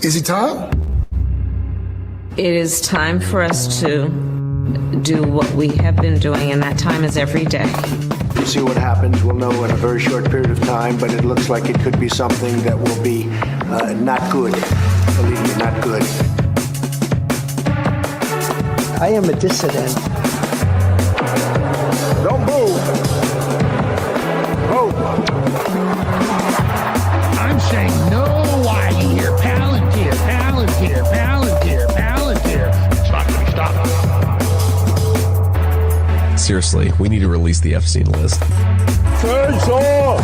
Is he tired? It is time for us to do what we have been doing, and that time is every day. We'll see what happens. We'll know in a very short period of time, but it looks like it could be something that will be not good. Believe me, not good. I am a dissident. Don't move. Move. I'm saying no, why you hear Palantir, Palantir, Palantir, Palantir. Stop. Seriously, we need to release the Epstein list. Turns off.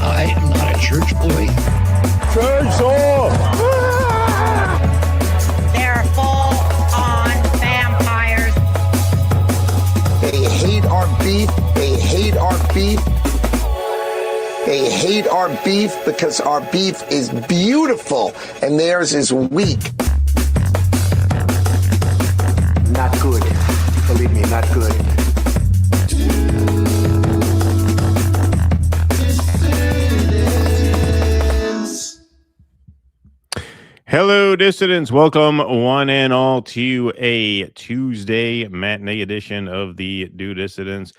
I am not a church boy. Turns off. They're full-on vampires. They hate our beef. They hate our beef. They hate our beef because our beef is beautiful and theirs is weak. Not good. Believe me, not good. Hello, dissidents. Welcome, one and all, to a Tuesday matinee edition of the Do Dissidents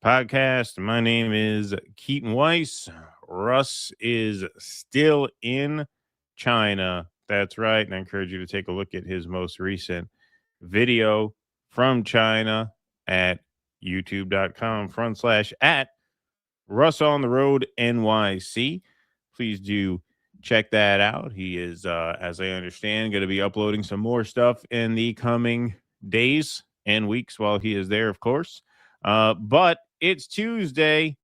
podcast. My name is Keaton Weiss. Russ is still in China. That's right. And I encourage you to take a look at his most recent video from China at youtube.com/@ Russ on the Road NYC. Please do check that out. He is, as I understand, going to be uploading some more stuff in the coming days and weeks while he is there, of course. But it's Tuesday,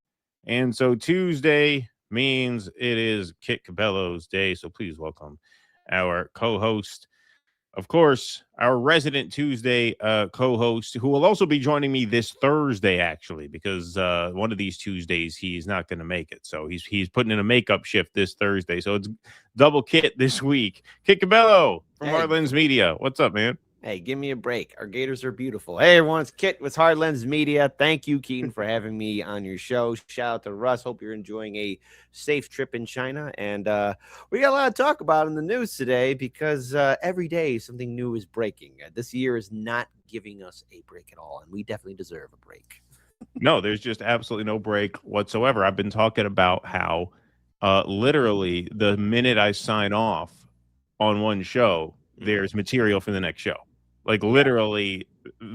and so Tuesday means it is Kit Cabello's day. So please welcome our co-host, of course, our resident Tuesday co-host, who will also be joining me this Thursday, actually, because one of these Tuesdays he's not going to make it. So he's putting in a makeup shift this Thursday. So it's double Kit this week. Kit Cabello from Hard Lens Media. What's up, man? Hey, give me a break. Our gators are beautiful. Hey, everyone, it's Kit with Hard Lens Media. Thank you, Keaton, for having me on your show. Shout out to Russ. Hope you're enjoying a safe trip in China. And we got a lot to talk about in the news today because every day something new is breaking. This year is not giving us a break at all, and we definitely deserve a break. No, there's just absolutely no break whatsoever. I've been talking about how literally the minute I sign off on one show, there's material for the next show. Like literally,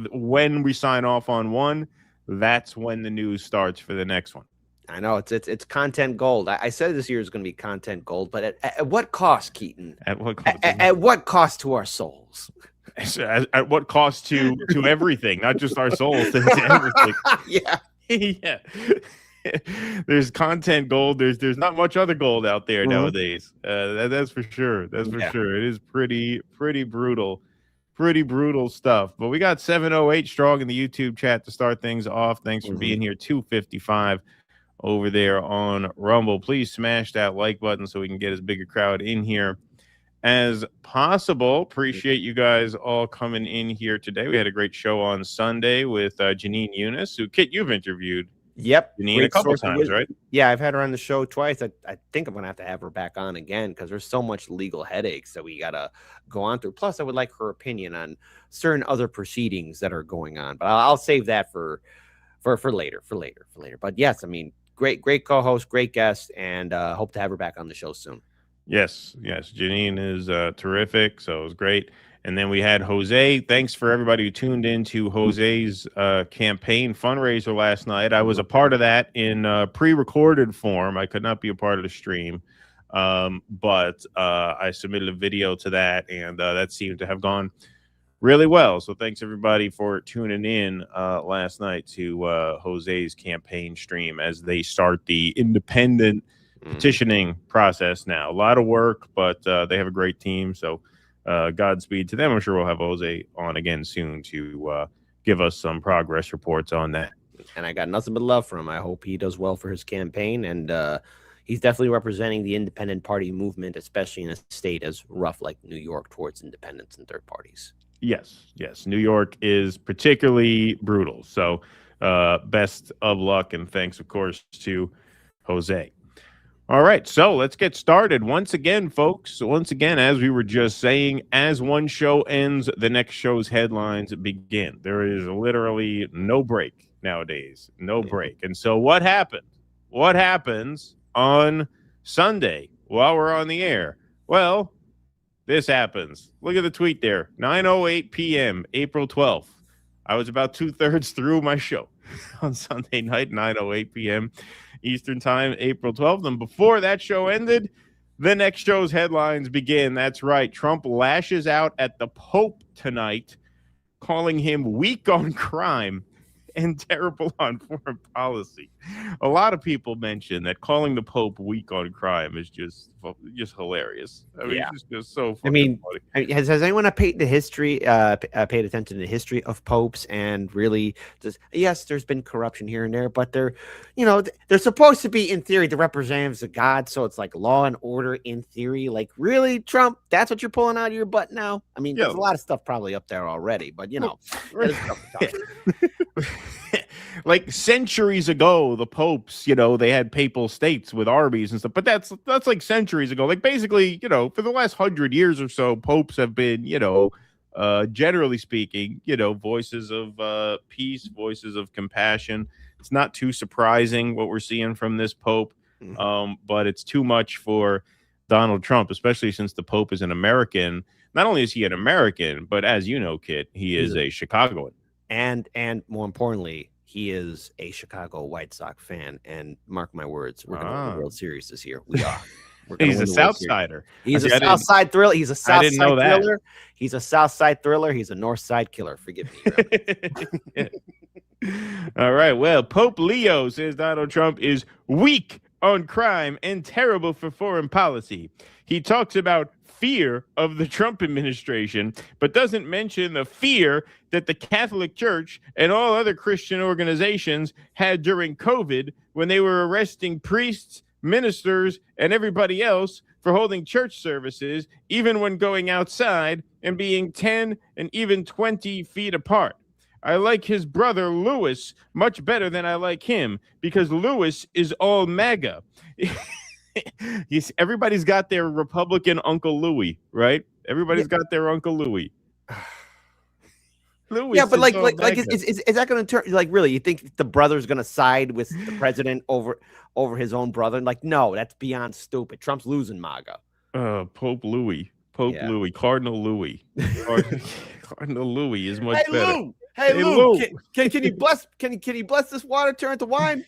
when we sign off on one, that's when the news starts for the next one. I know it's content gold. I said this year is going to be content gold, but at what cost, Keaton? At what cost? At what cost to our souls? At what cost to everything, not just our souls, to everything. Yeah. Yeah. There's content gold. There's not much other gold out there nowadays. That's for sure. That's for sure. It is pretty brutal. Pretty brutal stuff. But we got 708 strong in the YouTube chat to start things off. Thanks for being here. 255 over there on Rumble. Please smash that like button so we can get as big a crowd in here as possible. Appreciate you guys all coming in here today. We had a great show on Sunday with Janine Eunice, who, Kit, you've interviewed. Yep. Janine a couple times, right? Yeah, I've had her on the show twice. I think I'm going to have her back on again because there's so much legal headaches that we got to go on through. Plus, I would like her opinion on certain other proceedings that are going on. But I'll save that for later. But yes, I mean, great co-host, great guest, and hope to have her back on the show soon. Yes. Janine is terrific, so it was great. And then we had Jose. Thanks for everybody who tuned in to Jose's campaign fundraiser last night. I was a part of that in pre-recorded form. I could not be a part of the stream, but I submitted a video to that, and that seemed to have gone really well. So thanks, everybody, for tuning in last night to Jose's campaign stream as they start the independent petitioning process now. A lot of work, but they have a great team, so Godspeed to them. I'm sure we'll have Jose on again soon to give us some progress reports on that. And I got nothing but love for him. I hope he does well for his campaign. And he's definitely representing the independent party movement, especially in a state as rough like New York towards independents and third parties. Yes. New York is particularly brutal. So best of luck and thanks, of course, to Jose. All right, so let's get started. Once again, folks, once again, as we were just saying, as one show ends, the next show's headlines begin. There is literally no break nowadays, no break. And so what happened? What happens on Sunday while we're on the air? Well, this happens. Look at the tweet there, 9:08 p.m., April 12th. I was about 2/3 through my show on Sunday night, 9:08 p.m. Eastern Time, April 12th. And before that show ended, the next show's headlines begin. That's right. Trump lashes out at the Pope tonight, calling him weak on crime and terrible on foreign policy. A lot of people mention that calling the Pope weak on crime is just hilarious. I mean, it's just so funny. Has anyone paid the history, paid attention to the history of popes and really just, yes, there's been corruption here and there, but they're supposed to be, in theory, the representatives of God. So it's like law and order in theory. Like, really, Trump, that's what you're pulling out of your butt now? I mean, there's a lot of stuff probably up there already, but like centuries ago, the popes, they had papal states with Arby's and stuff, but that's like centuries ago. Like basically, for the last 100 years or so, popes have been, generally speaking, voices of peace, voices of compassion. It's not too surprising what we're seeing from this pope, but it's too much for Donald Trump, especially since the pope is an American. Not only is he an American, but as you know, Kit, he is a Chicagoan. And more importantly, he is a Chicago White Sox fan. And mark my words, we're going to win the World Series this year. We are. He's a South Sider. He's a South Side thriller. He's a South Side thriller. He's a South Side thriller. He's a North Side killer. Forgive me. All right. Well, Pope Leo says Donald Trump is weak on crime and terrible for foreign policy. He talks about fear of the Trump administration, but doesn't mention the fear that the Catholic Church and all other Christian organizations had during COVID when they were arresting priests, ministers, and everybody else for holding church services, even when going outside and being 10 and even 20 feet apart. I like his brother Louis much better than I like him because Louis is all MAGA. Everybody's got their Republican Uncle Louis, right? Everybody's got their Uncle Louis. Louis, but is that going to turn? Like, really, you think the brother's going to side with the president over his own brother? Like, no, that's beyond stupid. Trump's losing MAGA. Pope Louis, Louis, Cardinal Louis, Cardinal Louis is much better. Hey Lou, can he bless? Can he bless this water? Turn it to wine?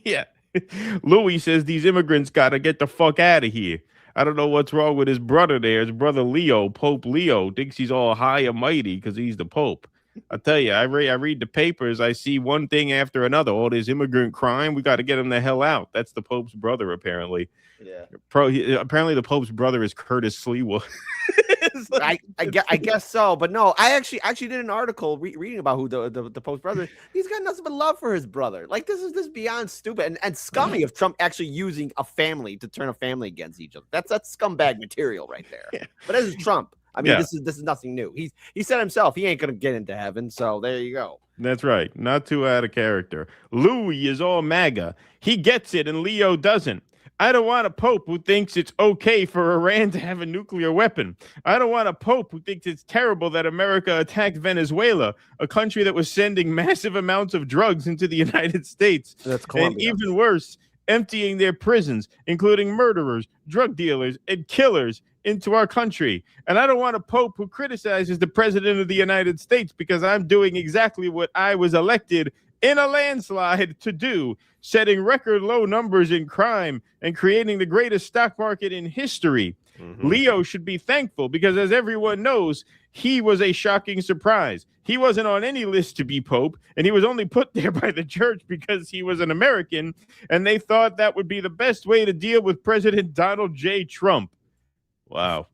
Yeah. Louis says these immigrants got to get the fuck out of here. I don't know what's wrong with his brother there. His brother Leo, Pope Leo, thinks he's all high and mighty because he's the Pope. I tell you, I read the papers. I see one thing after another. All this immigrant crime. We got to get him the hell out. That's the Pope's brother, apparently. Yeah. Apparently, the Pope's brother is Curtis Sliwa. I guess so, but no, I actually did an article reading about who the Pope's brother is. He's got nothing but love for his brother. Like, this is beyond stupid and scummy of Trump actually using a family to turn a family against each other. That's scumbag material right there. Yeah. But this is Trump. I mean, this is nothing new. He said himself he ain't gonna get into heaven. So there you go. That's right. Not too out of character. Louis is all MAGA. He gets it, and Leo doesn't. I don't want a pope who thinks it's okay for Iran to have a nuclear weapon. I don't want a pope who thinks it's terrible that America attacked Venezuela, a country that was sending massive amounts of drugs into the United States. That's Colombia. And even worse, emptying their prisons, including murderers, drug dealers, and killers into our country. And I don't want a pope who criticizes the president of the United States because I'm doing exactly what I was elected in a landslide to do, setting record low numbers in crime and creating the greatest stock market in history. Mm-hmm. Leo should be thankful because, as everyone knows, he was a shocking surprise. He wasn't on any list to be pope, and he was only put there by the church because he was an American, and they thought that would be the best way to deal with President Donald J. Trump. Wow.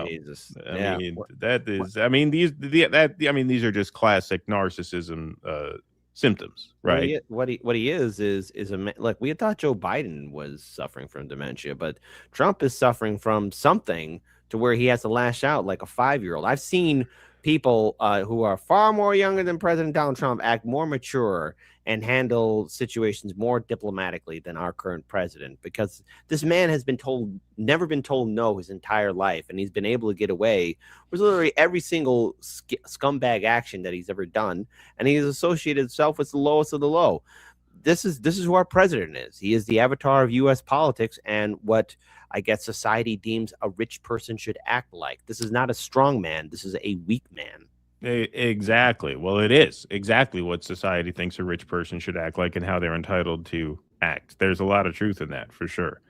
Jesus. I mean, that is, I mean, these are just classic narcissism symptoms, right? What he is a man. Like, we had thought Joe Biden was suffering from dementia, but Trump is suffering from something to where he has to lash out like a 5-year-old. I've seen people who are far more younger than President Donald Trump act more mature and handle situations more diplomatically than our current president, because this man has never been told no his entire life, and he's been able to get away with literally every single scumbag action that he's ever done, and he has associated himself with the lowest of the low. This is who our president is. He is the avatar of U.S. politics and what I guess society deems a rich person should act like. This is not a strong man. This is a weak man. Exactly. Well, it is exactly what society thinks a rich person should act like and how they're entitled to act. There's a lot of truth in that, for sure.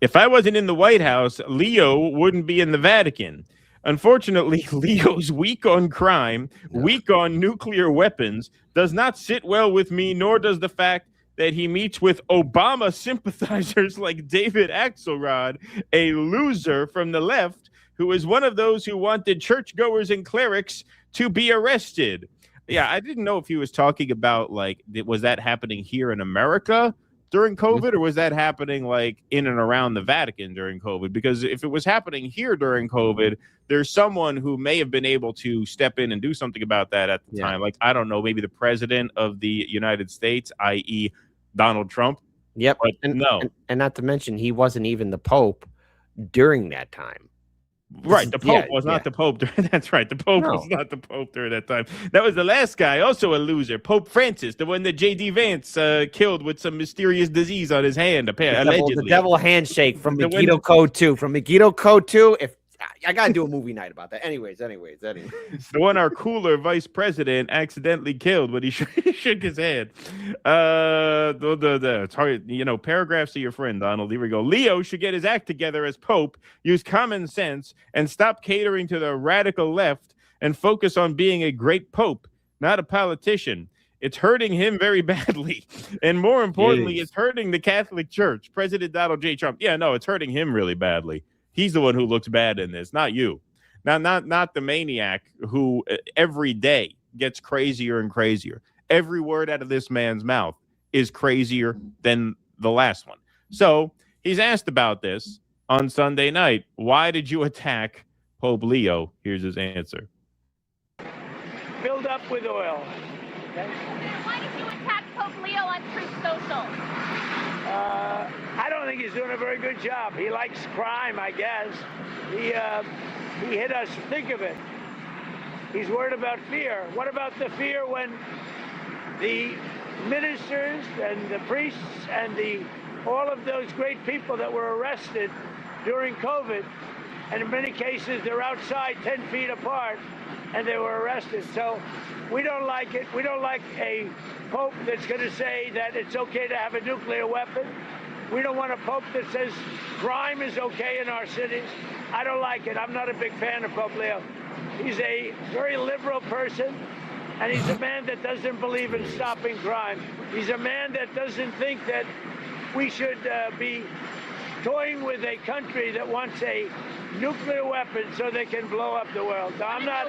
If I wasn't in the White House, Leo wouldn't be in the Vatican. Unfortunately, Leo's weak on crime, weak on nuclear weapons, does not sit well with me, nor does the fact that he meets with Obama sympathizers like David Axelrod, a loser from the left, who is one of those who wanted churchgoers and clerics to be arrested. Yeah, I didn't know if he was talking about, like, was that happening here in America during COVID, or was that happening, like, in and around the Vatican during COVID? Because if it was happening here during COVID, there's someone who may have been able to step in and do something about that at the time. Like, I don't know, maybe the president of the United States, i.e. Donald Trump. Yep. But no. And not to mention, he wasn't even the Pope during that time. Right, the Pope was not the Pope. That's right. The Pope was not the Pope during that time. That was the last guy, also a loser, Pope Francis, the one that J.D. Vance killed with some mysterious disease on his hand, allegedly. The devil handshake from Megiddo Code 2. From Megiddo Code 2, if I got to do a movie night about that. Anyways. The one our cooler vice president accidentally killed when he shook his hand. It's hard, paragraphs of your friend, Donald. Here we go. Leo should get his act together as Pope, use common sense, and stop catering to the radical left and focus on being a great Pope, not a politician. It's hurting him very badly. And more importantly, it's hurting the Catholic Church. President Donald J. Trump. Yeah, no, it's hurting him really badly. He's the one who looks bad in this, not you. Not the maniac who every day gets crazier and crazier. Every word out of this man's mouth is crazier than the last one. So he's asked about this on Sunday night. Why did you attack Pope Leo? Here's his answer. Filled up with oil. Why did you attack Pope Leo on Truth Social? I don't think he's doing a very good job. He likes crime, I guess. He hit us. Think of it. He's worried about fear. What about the fear when the ministers and the priests and all of those great people that were arrested during COVID, and in many cases they're outside 10 feet apart, and they were arrested. So we don't like it. We don't like a pope that's going to say that it's okay to have a nuclear weapon. We don't want a pope that says crime is okay in our cities. I don't like it. I'm not a big fan of Pope Leo. He's a very liberal person, and he's a man that doesn't believe in stopping crime. He's a man that doesn't think that we should be toying with a country that wants a nuclear weapon so they can blow up the world. I'm not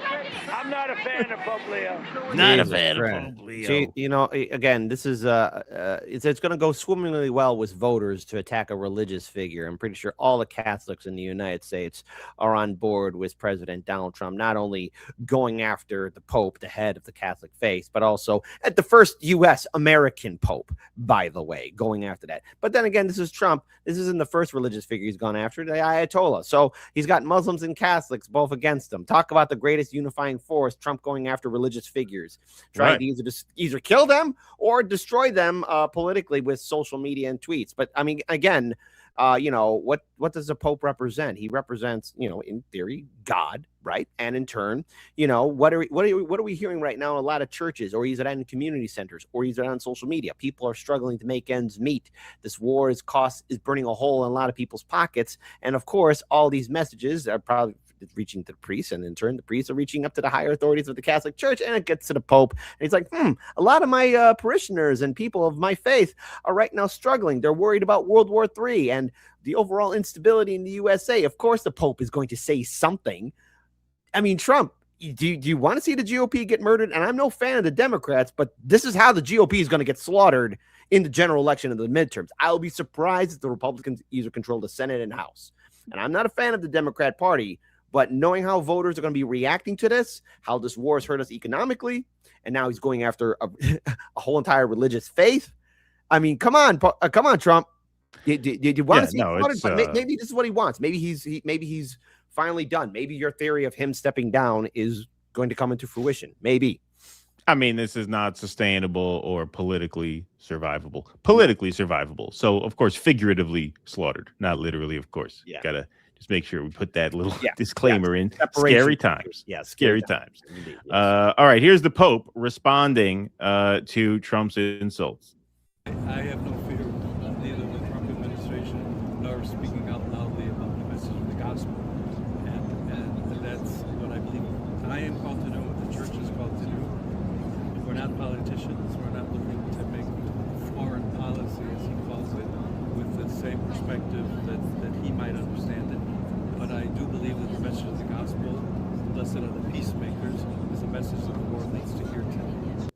a fan of Pope Leo. Not a fan of Pope Leo. See, again, this is it's going to go swimmingly well with voters to attack a religious figure. I'm pretty sure all the Catholics in the United States are on board with President Donald Trump, not only going after the Pope, the head of the Catholic faith, but also at the first U.S. American Pope, by the way, going after that. But then again, this is Trump. This isn't the first religious figure he's gone after, the Ayatollah. So he's got Muslims and Catholics both against him. Talk about the greatest unifying force, Trump going after religious figures, trying to either kill them or destroy them politically with social media and tweets. But I mean, again, what does the Pope represent? He represents, in theory, God, right? And in turn, what are we hearing right now in a lot of churches, or he's at in community centers, or he's on social media? People are struggling to make ends meet. This war is burning a hole in a lot of people's pockets. And of course, all these messages are probably reaching to the priests, and in turn the priests are reaching up to the higher authorities of the Catholic Church, and it gets to the Pope, and he's like, a lot of my parishioners and people of my faith are right now struggling. They're worried about World War III and the overall instability in the USA. Of course the Pope is going to say something. I mean, Trump, do you want to see the GOP get murdered? And I'm no fan of the Democrats, but this is how the GOP is going to get slaughtered in the general election of the midterms. I'll be surprised if the Republicans either control the Senate and House. And I'm not a fan of the Democrat Party, But knowing how voters are going to be reacting to this, how this war has hurt us economically, and now he's going after a whole entire religious faith. I mean, come on, Trump. Did you want to see? Maybe this is what he wants. Maybe he's finally done. Maybe your theory of him stepping down is going to come into fruition. Maybe. I mean, this is not sustainable or politically survivable. So, of course, figuratively slaughtered, not literally, of course. Yeah. Gotta just make sure we put that little disclaimer in. Separation. Scary times. Yeah, scary times. Indeed, yes. All right, here's the Pope responding to Trump's insults. I have no fear of neither the Trump administration nor speaking out loudly about the message of the gospel. And that's what I believe I am called to do, what the church is called to do. We're not politicians. We're not looking to make foreign policy, as he calls it, with the same perspective that he might understand it. But I do believe that the message of the gospel, blessed are the peacemakers, is a message that the world needs to hear today.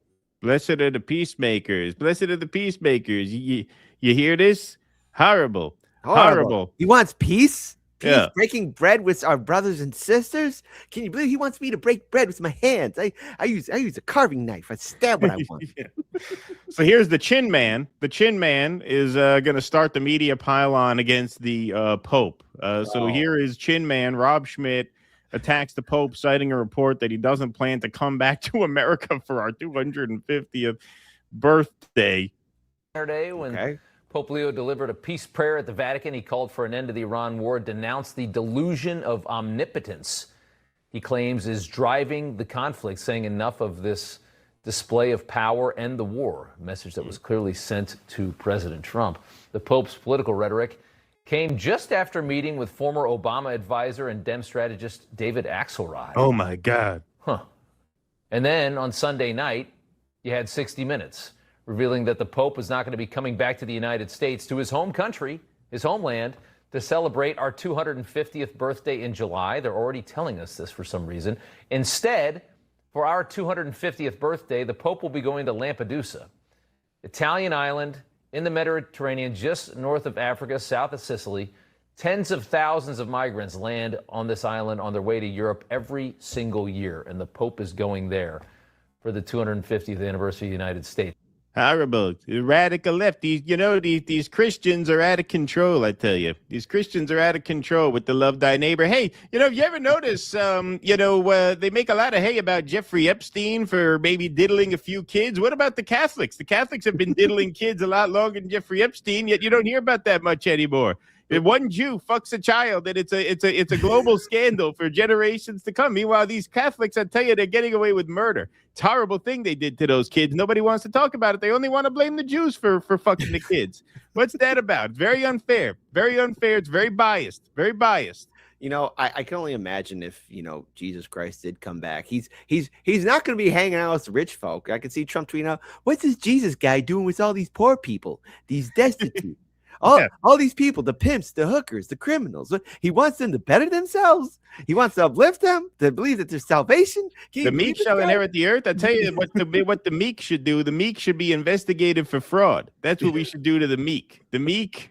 Blessed are the peacemakers. Blessed are the peacemakers. You hear this? Horrible. He wants peace? Yeah. Breaking bread with our brothers and sisters? Can you believe he wants me to break bread with my hands? I use a carving knife. I stab what I want. So here's the Chin Man. The Chin Man is going to start the media pylon against the Pope. So here is Chin Man, Rob Schmidt, attacks the Pope, citing a report that he doesn't plan to come back to America for our 250th birthday. Saturday, when Pope Leo delivered a peace prayer at the Vatican, he called for an end to the Iran war, denounced the delusion of omnipotence he claims is driving the conflict, saying enough of this display of power, end the war, a message that was clearly sent to President Trump. The Pope's political rhetoric came just after meeting with former Obama advisor and Dem strategist David Axelrod. Oh, my God. And then on Sunday night, you had 60 Minutes, revealing that the Pope was not going to be coming back to the United States, to his home country, his homeland, to celebrate our 250th birthday in July. They're already telling us this for some reason. Instead, for our 250th birthday, the Pope will be going to Lampedusa, Italian island in the Mediterranean, just north of Africa, south of Sicily. Tens of thousands of migrants land on this island on their way to Europe every single year, and the Pope is going there for the 250th anniversary of the United States. Horrible. Radical left. These Christians are out of control, I tell you. These Christians are out of control with the love thy neighbor. Hey, have you ever noticed, they make a lot of hay about Jeffrey Epstein for maybe diddling a few kids. What about the Catholics? The Catholics have been diddling kids a lot longer than Jeffrey Epstein, yet you don't hear about that much anymore. If one Jew fucks a child, then it's a global scandal for generations to come. Meanwhile, these Catholics, I tell you, they're getting away with murder. It's a horrible thing they did to those kids. Nobody wants to talk about it. They only want to blame the Jews for fucking the kids. What's that about? Very unfair. Very unfair. It's very biased. Very biased. I can only imagine if, Jesus Christ did come back. He's not going to be hanging out with rich folk. I can see Trump tweeting out, what's this Jesus guy doing with all these poor people, these destitute? All these people, the pimps, the hookers, the criminals. He wants them to better themselves. He wants to uplift them, to believe that there's salvation. The meek shall inherit the earth. I tell you what the meek should do. The meek should be investigated for fraud. That's what we should do to the meek. The meek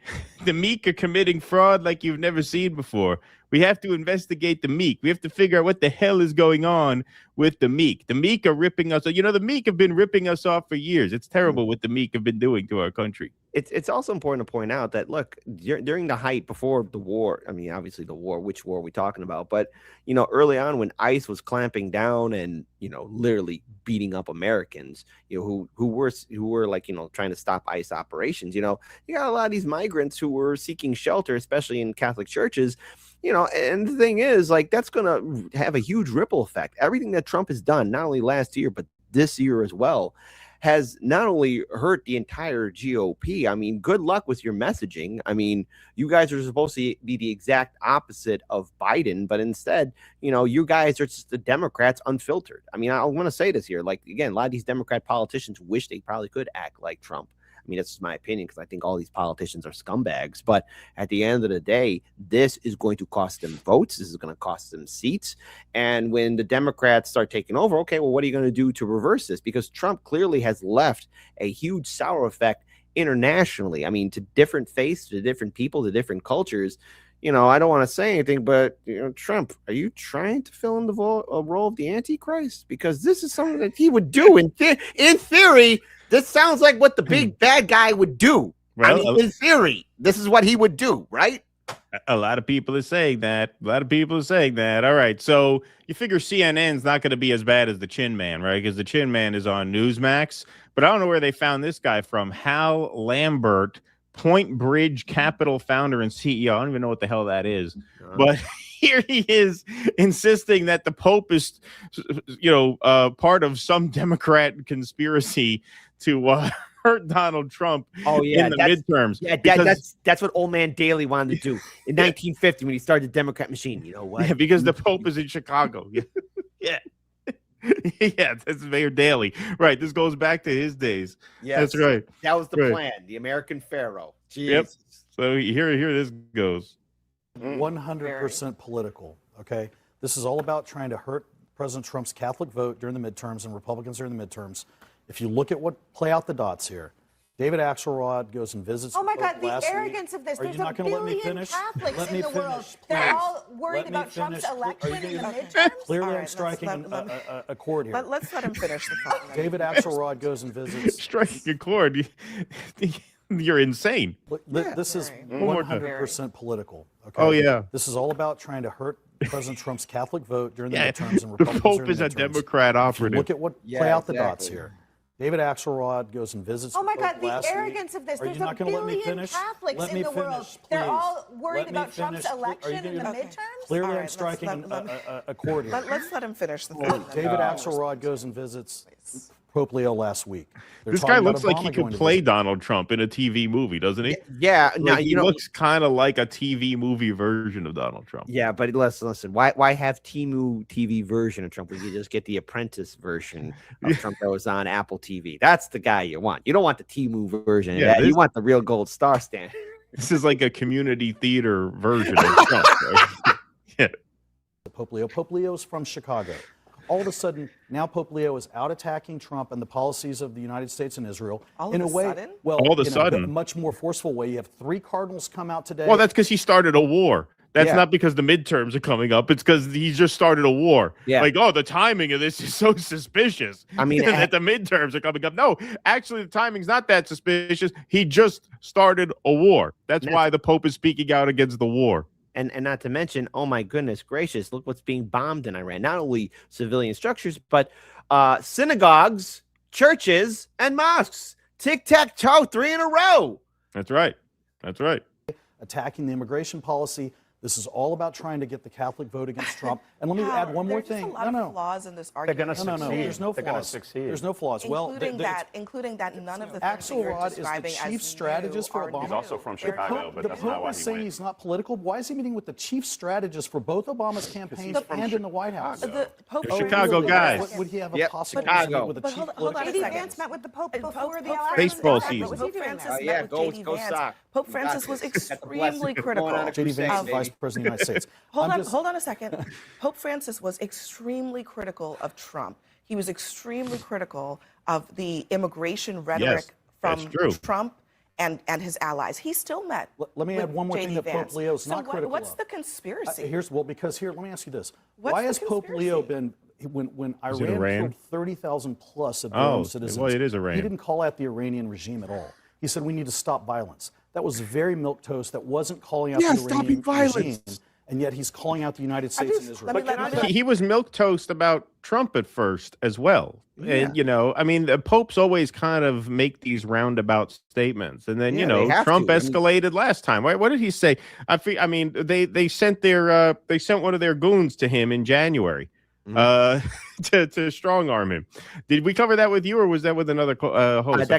are committing fraud like you've never seen before. We have to investigate the meek. We have to figure out what the hell is going on with the meek. The meek are ripping us. The meek have been ripping us off for years. It's terrible what the meek have been doing to our country. It's also important to point out that, look, during the height before the war, I mean, obviously the war, which war are we talking about? But, early on when ICE was clamping down and, literally beating up Americans, who were like, trying to stop ICE operations, you got a lot of these migrants who were seeking shelter, especially in Catholic churches. And the thing is, like, that's going to have a huge ripple effect. Everything that Trump has done, not only last year, but this year as well, has not only hurt the entire GOP. I mean, good luck with your messaging. I mean, you guys are supposed to be the exact opposite of Biden, but instead, you guys are just the Democrats unfiltered. I mean, I want to say this here. Like, again, a lot of these Democrat politicians wish they probably could act like Trump. I mean, that's just my opinion, because I think all these politicians are scumbags. But at the end of the day, this is going to cost them votes. This is going to cost them seats. And when the Democrats start taking over, okay, well, what are you going to do to reverse this? Because Trump clearly has left a huge sour effect internationally. I mean, to different faiths, to different people, to different cultures. I don't want to say anything, but Trump, are you trying to fill in the role of the Antichrist? Because this is something that he would do. In theory, this sounds like what the big bad guy would do. Well, in theory, this is what he would do, right? A lot of people are saying that. All right. So you figure CNN's not going to be as bad as the Chin Man, right? Because the Chin Man is on Newsmax. But I don't know where they found this guy from. Hal Lambert, Point Bridge Capital founder and CEO. I don't even know what the hell that is. But here he is insisting that the Pope is, part of some Democrat conspiracy to hurt Donald Trump in the midterms. Yeah, that's what old man Daley wanted to do in 1950 when he started the Democrat machine. You know what? Yeah, because the Pope is in Chicago. Yeah. Yeah, that's Mayor Daley. Right. This goes back to his days. Yes, that's right. That was the plan. The American Pharaoh. Jeez. Yep. So here this goes. 100% political. Okay. This is all about trying to hurt President Trump's Catholic vote during the midterms and Republicans during the midterms. If you look at play out the dots here, David Axelrod goes and visits. Oh my the God, Pope the last arrogance week. of this. Are There's you not going to let me finish? Catholics in the world. Please. They're all worried about Trump's election in the midterms. Clearly, I'm striking a chord here. Let's let him finish the thought. David Axelrod goes and visits. Striking a chord. You're insane. This is 100% political. Okay? Oh, yeah. This is all about trying to hurt President Trump's Catholic vote during the midterms and The Republicans Pope during is the a midterms. Democrat operative. Look at play out the dots here. David Axelrod goes and visits. Oh my the God, Pope the last arrogance week. of this. Are There's you not going to let me billion finish? Catholics Let in me the world. finish, They're please. all worried Let me about Trump's finish. election Are you in the gonna- midterms. Clearly, I'm striking a chord here. Let's let him finish the thought. David Axelrod goes and visits Pope Leo last week. They're This talking guy about looks like he Obama could going to play visit. Donald Trump in a TV movie, doesn't he? Yeah. Like, No, he looks kind of like a TV movie version of Donald Trump. Yeah, but listen. Why have Timu TV version of Trump when you just get the Apprentice version of Trump that was on Apple TV? That's the guy you want. You don't want the Timu version. Yeah, you want the real gold star stand. This is like a community theater version of Trump. Right? Yeah. Pope Leo. Pope Leo's from Chicago. All of a sudden, now Pope Leo is out attacking Trump and the policies of the United States and Israel in a way, a much more forceful way. You have 3 cardinals come out today. Well, that's because he started a war. That's Yeah. not because the midterms are coming up. It's because he just started a war. Yeah. Like, the timing of this is so suspicious. I mean, that the midterms are coming up. No, actually, the timing's not that suspicious. He just started a war. That's why the Pope is speaking out against the war. And not to mention, oh my goodness gracious, look what's being bombed in Iran. Not only civilian structures, but synagogues, churches, and mosques. Tic-tac-toe, 3 in a row. That's right. That's right. Attacking the immigration policy. This is all about trying to get the Catholic vote against Trump. And let me add one more thing. There's a lot of flaws in this argument. No. There's no flaws. There's no flaws. Including that none of the things that Axelrod you're is the describing chief as strategist for Obama. He's also from Chicago, but that's not Pope why is he saying went. he's not political. Why is he meeting with the chief strategist for both Obama's campaigns and in the White House? The Pope Chicago guys. Would he have a possibility Chicago. with the But chief hold on a political second. strategist? Vance met with the Pope before the election. Baseball season. Pope Francis yeah, met with go J.D. Sox. Vance. Pope Francis was extremely critical. J.D. Vance is Vice President of the United States. Hold on a second. Pope Francis was extremely critical of Trump. He was extremely critical of the immigration rhetoric from Trump and his allies. He still met. Let me add one more thing that Pope Leo's not critical What's of. the conspiracy? Because let me ask you this. What's Why the has Pope Leo been, when Iran killed 30,000 plus of their own citizens, well, it is Iran. He didn't call out the Iranian regime at all. He said we need to stop violence. That was very milquetoast. That wasn't calling out the Iranian regime. And yet he's calling out the United States and Israel. He was milquetoast about Trump at first as well. Yeah. And, the popes always kind of make these roundabout statements. And then, Trump to. escalated last time. What did he say? They sent one of their goons to him in January to strong arm him. Did we cover that with you, or was that with another host?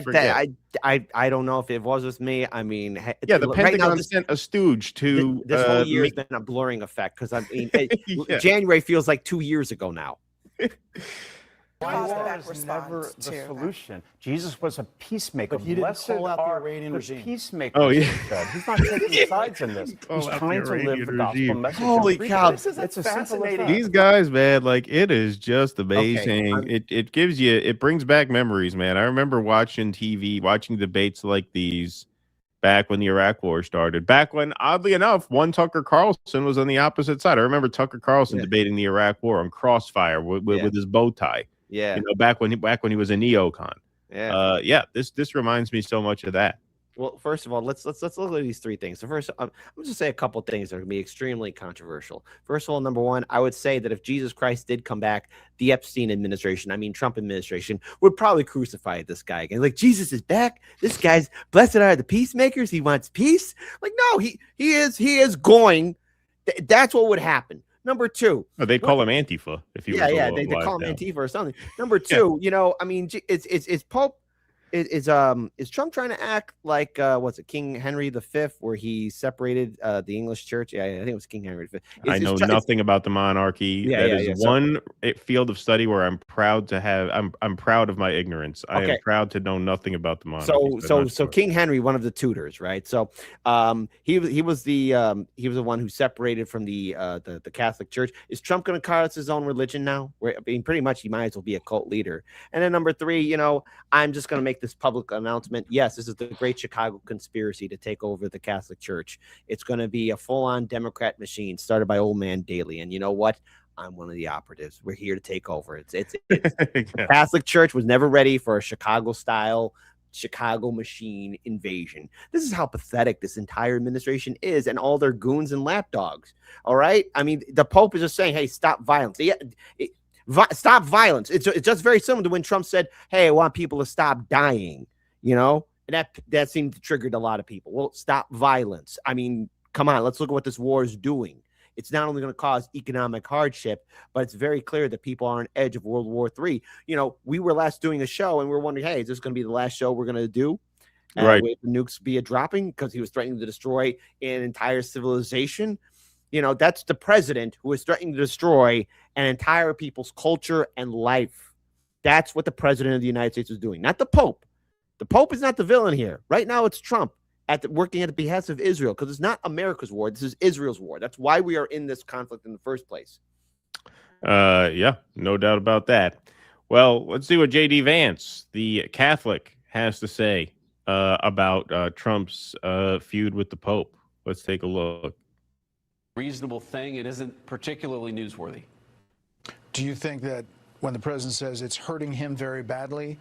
I don't know if it was with me. I mean, the Pentagon sent a stooge to this whole year has been a blurring effect because January feels like 2 years ago now. War is never the solution. Jesus was a peacemaker. But he didn't call out the Iranian regime. Peacemaker. Oh, yeah. He's not taking sides in this. He's trying to live the gospel message. Holy cow! It's a fascinating. These guys, man, it is just amazing. Okay, it brings back memories, man. I remember watching TV, watching debates like these, back when the Iraq War started. Back when, oddly enough, one Tucker Carlson was on the opposite side. I remember Tucker Carlson debating the Iraq War on Crossfire with his bow tie. Yeah, you know, back when he was a neocon. Yeah, This reminds me so much of that. Well, first of all, let's look at these three things. So first, I'm just say a couple things that are going to be extremely controversial. First of all, number one, I would say that if Jesus Christ did come back, the Epstein administration, I mean Trump administration, would probably crucify this guy again. Like, Jesus is back. This guy's blessed are the peacemakers. He wants peace. Like, no, he is going. That's what would happen. Number two, they call him Antifa. If he they call him Antifa or something. Number two, you know, I mean, it's Pope. Is Trump trying to act like what's it, King Henry V, where he separated the English church? Yeah, I think it was King Henry V. I know nothing about the monarchy. That is one field of study where I'm proud to have. I'm proud of my ignorance. I am proud to know nothing about the monarchy. So King Henry, one of the tutors, right? So he was the one who separated from the Catholic Church. Is Trump going to call us his own religion now? I mean, pretty much he might as well be a cult leader. And then number three, you know, I'm just going to make this public announcement. Yes, this is the Great Chicago Conspiracy to take over the Catholic Church. It's going to be a full-on Democrat machine started by Old Man Daley. And you know what? I'm one of the operatives. We're here to take over. It's the Catholic Church was never ready for a Chicago-style Chicago machine invasion. This is how pathetic this entire administration is and all their goons and lapdogs. All right? I mean, the Pope is just saying, hey, stop violence. Stop violence. It's just very similar to when Trump said, hey, I want people to stop dying, you know, and that seemed to trigger a lot of people. Well, stop violence. I mean, come on, let's look at what this war is doing. It's not only going to cause economic hardship, but it's very clear that people are on edge of World War III. You know, we were last doing a show and we were wondering, hey, is this going to be the last show we're going to do? Right. With the nukes be a dropping because he was threatening to destroy an entire civilization. You know, that's the president who is threatening to destroy an entire people's culture and life. That's what the president of the United States is doing, not the Pope. The Pope is not the villain here. Right now, it's Trump working at the behest of Israel because it's not America's war. This is Israel's war. That's why we are in this conflict in the first place. Yeah, no doubt about that. Well, let's see what J.D. Vance, the Catholic, has to say about Trump's feud with the Pope. Let's take a look. Reasonable thing. It isn't particularly newsworthy. Do you think that when the president says it's hurting him very badly,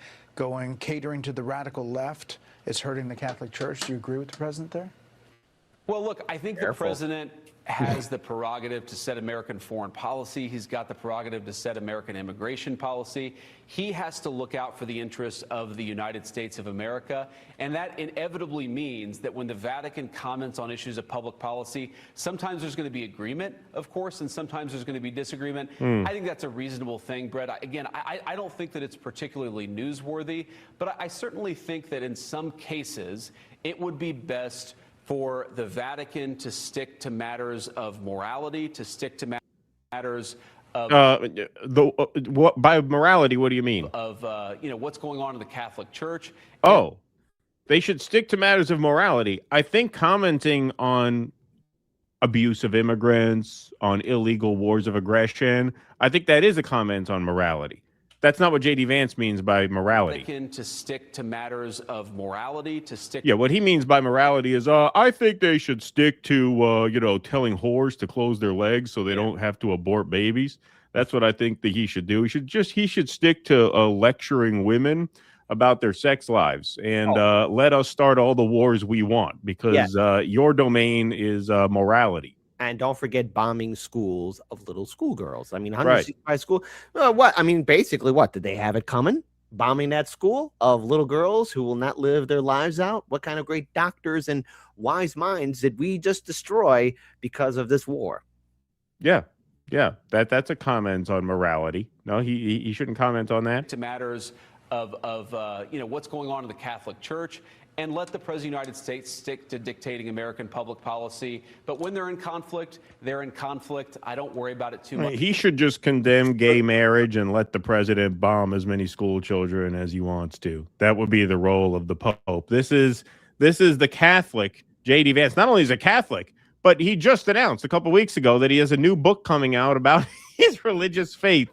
catering to the radical left, it's hurting the Catholic Church? Do you agree with the president there? Well, look, I think the president has the prerogative to set American foreign policy. He's got the prerogative to set American immigration policy. He has to look out for the interests of the United States of America. And that inevitably means that when the Vatican comments on issues of public policy, sometimes there's going to be agreement, of course, and sometimes there's going to be disagreement. I think that's a reasonable thing, Brett. I don't think that it's particularly newsworthy, but I certainly think that in some cases it would be best for the Vatican to stick to matters of morality, to stick to matters of by morality, what do you mean? Of what's going on in the Catholic Church. Oh, they should stick to matters of morality. I think commenting on abuse of immigrants, on illegal wars of aggression, I think that is a comment on morality. That's not what J.D. Vance means by morality. To stick to matters of morality, to stick. Yeah, what he means by morality is, I think they should stick to, telling whores to close their legs so they don't have to abort babies. That's what I think that he should do. He should stick to lecturing women about their sex lives and let us start all the wars we want because your domain is morality. And don't forget bombing schools of little schoolgirls. I mean, 165 school. What? I mean, basically, what? Did they have it coming? Bombing that school of little girls who will not live their lives out? What kind of great doctors and wise minds did we just destroy because of this war? Yeah. That's a comment on morality. No, he shouldn't comment on that. To matters of what's going on in the Catholic Church. And let the President of the United States stick to dictating American public policy. But when they're in conflict, they're in conflict. I don't worry about it too much. He should just condemn gay marriage and let the president bomb as many school children as he wants to. That would be the role of the Pope. This is the Catholic, J.D. Vance. Not only is a Catholic, but he just announced a couple weeks ago that he has a new book coming out about his religious faith,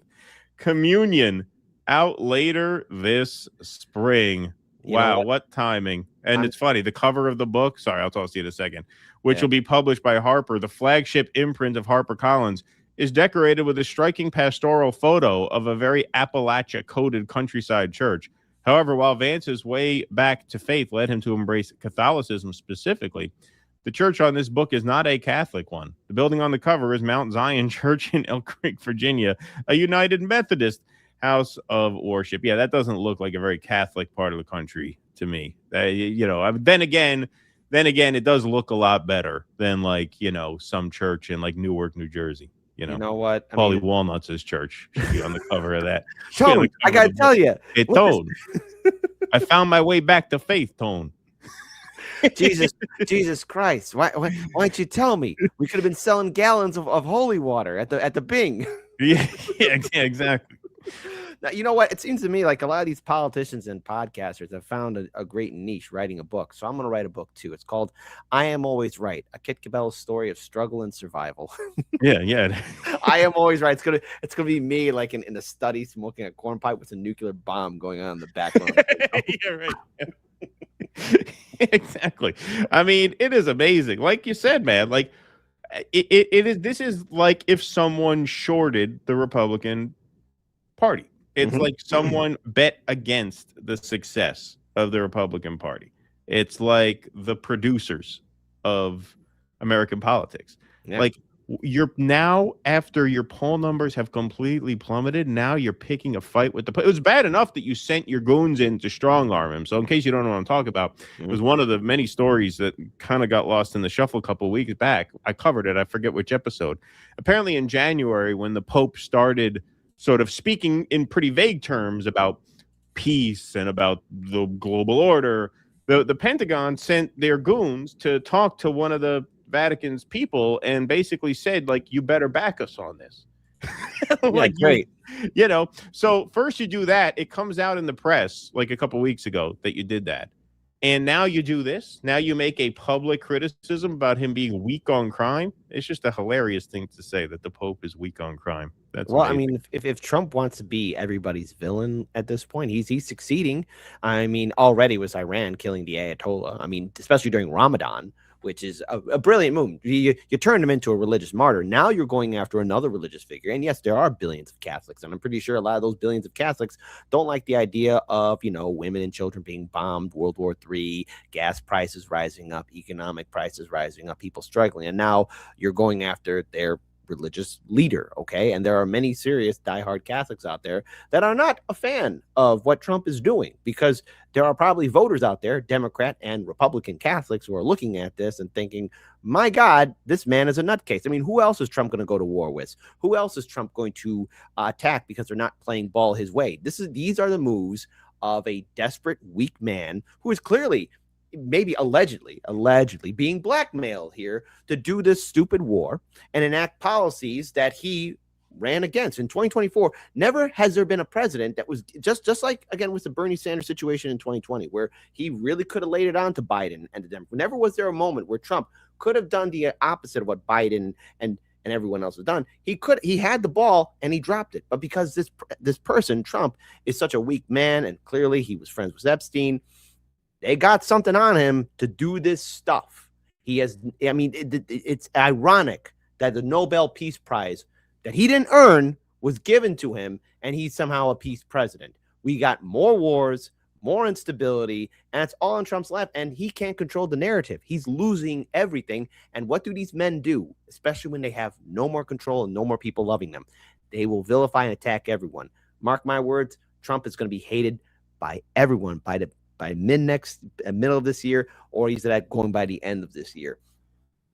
Communion, out later this spring. Wow, what timing. And it's funny, the cover of the book, sorry, I'll toss you in a second, which will be published by Harper, the flagship imprint of HarperCollins, is decorated with a striking pastoral photo of a very Appalachia-coded countryside church. However, while Vance's way back to faith led him to embrace Catholicism specifically, the church on this book is not a Catholic one. The building on the cover is Mount Zion Church in Elk Creek, Virginia, a United Methodist house of worship. Yeah, that doesn't look like a very Catholic part of the country to me. Then again, it does look a lot better than some church in Newark, New Jersey. You know what? Paulie Walnuts' church should be on the cover of that. Tone, I gotta tell you, Tone. I found my way back to faith, Tone. Jesus Christ! Why didn't you tell me? We could have been selling gallons of holy water at the Bing. Yeah, exactly. Now, you know what? It seems to me like a lot of these politicians and podcasters have found a great niche writing a book. So I'm going to write a book too. It's called "I Am Always Right: A Kit Cabello Story of Struggle and Survival." Yeah. I am always right. It's gonna be me in the study smoking a corn pipe with a nuclear bomb going on in the background. Yeah, right. Exactly. I mean, it is amazing. Like you said, man. It is. This is like if someone shorted the Republican Party. It's like someone bet against the success of the Republican Party. It's like the producers of American politics. Yeah. You're now, after your poll numbers have completely plummeted, now you're picking a fight with it was bad enough that you sent your goons in to strong arm him. So in case you don't know what I'm talking about, it was one of the many stories that kind of got lost in the shuffle a couple of weeks back. I covered it. I forget which episode. Apparently in January, when the Pope started sort of speaking in pretty vague terms about peace and about the global order, the Pentagon sent their goons to talk to one of the Vatican's people and basically said, you better back us on this. Great. So first you do that. It comes out in the press a couple weeks ago that you did that. And now you do this. Now you make a public criticism about him being weak on crime. It's just a hilarious thing to say that the Pope is weak on crime. That's amazing. I mean, if Trump wants to be everybody's villain at this point, he's succeeding. I mean, already was Iran killing the Ayatollah. I mean, especially during Ramadan, which is a brilliant move. You turned him into a religious martyr. Now you're going after another religious figure. And yes, there are billions of Catholics, and I'm pretty sure a lot of those billions of Catholics don't like the idea of, women and children being bombed, World War III, gas prices rising up, economic prices rising up, people struggling. And now you're going after their religious leader, okay? And there are many serious diehard Catholics out there that are not a fan of what Trump is doing, because there are probably voters out there, Democrat and Republican Catholics, who are looking at this and thinking, my God, this man is a nutcase. I mean, who else is Trump going to go to war with? Who else is Trump going to attack because they're not playing ball his way? These are the moves of a desperate, weak man who is clearly, maybe allegedly being blackmailed here to do this stupid war and enact policies that he ran against in 2024. Never has there been a president that was just like, again, with the Bernie Sanders situation in 2020, where he really could have laid it on to Biden and the Democrats. Never was there a moment where Trump could have done the opposite of what Biden and everyone else has done. He had the ball and he dropped it. But because this person, Trump, is such a weak man, and clearly he was friends with Epstein, they got something on him to do this stuff. It's ironic that the Nobel Peace Prize that he didn't earn was given to him, and he's somehow a peace president. We got more wars, more instability, and it's all on Trump's lap, and he can't control the narrative. He's losing everything. And what do these men do, especially when they have no more control and no more people loving them? They will vilify and attack everyone. Mark my words, Trump is going to be hated by everyone by middle of this year, or he's going by the end of this year.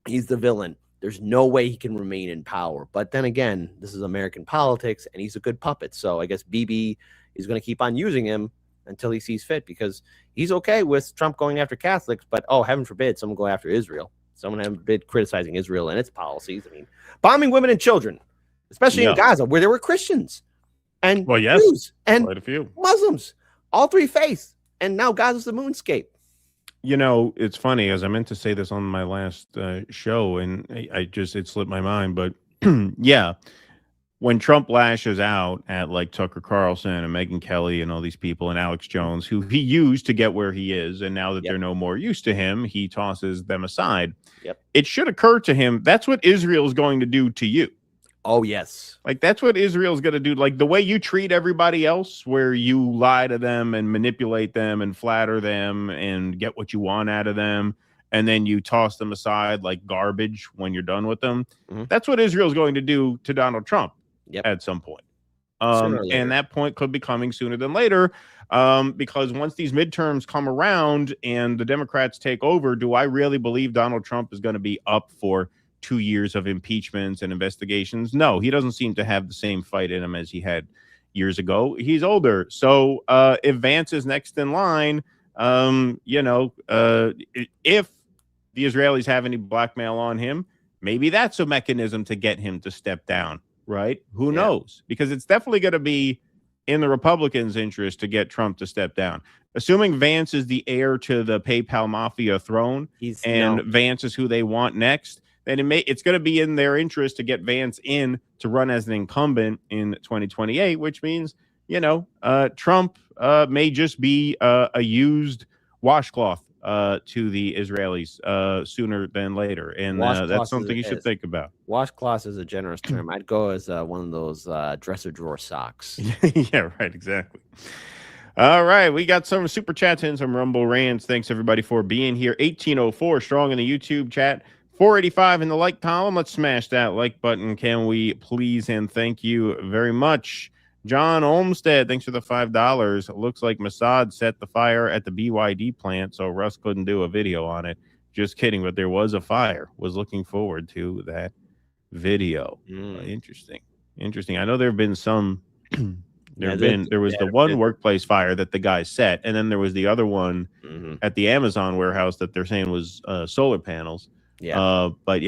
He's the villain. There's no way he can remain in power. But then again, this is American politics, and he's a good puppet. So I guess Bibi is going to keep on using him until he sees fit, because he's okay with Trump going after Catholics, but heaven forbid someone go after Israel. Someone heaven forbid criticizing Israel and its policies. I mean, bombing women and children, especially in Gaza, where there were Christians and Jews and quite a few Muslims, all three faiths. And now Gaza's the moonscape. It's funny, as I meant to say this on my last show, and it slipped my mind. But yeah, when Trump lashes out at like Tucker Carlson and Megyn Kelly and all these people and Alex Jones, who he used to get where he is, and now that they're no more used to him, he tosses them aside. It should occur to him that's what Israel is going to do to you. Oh, yes. Like, that's what Israel's going to do. Like, the way you treat everybody else, where you lie to them and manipulate them and flatter them and get what you want out of them, and then you toss them aside like garbage when you're done with them. That's what Israel's going to do to Donald Trump at some point. And that point could be coming sooner than later, because once these midterms come around and the Democrats take over, do I really believe Donald Trump is going to be up for 2 years of impeachments and investigations? No, he doesn't seem to have the same fight in him as he had years ago. He's older. So if Vance is next in line, if the Israelis have any blackmail on him, maybe that's a mechanism to get him to step down, right? Who knows? Because it's definitely going to be in the Republicans' interest to get Trump to step down. Assuming Vance is the heir to the PayPal mafia throne, Vance is who they want next, then it's going to be in their interest to get Vance in to run as an incumbent in 2028, which means, Trump may just be a used washcloth to the Israelis sooner than later. And that's something you should think about. Washcloth is a generous term. I'd go as one of those dresser drawer socks. Yeah, right. Exactly. All right. We got some super chats and some Rumble rants. Thanks, everybody, for being here. 1804 strong in the YouTube chat. 485 in the like column. Let's smash that like button. Can we please? And thank you very much. John Olmstead, thanks for the $5. Looks like Mossad set the fire at the BYD plant, so Russ couldn't do a video on it. Just kidding, but there was a fire. Was looking forward to that video. Interesting. I know there have been some. There was the one workplace fire that the guy set, and then there was the other one at the Amazon warehouse that they're saying was solar panels. But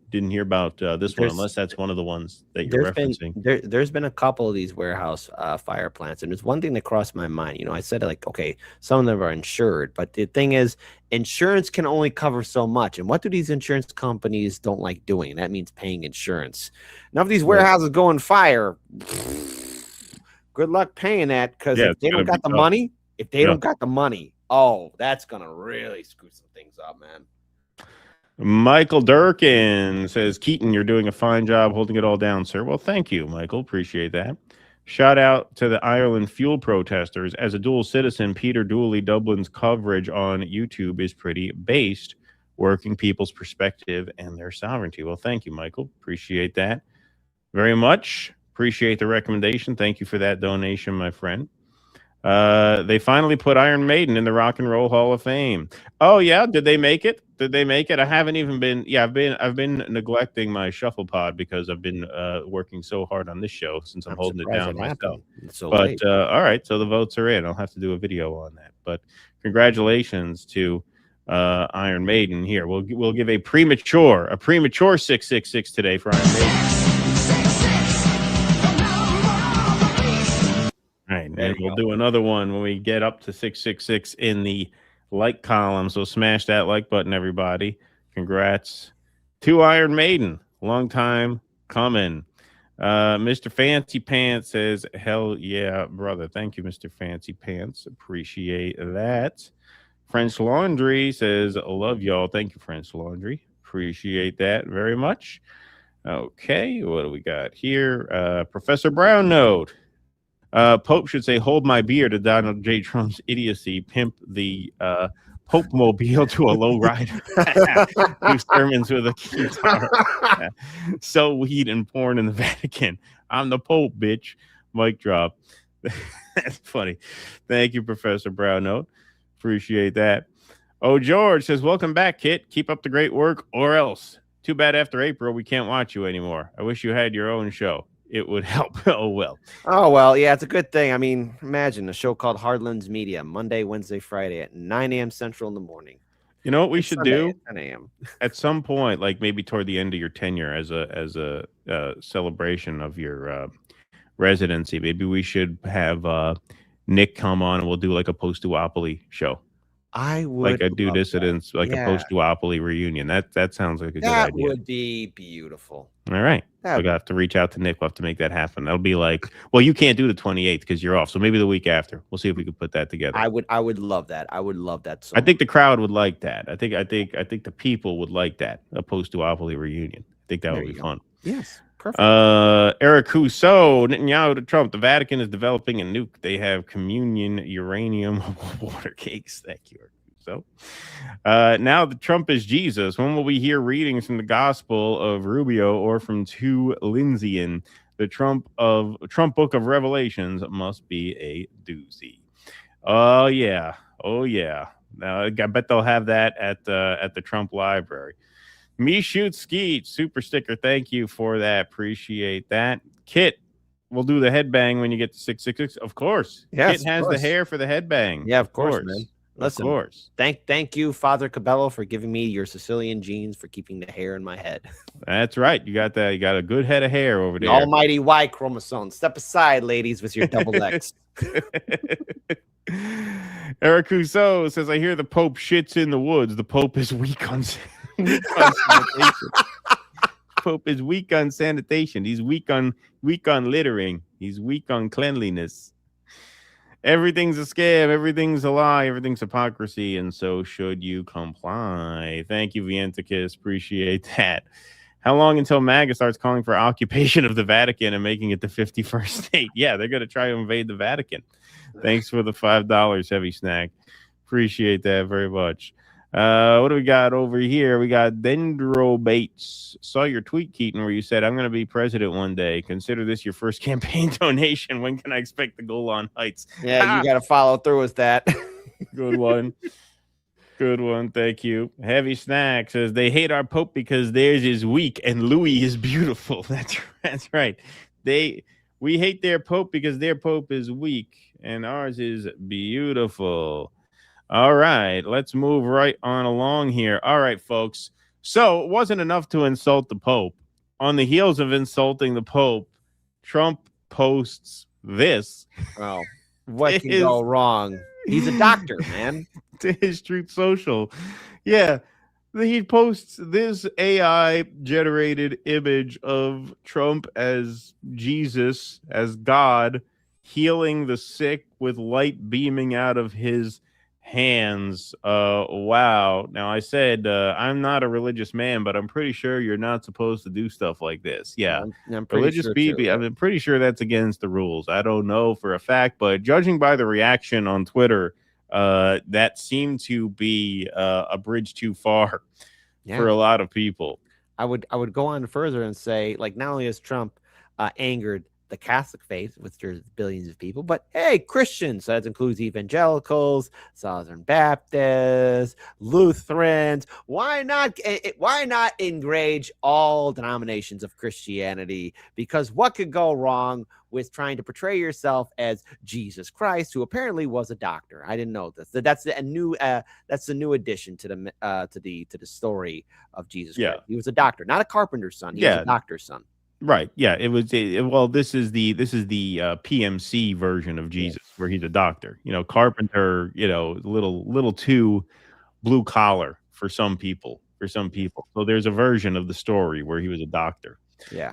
didn't hear about this one, unless that's one of the ones that you're referencing. There's been a couple of these warehouse fire plants, and there's one thing that crossed my mind. I said, like, okay, some of them are insured, but the thing is, insurance can only cover so much. And what do these insurance companies don't like doing? That means paying insurance. Now, if these warehouses go on fire, good luck paying that, because if they don't got the money, that's gonna really screw some things up, man. Michael Durkin says, Keaton, you're doing a fine job holding it all down, sir. Well, thank you, Michael. Appreciate that. Shout out to the Ireland fuel protesters. As a dual citizen, Peter Dooley Dublin's coverage on YouTube is pretty based, working people's perspective and their sovereignty. Well, thank you, Michael. Appreciate that very much. Appreciate the recommendation. Thank you for that donation, my friend. They finally put Iron Maiden in the Rock and Roll Hall of Fame. Oh yeah, did they make it? I haven't even been. I've been neglecting my shuffle pod because I've been working so hard on this show since I'm holding it down myself. But all right, so the votes are in. I'll have to do a video on that. But congratulations to Iron Maiden. Here, we'll give a premature 666 today for Iron Maiden. All right, and we'll do another one when we get up to 666 in the like column. So smash that like button, everybody. Congrats to Iron Maiden. Long time coming. Mr. Fancy Pants says, hell yeah, brother. Thank you, Mr. Fancy Pants. Appreciate that. French Laundry says, love y'all. Thank you, French Laundry. Appreciate that very much. Okay, what do we got here? Professor Brown note. Pope should say, hold my beer to Donald J. Trump's idiocy, pimp the Pope mobile to a low rider, do sermons with a guitar, sell weed and porn in the Vatican. I'm the Pope, bitch. Mic drop. That's funny. Thank you, Professor Brown. Appreciate that. Oh, George says, welcome back, Kit. Keep up the great work, or else. Too bad after April we can't watch you anymore. I wish you had your own show. It would help. Oh, well, yeah, it's a good thing. I mean, imagine a show called Hardlands Media, Monday, Wednesday, Friday at 9 a.m. Central in the morning. You know what we should do? 10 a.m. At some point, like maybe toward the end of your tenure as a celebration of your residency, maybe we should have Nick come on and we'll do like a post-duopoly show. I would like a do dissidents, like a post-duopoly reunion. That sounds like a good idea. That would be beautiful. All right. That'd We're gonna have to reach out to Nick. We'll have to make that happen. That'll be like, well, you can't do the 28th because you're off. So maybe the week after. We'll see if we can put that together. I would love that. I would love that so I think the crowd would like that. I think the people would like that. A post-duopoly reunion. I think that would be fun. Yes. Perfect. Eric Husso, Netanyahu to Trump. The Vatican is developing a nuke. They have communion uranium water cakes. Thank you, Eric Husso. Now that Trump is Jesus, when will we hear readings from the Gospel of Rubio or from 2 Lindsay? The Trump Book of Revelations must be a doozy. Oh yeah. Now I bet they'll have that at the Trump Library. Me shoot skeet super sticker. Thank you for that. Appreciate that. Kit, we'll do the headbang when you get to 666. Of course. Yes, Kit has the hair for the headbang. Yeah, of course, man. Listen, of course. Thank you, Father Cabello, for giving me your Sicilian genes for keeping the hair in my head. That's right. You got that. You got a good head of hair over there. The almighty Y chromosome. Step aside, ladies, with your double X. Eric Husso says, I hear the Pope shits in the woods. The Pope is weak on sanitation. Pope is weak on sanitation. He's weak on littering. He's weak on cleanliness. Everything's a scam. Everything's a lie. Everything's hypocrisy. And so should you comply. Thank you, Vienticus. Appreciate that. How long until MAGA starts calling for occupation of the Vatican and making it the 51st state? Yeah, they're going to try to invade the Vatican. Thanks for the $5 heavy snack. Appreciate that very much. What do we got over here? We got Dendro Bates. Saw your tweet, Keaton, where you said, I'm going to be president one day. Consider this your first campaign donation. When can I expect the Golan Heights? Yeah, you got to follow through with that. Good one. Good one. Thank you. Heavy Snack says, they hate our Pope because theirs is weak and Louis is beautiful. That's right. We hate their Pope because their Pope is weak and ours is beautiful. All right, let's move right on along here. All right, folks. So it wasn't enough to insult the Pope. On the heels of insulting the Pope, Trump posts this. Oh, what can go wrong? He's a doctor, man. To his Truth Social. Yeah, he posts this AI-generated image of Trump as Jesus, as God, healing the sick with light beaming out of his hands. Wow. Now I said I'm not a religious man, but I'm pretty sure you're not supposed to do stuff like this. Yeah, I'm pretty religious sure Bibi. too. I'm pretty sure that's against the rules. I don't know for a fact, but judging by the reaction on Twitter, that seemed to be a bridge too far for a lot of people. I would go on further and say, like, not only has Trump angered the Catholic faith, which there's billions of people, but hey, Christians, so that includes evangelicals, Southern Baptists, Lutherans. Why not enrage all denominations of Christianity? Because what could go wrong with trying to portray yourself as Jesus Christ, who apparently was a doctor? I didn't know this. That's a new addition to the story of Jesus Christ. He was a doctor, not a carpenter's son. He was a doctor's son. Right. Yeah. It was. Well, this is the PMC version of Jesus, where he's a doctor. You know, carpenter. You know, little too blue collar for some people. So there's a version of the story where he was a doctor. Yeah.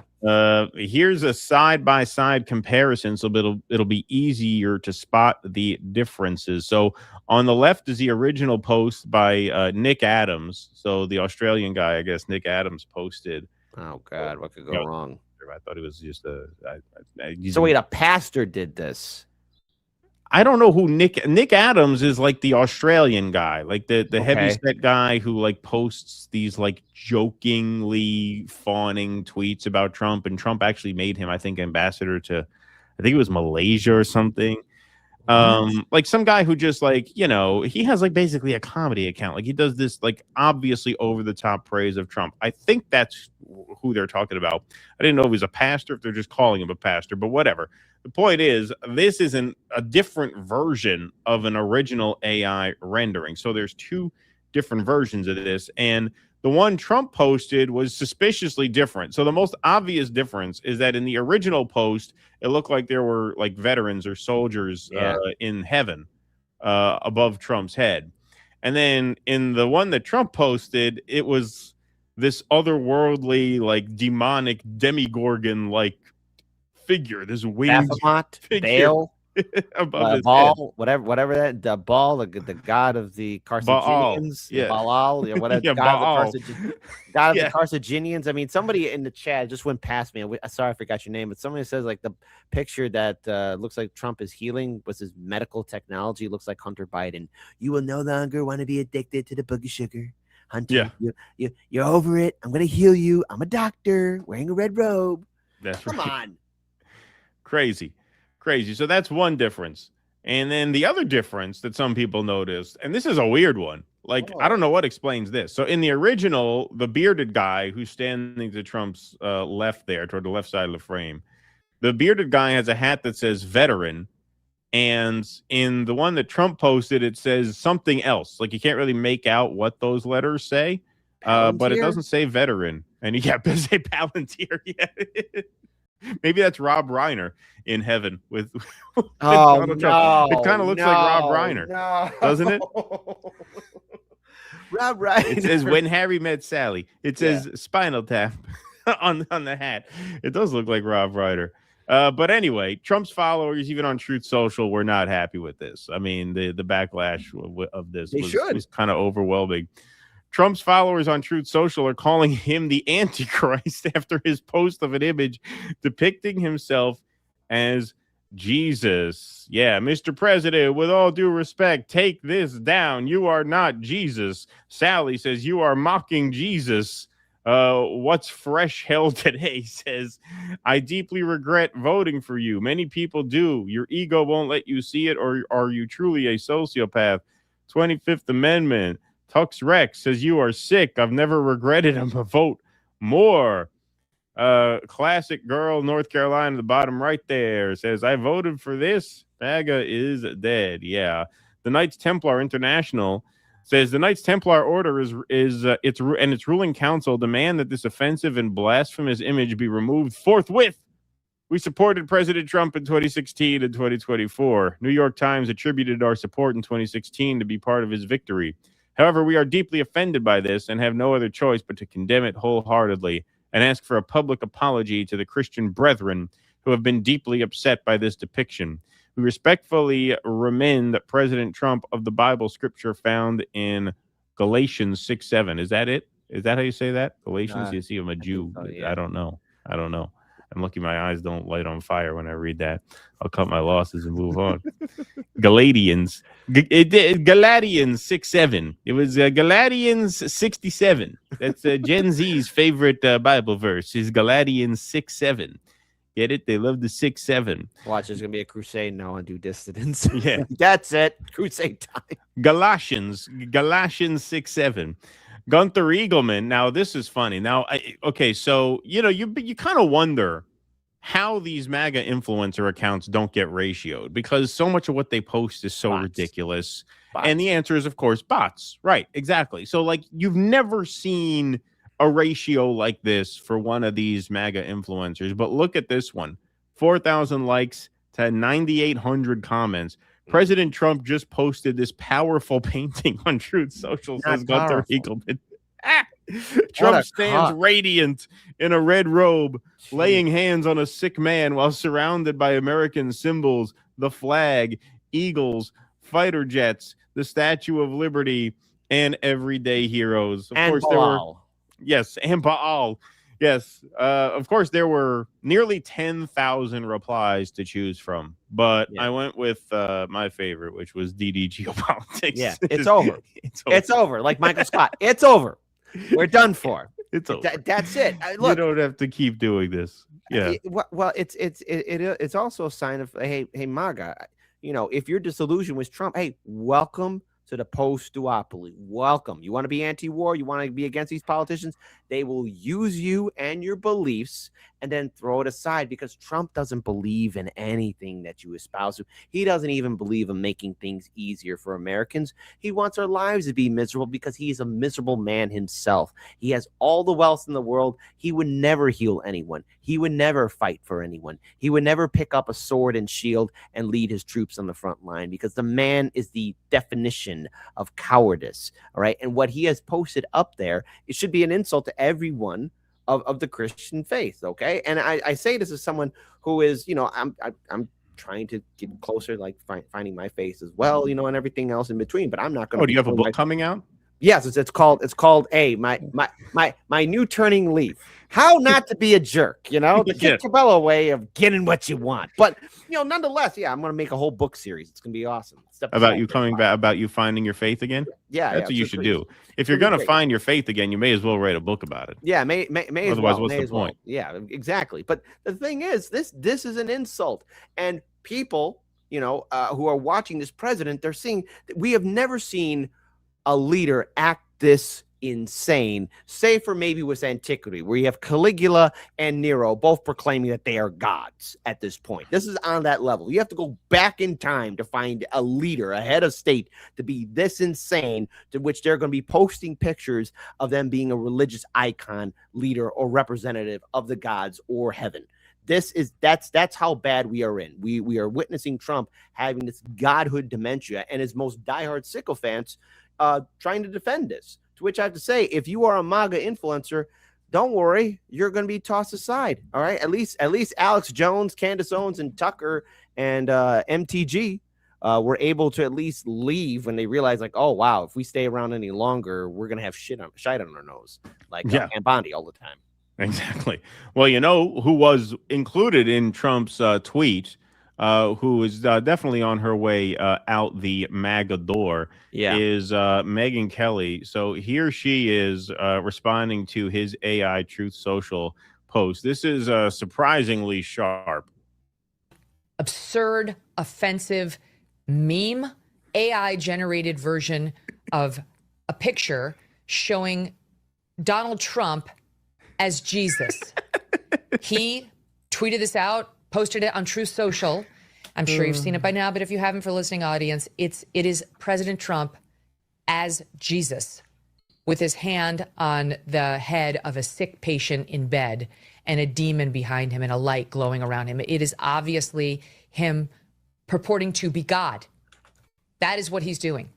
Here's a side-by-side comparison, so it'll be easier to spot the differences. So on the left is the original post by Nick Adams. So the Australian guy, I guess, Nick Adams posted. Oh God, what could go wrong? I thought it was just so wait, a pastor did this. I don't know who Nick Adams is, like the Australian guy, like the heavyset guy who like posts these like jokingly fawning tweets about Trump, and Trump actually made him, I think, ambassador to, I think it was Malaysia or something. Like some guy who just like, you know, he has like basically a comedy account. Like he does this like obviously over the top praise of Trump. I think that's who they're talking about. I didn't know if he was a pastor, if they're just calling him a pastor, but whatever. The point is, this isn't a different version of an original AI rendering. So there's two different versions of this, and the one Trump posted was suspiciously different. So the most obvious difference is that in the original post, it looked like there were like veterans or soldiers in heaven above Trump's head. And then in the one that Trump posted, it was this otherworldly, like demonic demigorgon like figure, this winged figure Baal, above his Baal, whatever that the Baal, the god of the Carthaginians, yeah. Baal, whatever, Yeah, god Baal. of the Carthaginians. I mean, somebody in the chat just went past me. Sorry, I forgot your name, but somebody says like the picture that looks like Trump is healing was his medical technology. Looks like Hunter Biden. You will no longer want to be addicted to the boogie sugar. Hunter, you're over it. I'm gonna heal you. I'm a doctor wearing a red robe. Come on. Crazy. So that's one difference. And then the other difference that some people noticed, and this is a weird one. Like, I don't know what explains this. So in the original, the bearded guy who's standing to Trump's left there, toward the left side of the frame, the bearded guy has a hat that says veteran. And in the one that Trump posted, it says something else. Like, you can't really make out what those letters say, but it doesn't say veteran. And it say Palantir. Yeah. Maybe that's Rob Reiner in heaven with Donald Trump. It kind of looks like Rob Reiner, doesn't it? Rob Reiner. It says when Harry met Sally. It says Spinal Tap on the hat. It does look like Rob Reiner. But anyway, Trump's followers, even on Truth Social, were not happy with this. I mean, the backlash of this was kind of overwhelming. Trump's followers on Truth Social are calling him the Antichrist after his post of an image depicting himself as Jesus. Yeah, Mr. President, with all due respect, take this down. You are not Jesus. Sally says you are mocking Jesus. What's fresh hell today says, I deeply regret voting for you. Many people do. Your ego won't let you see it, or are you truly a sociopath? 25th Amendment. Tux Rex says you are sick. I've never regretted him a vote more. Classic girl, North Carolina, the bottom right there, says I voted for this. MAGA is dead. Yeah. The Knights Templar International says the Knights Templar Order its ruling council demand that this offensive and blasphemous image be removed forthwith. We supported President Trump in 2016 and 2024. New York Times attributed our support in 2016 to be part of his victory. However, we are deeply offended by this and have no other choice but to condemn it wholeheartedly and ask for a public apology to the Christian brethren who have been deeply upset by this depiction. We respectfully remind President Trump of the Bible scripture found in Galatians 6:7. Is that it? Is that how you say that? Galatians? You see, I'm a Jew. So, yeah. I don't know. I'm lucky my eyes don't light on fire when I read that. I'll cut my losses and move on. Galatians 6:7. It was Galatians 67. That's Gen Z's favorite Bible verse is Galatians 6:7. Get it? They love the 6:7. Watch, there's going to be a crusade now on due distance. Yeah. That's it. Crusade time. Galatians 6:7. Gunther Eagleman. Now, this is funny. Now, so, you kind of wonder how these MAGA influencer accounts don't get ratioed because so much of what they post is so ridiculous. And the answer is, of course, bots. Right, exactly. So, like, you've never seen a ratio like this for one of these MAGA influencers. But look at this one. 4,000 likes to 9,800 comments. President Trump just posted this powerful painting on Truth Social, says Gunther Eagleman. Trump stands radiant in a red robe, laying hands on a sick man while surrounded by American symbols, the flag, eagles, fighter jets, the Statue of Liberty, and everyday heroes. Of course, there were, yes, and Baal. Yes, of course, there were nearly 10,000 replies to choose from, but I went with my favorite, which was DD Geopolitics. Yeah, it's over. It's over. Like Michael Scott, it's over. We're done for. It's over. That's it. Look, you don't have to keep doing this. Yeah. Well, it's also a sign of hey MAGA. If you're disillusioned with Trump, hey, welcome to the post-duopoly. Welcome. You want to be anti-war? You want to be against these politicians? They will use you and your beliefs and then throw it aside because Trump doesn't believe in anything that you espouse. He doesn't even believe in making things easier for Americans. He wants our lives to be miserable because he's a miserable man himself. He has all the wealth in the world. He would never heal anyone. He would never fight for anyone. He would never pick up a sword and shield and lead his troops on the front line because the man is the definition definition of cowardice. All right. And what he has posted up there, it should be an insult to everyone of the Christian faith. Okay. And I say this as someone who is, I'm trying to get closer, like finding my faith as well, and everything else in between. But I'm not going to. Oh, do you have a book coming out? Yes, it's called my new turning leaf. How not to be a jerk, the Cabello way of getting what you want. But nonetheless, I'm going to make a whole book series. It's going to be awesome. About you coming back, about you finding your faith again. Yeah, that's what you should do. If you're going to find your faith again, you may as well write a book about it. Yeah, may Otherwise, as well. what's May the point? Yeah, exactly. But the thing is, this is an insult, and people, who are watching this president, they're seeing that we have never seen a leader act this insane, save for maybe with antiquity, where you have Caligula and Nero both proclaiming that they are gods at this point. This is on that level. You have to go back in time to find a leader, a head of state, to be this insane, to which they're going to be posting pictures of them being a religious icon, leader, or representative of the gods or heaven. That's how bad we are in. We are witnessing Trump having this godhood dementia, and his most diehard sycophants trying to defend this. To which I have to say, if you are a MAGA influencer, don't worry, you're going to be tossed aside. All right, at least Alex Jones, Candace Owens, and Tucker and MTG were able to at least leave when they realized, like, oh wow, if we stay around any longer, we're going to have shite on our nose, like Ann Bondi all the time. Exactly. Well, who was included in Trump's tweet, who is definitely on her way out the MAGA door, is Megyn Kelly. So here she is responding to his AI Truth Social post. This is surprisingly sharp. Absurd, offensive meme, AI-generated version of a picture showing Donald Trump as Jesus. He tweeted this out, posted it on Truth Social. I'm sure you've seen it by now, but if you haven't, for listening audience, it is President Trump as Jesus with his hand on the head of a sick patient in bed and a demon behind him and a light glowing around him. It is obviously him purporting to be God. That is what he's doing.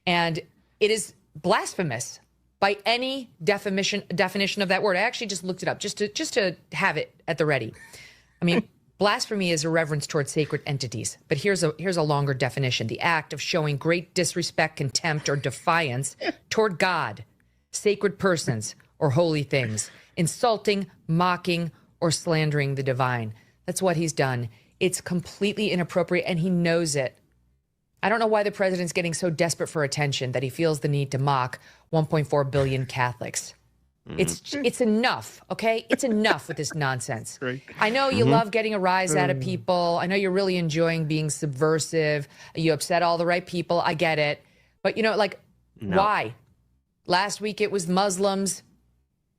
And it is blasphemous by any definition of that word. I actually just looked it up just to have it at the ready. I mean, blasphemy is irreverence towards sacred entities. But here's a longer definition: the act of showing great disrespect, contempt, or defiance toward God, sacred persons, or holy things, insulting, mocking, or slandering the divine. That's what he's done. It's completely inappropriate, and he knows it. I don't know why the president's getting so desperate for attention that he feels the need to mock 1.4 billion Catholics. It's enough, okay? It's enough with this nonsense. I know you love getting a rise out of people. I know you're really enjoying being subversive. You upset all the right people. I get it. But, why? Last week it was Muslims.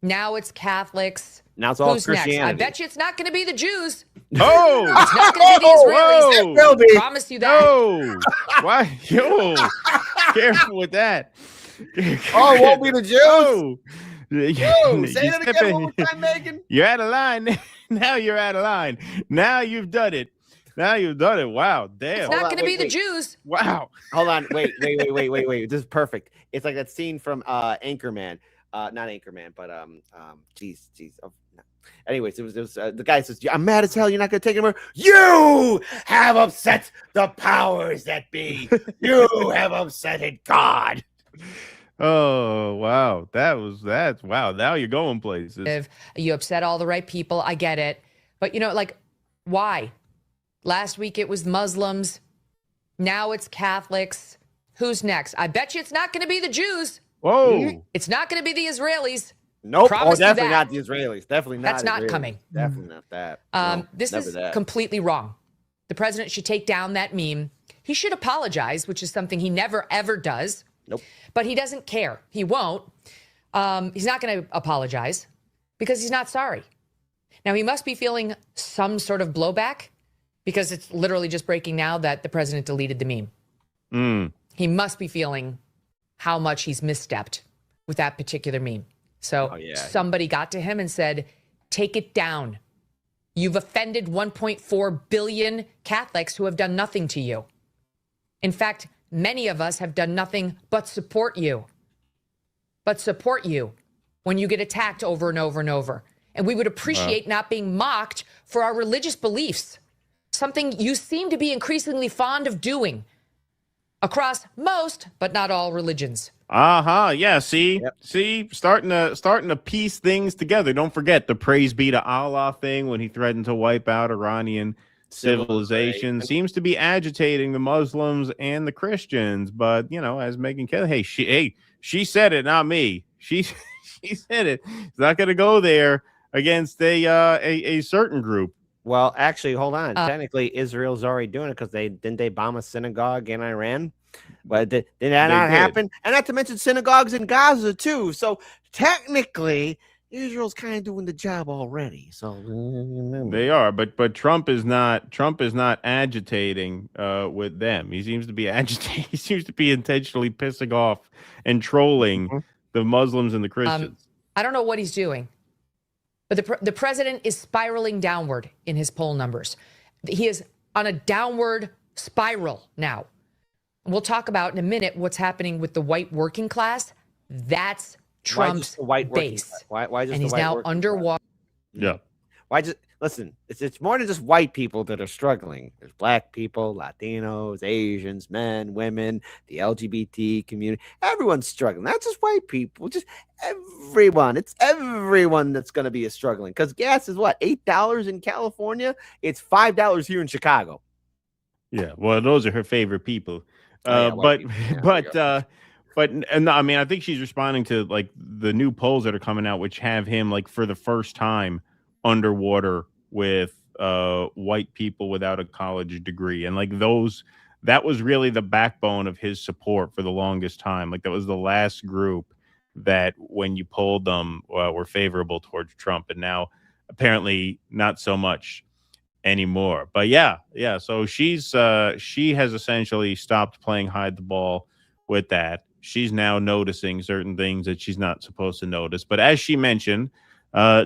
Now it's Catholics. Now it's all Who's Christianity. next? I bet you it's not going to be the Jews. Oh! It's not going to be the Israelis. It will be. Promise you that. Oh! Why? Yo! Careful with that. Oh, it won't be the Jews? Oh. Whoa, say that again one more time, Megan. You're out of line. Now you're out of line. Now you've done it. Wow, damn. It's not going to be the Jews. Wow. Hold on. Wait. This is perfect. It's like that scene from Anchorman. Not Anchorman, but geez. Oh, no. Anyways, it was the guy says, "I'm mad as hell. You're not going to take it anymore. You have upset the powers that be. You have upsetted God." Oh, wow. That's wow. Now you're going places. You upset all the right people. I get it. But, why? Last week it was Muslims. Now it's Catholics. Who's next? I bet you it's not going to be the Jews. Whoa. It's not going to be the Israelis. Nope. Promise you definitely that. not the Israelis. Definitely not. That's not Israelis. coming. Definitely not that. No, this is that. completely wrong. The president should take down that meme. He should apologize, which is something he never, ever does. Nope. But he doesn't care. He won't. He's not going to apologize because he's not sorry. Now, he must be feeling some sort of blowback because it's literally just breaking now that the president deleted the meme. He must be feeling how much he's misstepped with that particular meme. So somebody got to him and said, take it down. You've offended 1.4 billion Catholics who have done nothing to you. In fact, many of us have done nothing but support you. When you get attacked over and over and over. And we would appreciate not being mocked for our religious beliefs, something you seem to be increasingly fond of doing across most, but not all religions. Yeah. See, starting to piece things together. Don't forget the praise be to Allah thing when he threatened to wipe out Iranian civilization. Seems to be agitating the Muslims and the Christians. But as Megyn Kelly, she said it, not me. She said it. It's not going to go there against a certain group. Well, actually, hold on. Technically, Israel's already doing it because didn't they bomb a synagogue in Iran? But did that not happen? And not to mention synagogues in Gaza too. So technically, Israel's kind of doing the job already. So they are, but Trump is not agitating with them. He seems to be agitating. He seems to be intentionally pissing off and trolling the Muslims and the Christians. I don't know what he's doing, but the president is spiraling downward in his poll numbers. He is on a downward spiral now. We'll talk about in a minute what's happening with the white working class. That's Trump's base. Why just and he's now underwater. Yeah. Listen, it's more than just white people that are struggling. There's black people, Latinos, Asians, men, women, the LGBT community. Everyone's struggling. Not just white people, just everyone. It's everyone that's going to be struggling because gas is what, $8 in California? It's $5 here in Chicago. Yeah, well, those are her favorite people. I mean, I think she's responding to like the new polls that are coming out, which have him like for the first time underwater with white people without a college degree. And like that was really the backbone of his support for the longest time. Like that was the last group that when you polled them were favorable towards Trump. And now apparently not so much anymore. But yeah. So she has essentially stopped playing hide the ball with that. She's now noticing certain things that she's not supposed to notice. But as she mentioned,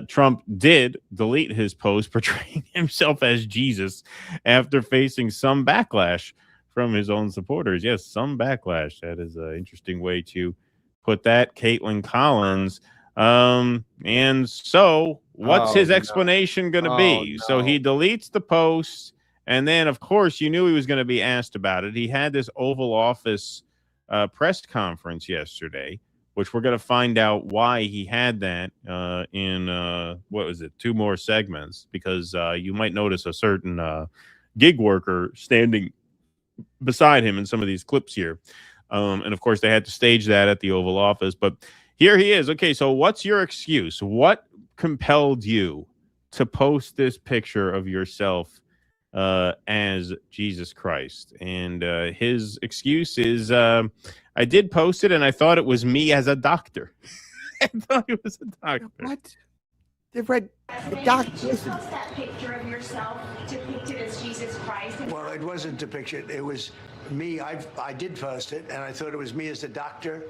Trump did delete his post portraying himself as Jesus after facing some backlash from his own supporters. Yes, some backlash. That is an interesting way to put that. Caitlin Collins. And so what's his explanation going to be? No. So he deletes the post. And then, of course, you knew he was going to be asked about it. He had this Oval Office press conference yesterday, which we're going to find out why he had that in, what was it, 2 more segments, because you might notice a certain gig worker standing beside him in some of these clips here. And, of course, they had to stage that at the Oval Office. But here he is. Okay, so what's your excuse? What compelled you to post this picture of yourself as Jesus Christ? And his excuse is, I did post it, and I thought it was me as a doctor. I thought it was a doctor. What? The doctor. That picture of yourself depicted as Jesus Christ. Well, it wasn't depicted. It was me. I did post it, and I thought it was me as a doctor,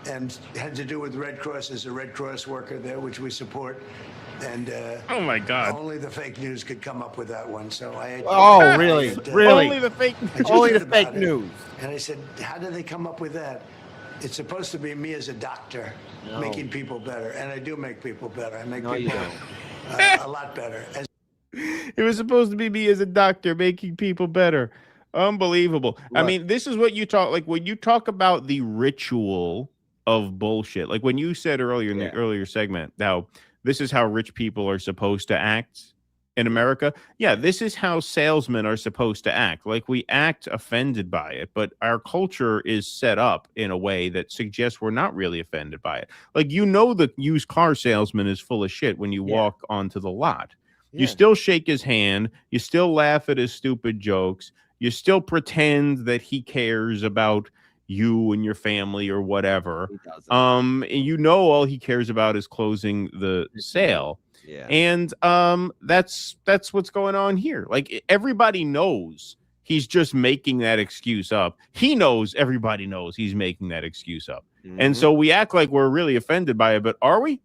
and had to do with Red Cross as a Red Cross worker there, which we support. And oh my God! Only the fake news could come up with that one. So I had really? Only the fake news. And I said, how did they come up with that? It's supposed to be me as a doctor making people better, and I do make people better. I make people a lot better. It was supposed to be me as a doctor making people better. Unbelievable. What? I mean, this is what you talk like when you talk about the ritual of bullshit. Like when you said earlier in the earlier segment, how this is how rich people are supposed to act in America. Yeah, this is how salesmen are supposed to act. Like we act offended by it, but our culture is set up in a way that suggests we're not really offended by it. Like, the used car salesman is full of shit when you walk onto the lot. You still shake his hand. You still laugh at his stupid jokes. You still pretend that he cares about you and your family or whatever. And all he cares about is closing the sale. Yeah. And that's what's going on here. Like everybody knows he's just making that excuse up. He knows everybody knows he's making that excuse up. Mm-hmm. And so we act like we're really offended by it, but are we?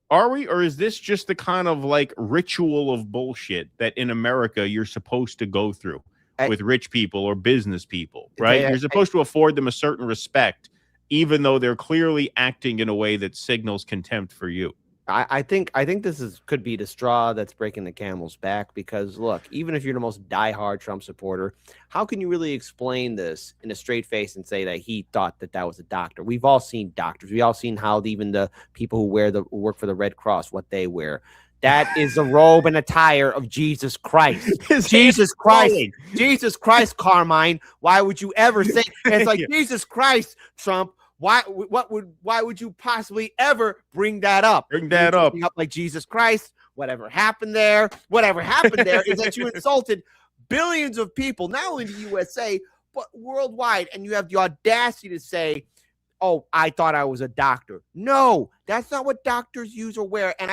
Or is this just the kind of like ritual of bullshit that in America you're supposed to go through? with rich people or business people, right? You're supposed to afford them a certain respect, even though they're clearly acting in a way that signals contempt for you. I think this could be the straw that's breaking the camel's back, because look, even if you're the most diehard Trump supporter, how can you really explain this in a straight face and say that he thought that was a doctor? We've all seen doctors. We've all seen how even the people who work for the Red Cross, what they wear. That is the robe and attire of Jesus Christ. Jesus Christ, Carmine. Why would you ever say it's like Jesus Christ, Trump? Why would you possibly ever bring that up? Bring that up like Jesus Christ. Whatever happened there is that you insulted billions of people, not only in the USA, but worldwide. And you have the audacity to say, oh, I thought I was a doctor. No, that's not what doctors use or wear. And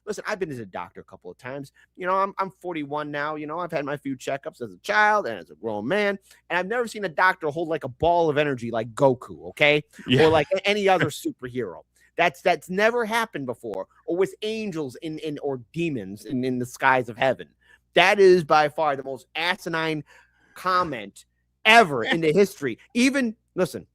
listen, I've been as a doctor a couple of times. You know, I'm 41 now. You know, I've had my few checkups as a child and as a grown man. And I've never seen a doctor hold like a ball of energy like Goku, okay? Yeah. Or like any other superhero. That's never happened before. Or with angels or demons in the skies of heaven. That is by far the most asinine comment ever in the history. Even, listen,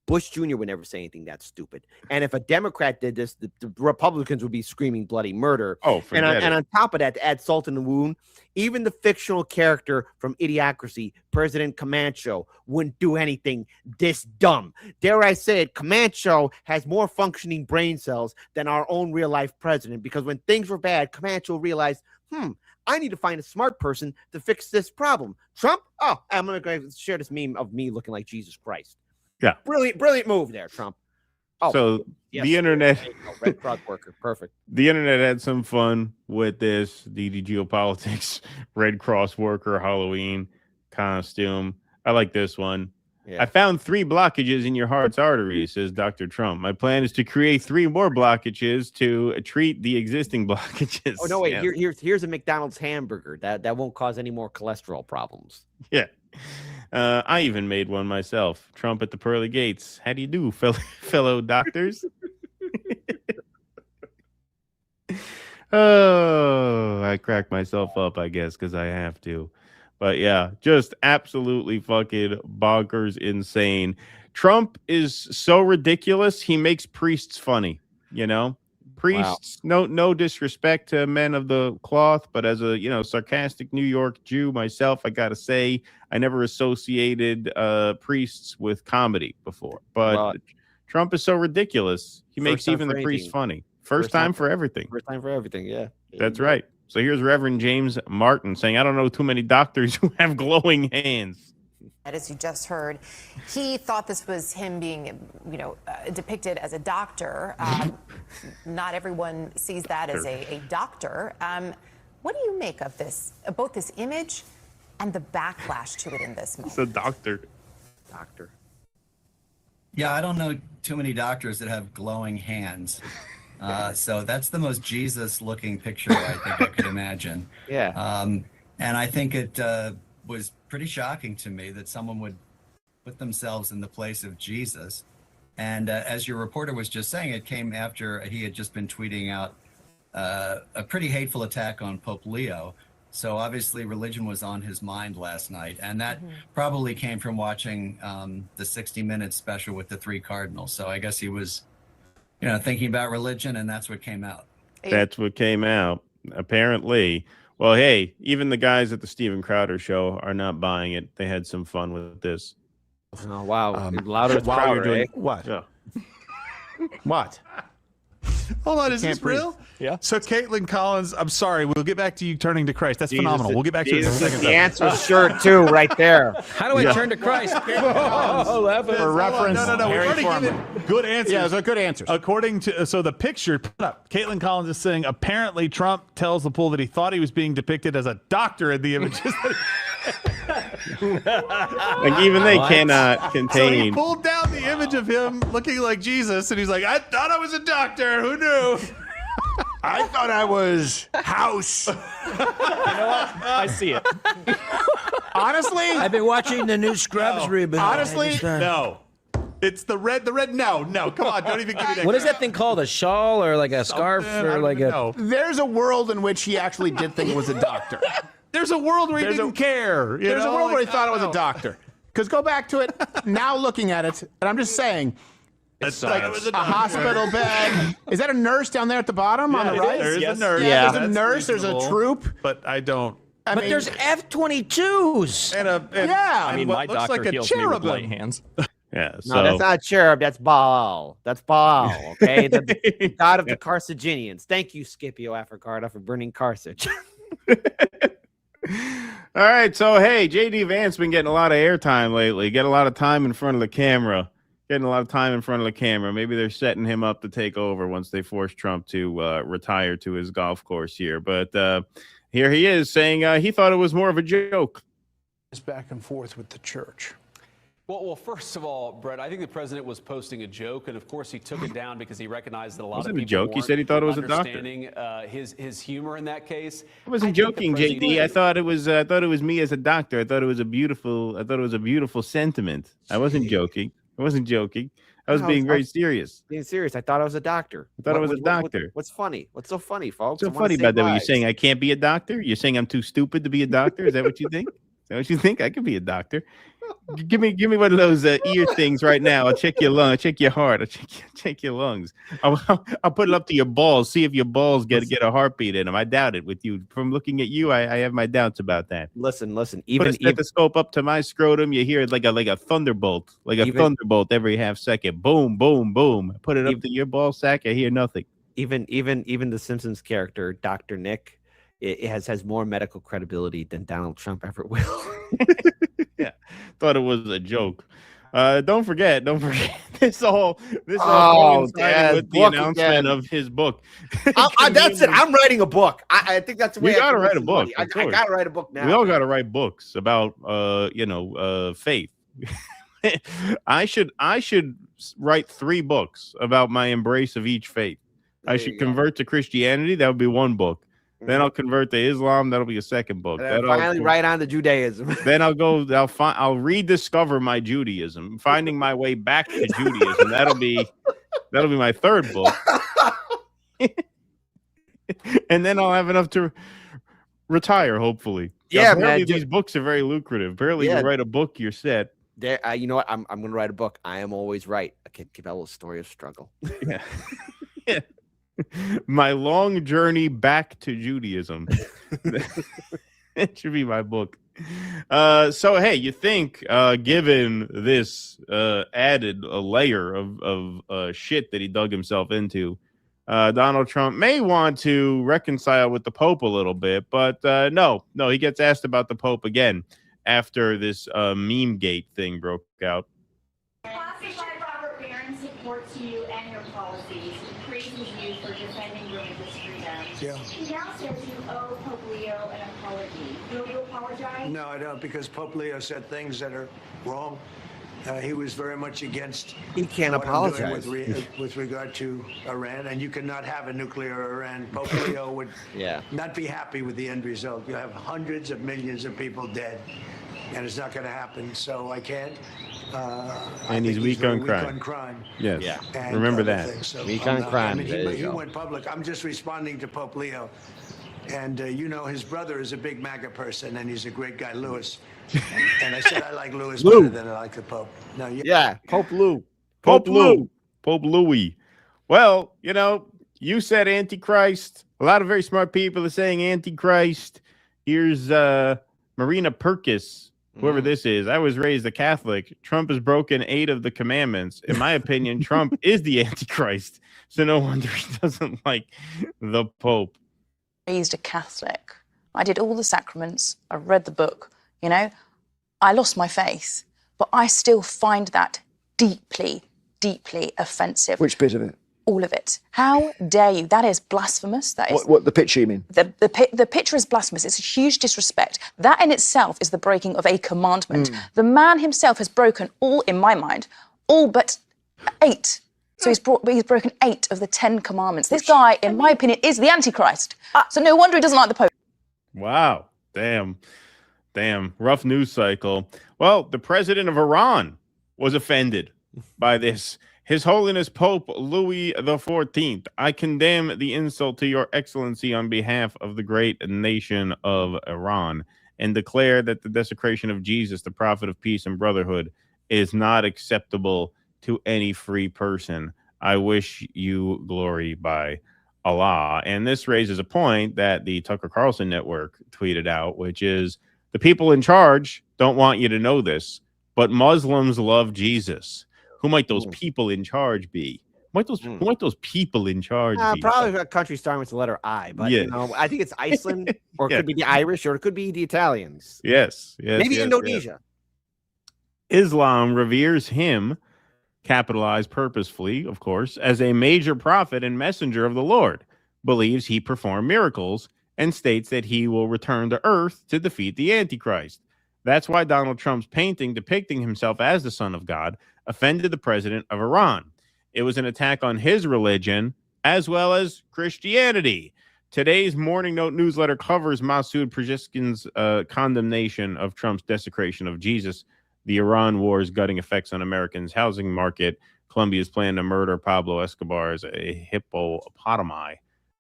Bush Jr. would never say anything that stupid. And if a Democrat did this, the Republicans would be screaming bloody murder. Oh, and on top of that, to add salt in the wound, even the fictional character from Idiocracy, President Camacho, wouldn't do anything this dumb. Dare I say it, Camacho has more functioning brain cells than our own real-life president, because when things were bad, Camacho realized, I need to find a smart person to fix this problem. Trump? Oh, I'm going to share this meme of me looking like Jesus Christ. Yeah. Brilliant move there, Trump. Oh, so yes, the internet, Red Cross worker, perfect. The internet had some fun with this DD Geopolitics Red Cross worker Halloween costume. I like this one. Yeah. I found 3 blockages in your heart's arteries, says Dr. Trump. My plan is to create 3 more blockages to treat the existing blockages. Oh no, wait. Yeah. Here's a McDonald's hamburger that won't cause any more cholesterol problems. Yeah. I even made one myself. Trump at the pearly gates. How do you do, fellow doctors? Oh, I crack myself up, I guess, because I have to. But yeah, just absolutely fucking bonkers insane. Trump is so ridiculous, he makes priests funny, you know? Priests, wow. No disrespect to men of the cloth, but as a sarcastic New York Jew myself, I gotta say I never associated priests with comedy before. But Trump is so ridiculous, he makes even the priests funny. First time for everything. First time for everything, yeah. That's right. So here's Reverend James Martin saying, I don't know too many doctors who have glowing hands. As you just heard, he thought this was him being, depicted as a doctor. Not everyone sees that as a doctor. What do you make of this, both this image and the backlash to it in this moment? It's a doctor. Yeah, I don't know too many doctors that have glowing hands. So that's the most Jesus-looking picture I think I could imagine. Yeah. And I think it was pretty shocking to me that someone would put themselves in the place of Jesus. And as your reporter was just saying, it came after he had just been tweeting out a pretty hateful attack on Pope Leo. So obviously religion was on his mind last night. And that probably came from watching the 60 Minutes special with the 3 cardinals. So I guess he was, thinking about religion, and that's what came out. That's what came out, apparently. Well, hey, even the guys at the Steven Crowder show are not buying it. They had some fun with this. Oh, wow. Louder while you're doing what? Yeah. What? Hold on, is this real? Yeah. So Caitlin Collins, I'm sorry, we'll get back to you turning to Christ. That's phenomenal. We'll get back to it in a second. The answer's sure too, right there. How do I turn to Christ? For reference. No. We've already given good answers. Yeah, those are good answers. According to the picture, Caitlin Collins is saying apparently Trump tells the pool that he thought he was being depicted as a doctor in the images. Like even they cannot contain. So he pulled down the image of him looking like Jesus, and he's like, I thought I was a doctor. Who knew? I thought I was House. You know what? I see it. Honestly, I've been watching the new Scrubs reboot. Honestly, no. It's the red. No. Come on, don't even give me that. What is that thing called? A shawl or like a scarf or like a? There's a world in which he actually did think it was a doctor. There's a world where he didn't care. There's a world where he thought it was a doctor. Because go back to it, now looking at it, and I'm just saying, it's like a hospital bed. Is that a nurse down there at the bottom on the right? There's a nurse. Yeah, there's a nurse. There's a troop. But I don't. But there's F-22s. Yeah. I mean, my doctor like heals me with light hands. Yeah. No, that's not cherub. That's Baal. That's Baal. Okay, the god of the Carthaginians. Thank you, Scipio Africarda, for burning Carthage. All right, so hey, JD Vance been getting a lot of airtime lately. Get a lot of time in front of the camera. Maybe they're setting him up to take over once they force Trump to retire to his golf course here. But here he is saying he thought it was more of a joke. It's back and forth with the church. Well, first of all, Brett, I think the president was posting a joke, and of course he took it down because he recognized that a lot of people a joke. He said he thought it was a doctor. Understanding his humor in that case. I wasn't joking, JD. I thought it was me as a doctor. I thought it was a beautiful sentiment. I wasn't joking. I was being very serious. Being serious. I thought I was a doctor. I thought I was a doctor. What's funny? What's so funny, folks? What's so funny about that? When you're saying I can't be a doctor? You're saying I'm too stupid to be a doctor? Is that what you think? Is that what you think? I could be a doctor. Give me one of those ear things right now. I'll check your lung. I'll check your heart. I'll check your lungs. I'll put it up to your balls. See if your balls get a heartbeat in them. I doubt it. With you, from looking at you, I have my doubts about that. Listen. Put a stethoscope up to my scrotum. You hear it like a thunderbolt, thunderbolt every half second. Boom, boom, boom. Put it up to your ball sack. I hear nothing. Even the Simpsons character, Dr. Nick, it has more medical credibility than Donald Trump ever will. Yeah, thought it was a joke. Don't forget this all coincided with the announcement of his book. That's it. I'm writing a book. I think that's the way you gotta write a book. I gotta write a book now. We all gotta write books about faith. I should write 3 books about my embrace of each faith. I should convert to Christianity. That would be one book. Then I'll convert to Islam. That'll be a second book. And finally, write on to Judaism. Then I'll rediscover my Judaism, finding my way back to Judaism. That'll be my 3rd book. And then I'll have enough to retire, hopefully. Yeah, apparently man. These books are very lucrative. Apparently, you write a book, you're set. There, you know what? I'm going to write a book. I am always right. A Kid Cabello's story of struggle. Yeah. Yeah. My long journey back to Judaism. That should be my book. So hey, you think given this added a layer of shit that he dug himself into, Donald Trump may want to reconcile with the Pope a little bit, but no, he gets asked about the Pope again after this meme gate thing broke out. Classified Robert Barron supports you and your policies. He praises you for defending religious freedom. Yeah. He now says you owe Pope Leo an apology. Will you apologize? No, I don't, because Pope Leo said things that are wrong. He was very much against. He can't what I'm doing apologize with regard to Iran, and you cannot have a nuclear Iran. Pope Leo would not be happy with the end result. You have hundreds of millions of people dead, and it's not going to happen. So I can't. And he's weak on crime. Yes. Yeah. And remember that. So weak on crime. I mean, he went public. I'm just responding to Pope Leo. And, his brother is a big MAGA person, and he's a great guy, Louis. And I said I like Louis better than I like the Pope. No, Pope Lou. Pope Louis. Well, you said Antichrist. A lot of very smart people are saying Antichrist. Here's Marina Purkis, whoever this is. I was raised a Catholic. Trump has broken 8 of the commandments. In my opinion, Trump is the Antichrist. So no wonder he doesn't like the Pope. Raised a Catholic. I did all the sacraments. I read the book. I lost my faith, but I still find that deeply, deeply offensive. Which bit of it? All of it. How dare you? That is blasphemous. That is what the picture you mean? The picture is blasphemous. It's a huge disrespect. That in itself is the breaking of a commandment. The man himself has broken in my mind, all but 8. So he's broken 8 of the 10 commandments. This guy, in my opinion, is the Antichrist. So no wonder he doesn't like the Pope. Wow. Damn. Rough news cycle. Well, the president of Iran was offended by this. His Holiness Pope Louis XIV, I condemn the insult to your excellency on behalf of the great nation of Iran and declare that the desecration of Jesus, the prophet of peace and brotherhood, is not acceptable to any free person. I wish you glory by Allah. And this raises a point that the Tucker Carlson network tweeted out, which is the people in charge don't want you to know this, but Muslims love Jesus. Who might those people in charge be? Who might those people in charge be? Probably a country starting with the letter I, but Yeah. you know, I think it's Iceland, or it could be the Irish, or it could be the Italians. Yes. Maybe Indonesia. Islam reveres him, capitalized purposefully, of course, as a major prophet and messenger of the Lord, believes he performed miracles, and states that he will return to earth to defeat the Antichrist. That's why Donald Trump's painting depicting himself as the Son of God offended the president of Iran. It was an attack on his religion as well as Christianity. Today's Morning Note newsletter covers Masoud Pezeshkian's condemnation of Trump's desecration of Jesus, the Iran war's gutting effects on Americans' housing market, Colombia's plan to murder Pablo Escobar's a hippopotami,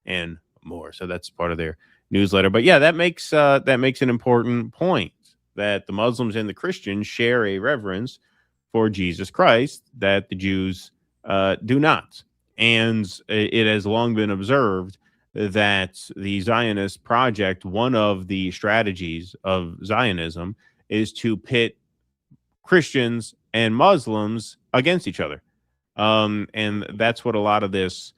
and more. So that's part of their newsletter. But yeah, that makes an important point, that the Muslims and the Christians share a reverence for Jesus Christ that the Jews do not. And it has long been observed that the Zionist project, one of the strategies of Zionism, is to pit Christians and Muslims against each other. And that's what a lot of this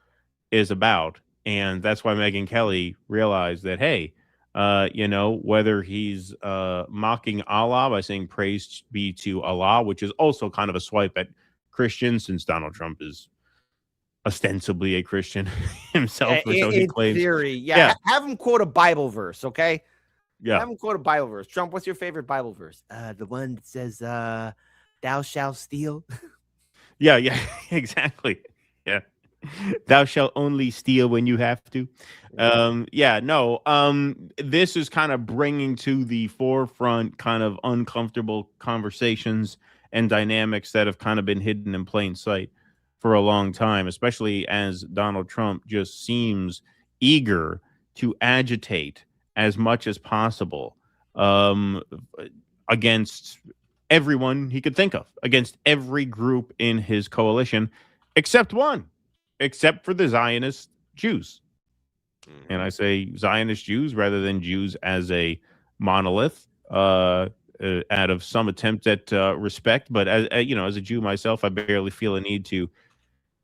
is about. And that's why Megyn Kelly realized that, hey, whether he's mocking Allah by saying praise be to Allah, which is also kind of a swipe at Christians, since Donald Trump is ostensibly a Christian himself, or so he claims. Theory, yeah. Have him quote a Bible verse, okay? Yeah. Have him quote a Bible verse. Trump, what's your favorite Bible verse? The one that says, "Thou shalt steal." Yeah, exactly. Yeah. Thou shalt only steal when you have to. This is kind of bringing to the forefront kind of uncomfortable conversations and dynamics that have kind of been hidden in plain sight for a long time, especially as Donald Trump just seems eager to agitate as much as possible against everyone he could think of, against every group in his coalition, except one. Except for the Zionist Jews. And I say Zionist Jews rather than Jews as a monolith, out of some attempt at respect. But as a Jew myself, I barely feel a need to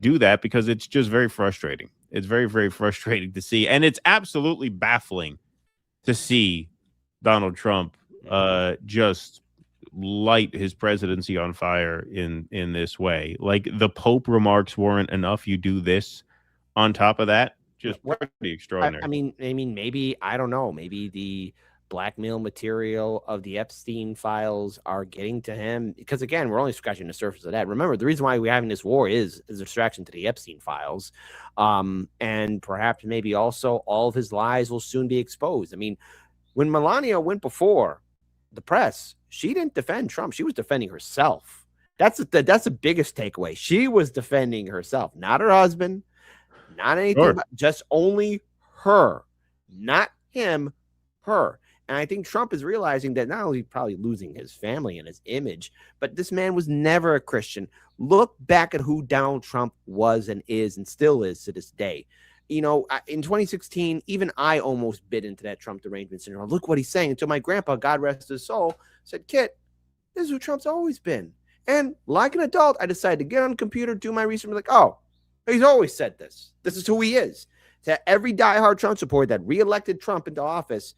do that, because it's just very frustrating. It's very, very frustrating to see. And it's absolutely baffling to see Donald Trump just light his presidency on fire in this way. Like, the Pope remarks weren't enough. You do this on top of that. Just pretty extraordinary. I mean, maybe, I don't know, maybe the blackmail material of the Epstein files are getting to him, because again, we're only scratching the surface of that. Remember, the reason why we're having this war is a distraction to the Epstein files. And perhaps maybe also all of his lies will soon be exposed. I mean, when Melania went before the press, she didn't defend Trump. She was defending herself. That's the biggest takeaway. She was defending herself, not her husband, not anything, but just only her, not him, her. And I think Trump is realizing that not only probably losing his family and his image, but this man was never a Christian. Look back at who Donald Trump was and is and still is to this day. You know, in 2016, even I almost bit into that Trump derangement syndrome. Look what he's saying. Until my grandpa, God rest his soul, said, "Kit, this is who Trump's always been." And like an adult, I decided to get on the computer, do my research, and be like, oh, he's always said this. This is who he is. To every diehard Trump supporter that reelected Trump into office,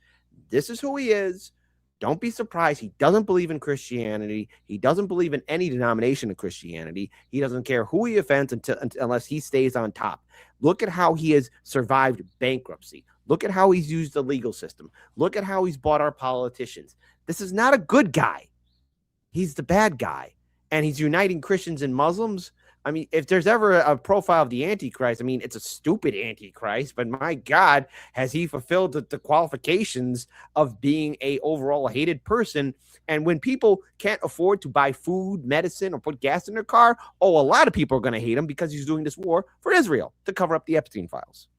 this is who he is. Don't be surprised. He doesn't believe in Christianity. He doesn't believe in any denomination of Christianity. He doesn't care who he offends unless he stays on top. Look at how he has survived bankruptcy. Look at how he's used the legal system. Look at how he's bought our politicians. This is not a good guy. He's the bad guy. And he's uniting Christians and Muslims. I mean, if there's ever a profile of the Antichrist, I mean, it's a stupid Antichrist, but my God, has he fulfilled the qualifications of being a overall hated person? And when people can't afford to buy food, medicine, or put gas in their car, a lot of people are going to hate him because he's doing this war for Israel to cover up the Epstein files.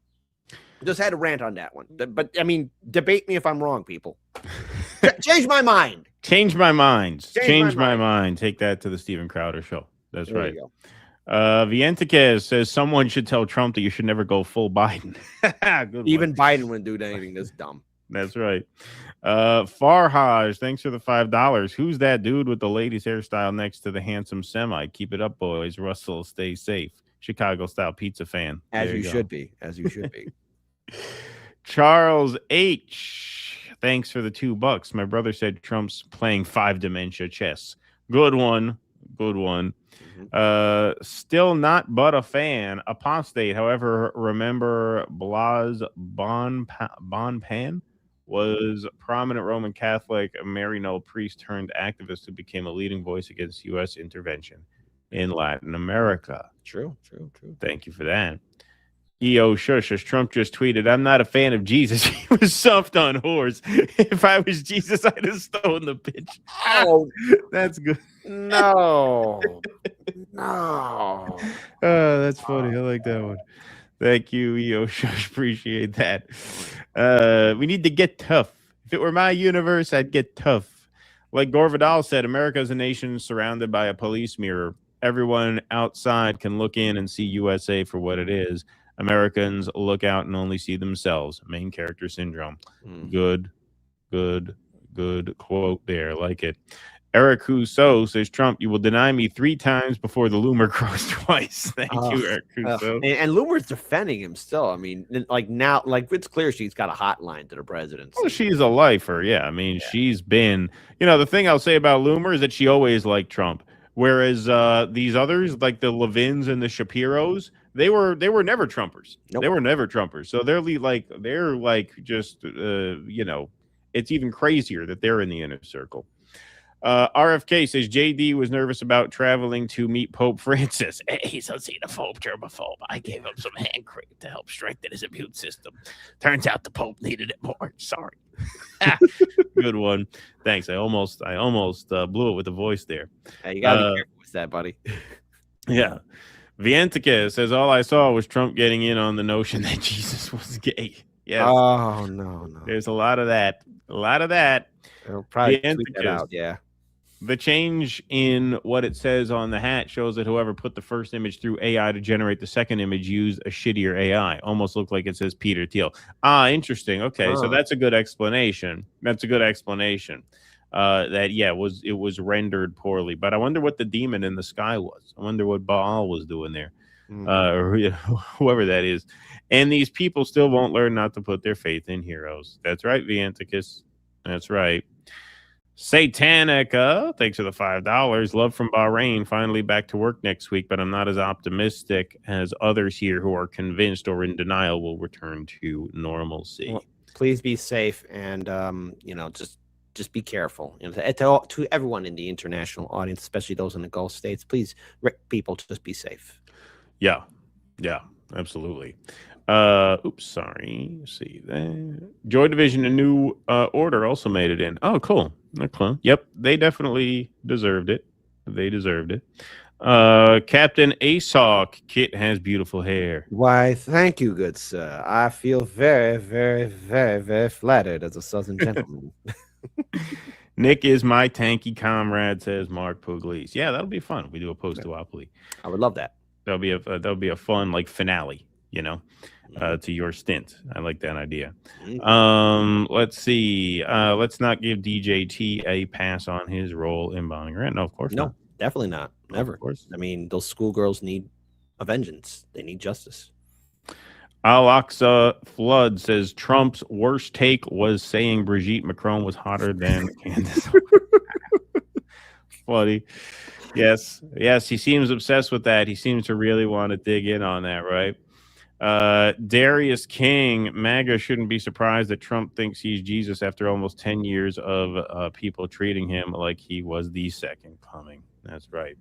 Just had a rant on that one. But I mean, debate me if I'm wrong, people. Change my mind. Change my mind. Change my mind. Take that to the Steven Crowder show. That's There right. you Vientikez says someone should tell Trump that you should never go full Biden. Good Even one. Biden wouldn't do anything this dumb. That's right. Farhaj, thanks for the $5. Who's that dude with the ladies' hairstyle next to the handsome semi? Keep it up, boys. Russell, stay safe. Chicago style pizza fan. As There you go. should be. As you should be. Charles H. Thanks for the $2. My brother said Trump's playing 5 dementia chess. Good one. Good one. Still not but a fan. Apostate. However, remember Blas Bonpan was a prominent Roman Catholic, Marino priest turned activist who became a leading voice against U.S. intervention in Latin America. True. Thank you for that. EO Shush, as Trump just tweeted, I'm not a fan of Jesus. He was soft on whores. If I was Jesus, I'd have stolen the bitch. Oh, that's good. No. Oh, that's funny. I like that one. Thank you, EO Shush. Appreciate that. We need to get tough. If it were my universe, I'd get tough. Like Gore Vidal said, America is a nation surrounded by a police mirror. Everyone outside can look in and see USA for what it is. Americans look out and only see themselves. Main character syndrome. Good quote there. Like it. Eric Rousseau says, Trump, you will deny me 3 times before the Loomer crows twice. Thank you, Eric Rousseau. And Loomer's defending him still. I mean, like now, like it's clear she's got a hotline to the president. Well, she's a lifer. Yeah. I mean, she's been, the thing I'll say about Loomer is that she always liked Trump. Whereas these others, like the Levins and the Shapiros, they were never Trumpers. Nope. They were never Trumpers. So they're just it's even crazier that they're in the inner circle. RFK says JD was nervous about traveling to meet Pope Francis. Hey, he's a xenophobe, germaphobe. I gave him some hand cream to help strengthen his immune system. Turns out the Pope needed it more. Sorry. Good one. Thanks. I almost blew it with the voice there. Hey, you gotta be careful with that, buddy. Yeah. Vientikez says all I saw was Trump getting in on the notion that Jesus was gay. Yes. Oh no. There's a lot of that. I'll probably tweet that out. Yeah. The change in what it says on the hat shows that whoever put the first image through AI to generate the second image used a shittier AI. Almost looked like it says Peter Thiel. Interesting. Okay, so that's a good explanation. It was rendered poorly. But I wonder what the demon in the sky was. I wonder what Baal was doing there. Or whoever that is. And these people still won't learn not to put their faith in heroes. That's right, Vientikez. That's right. Satanica, thanks for the $5. Love from Bahrain. Finally back to work next week, but I'm not as optimistic as others here who are convinced or in denial will return to normalcy. Well, please be safe and just be careful. To everyone in the international audience, especially those in the Gulf states, please, people, just be safe. Yeah, absolutely. Sorry. See that. Joy Division, a new order also made it in. Oh, cool. Okay. Yep, they definitely deserved it. Captain Acehawk, Kit has beautiful hair. Why, thank you, good sir. I feel very, very, very, very flattered as a Southern gentleman. Nick is my tanky comrade, says Mark Pugliese. Yeah, that'll be fun. We do a post-duopoly. I would love that. That'll be a fun finale, to your stint. I like that idea. Let's see. Let's not give DJT a pass on his role in bombing Iran. No, of course not. Definitely not. Never. Of course. I mean, those schoolgirls need a vengeance. They need justice. Al-Aqsa Flood says Trump's worst take was saying Brigitte Macron was hotter than Candace. Funny. Yes, he seems obsessed with that. He seems to really want to dig in on that, right? Darius King, MAGA shouldn't be surprised that Trump thinks he's Jesus after almost 10 years of people treating him like he was the second coming. That's right.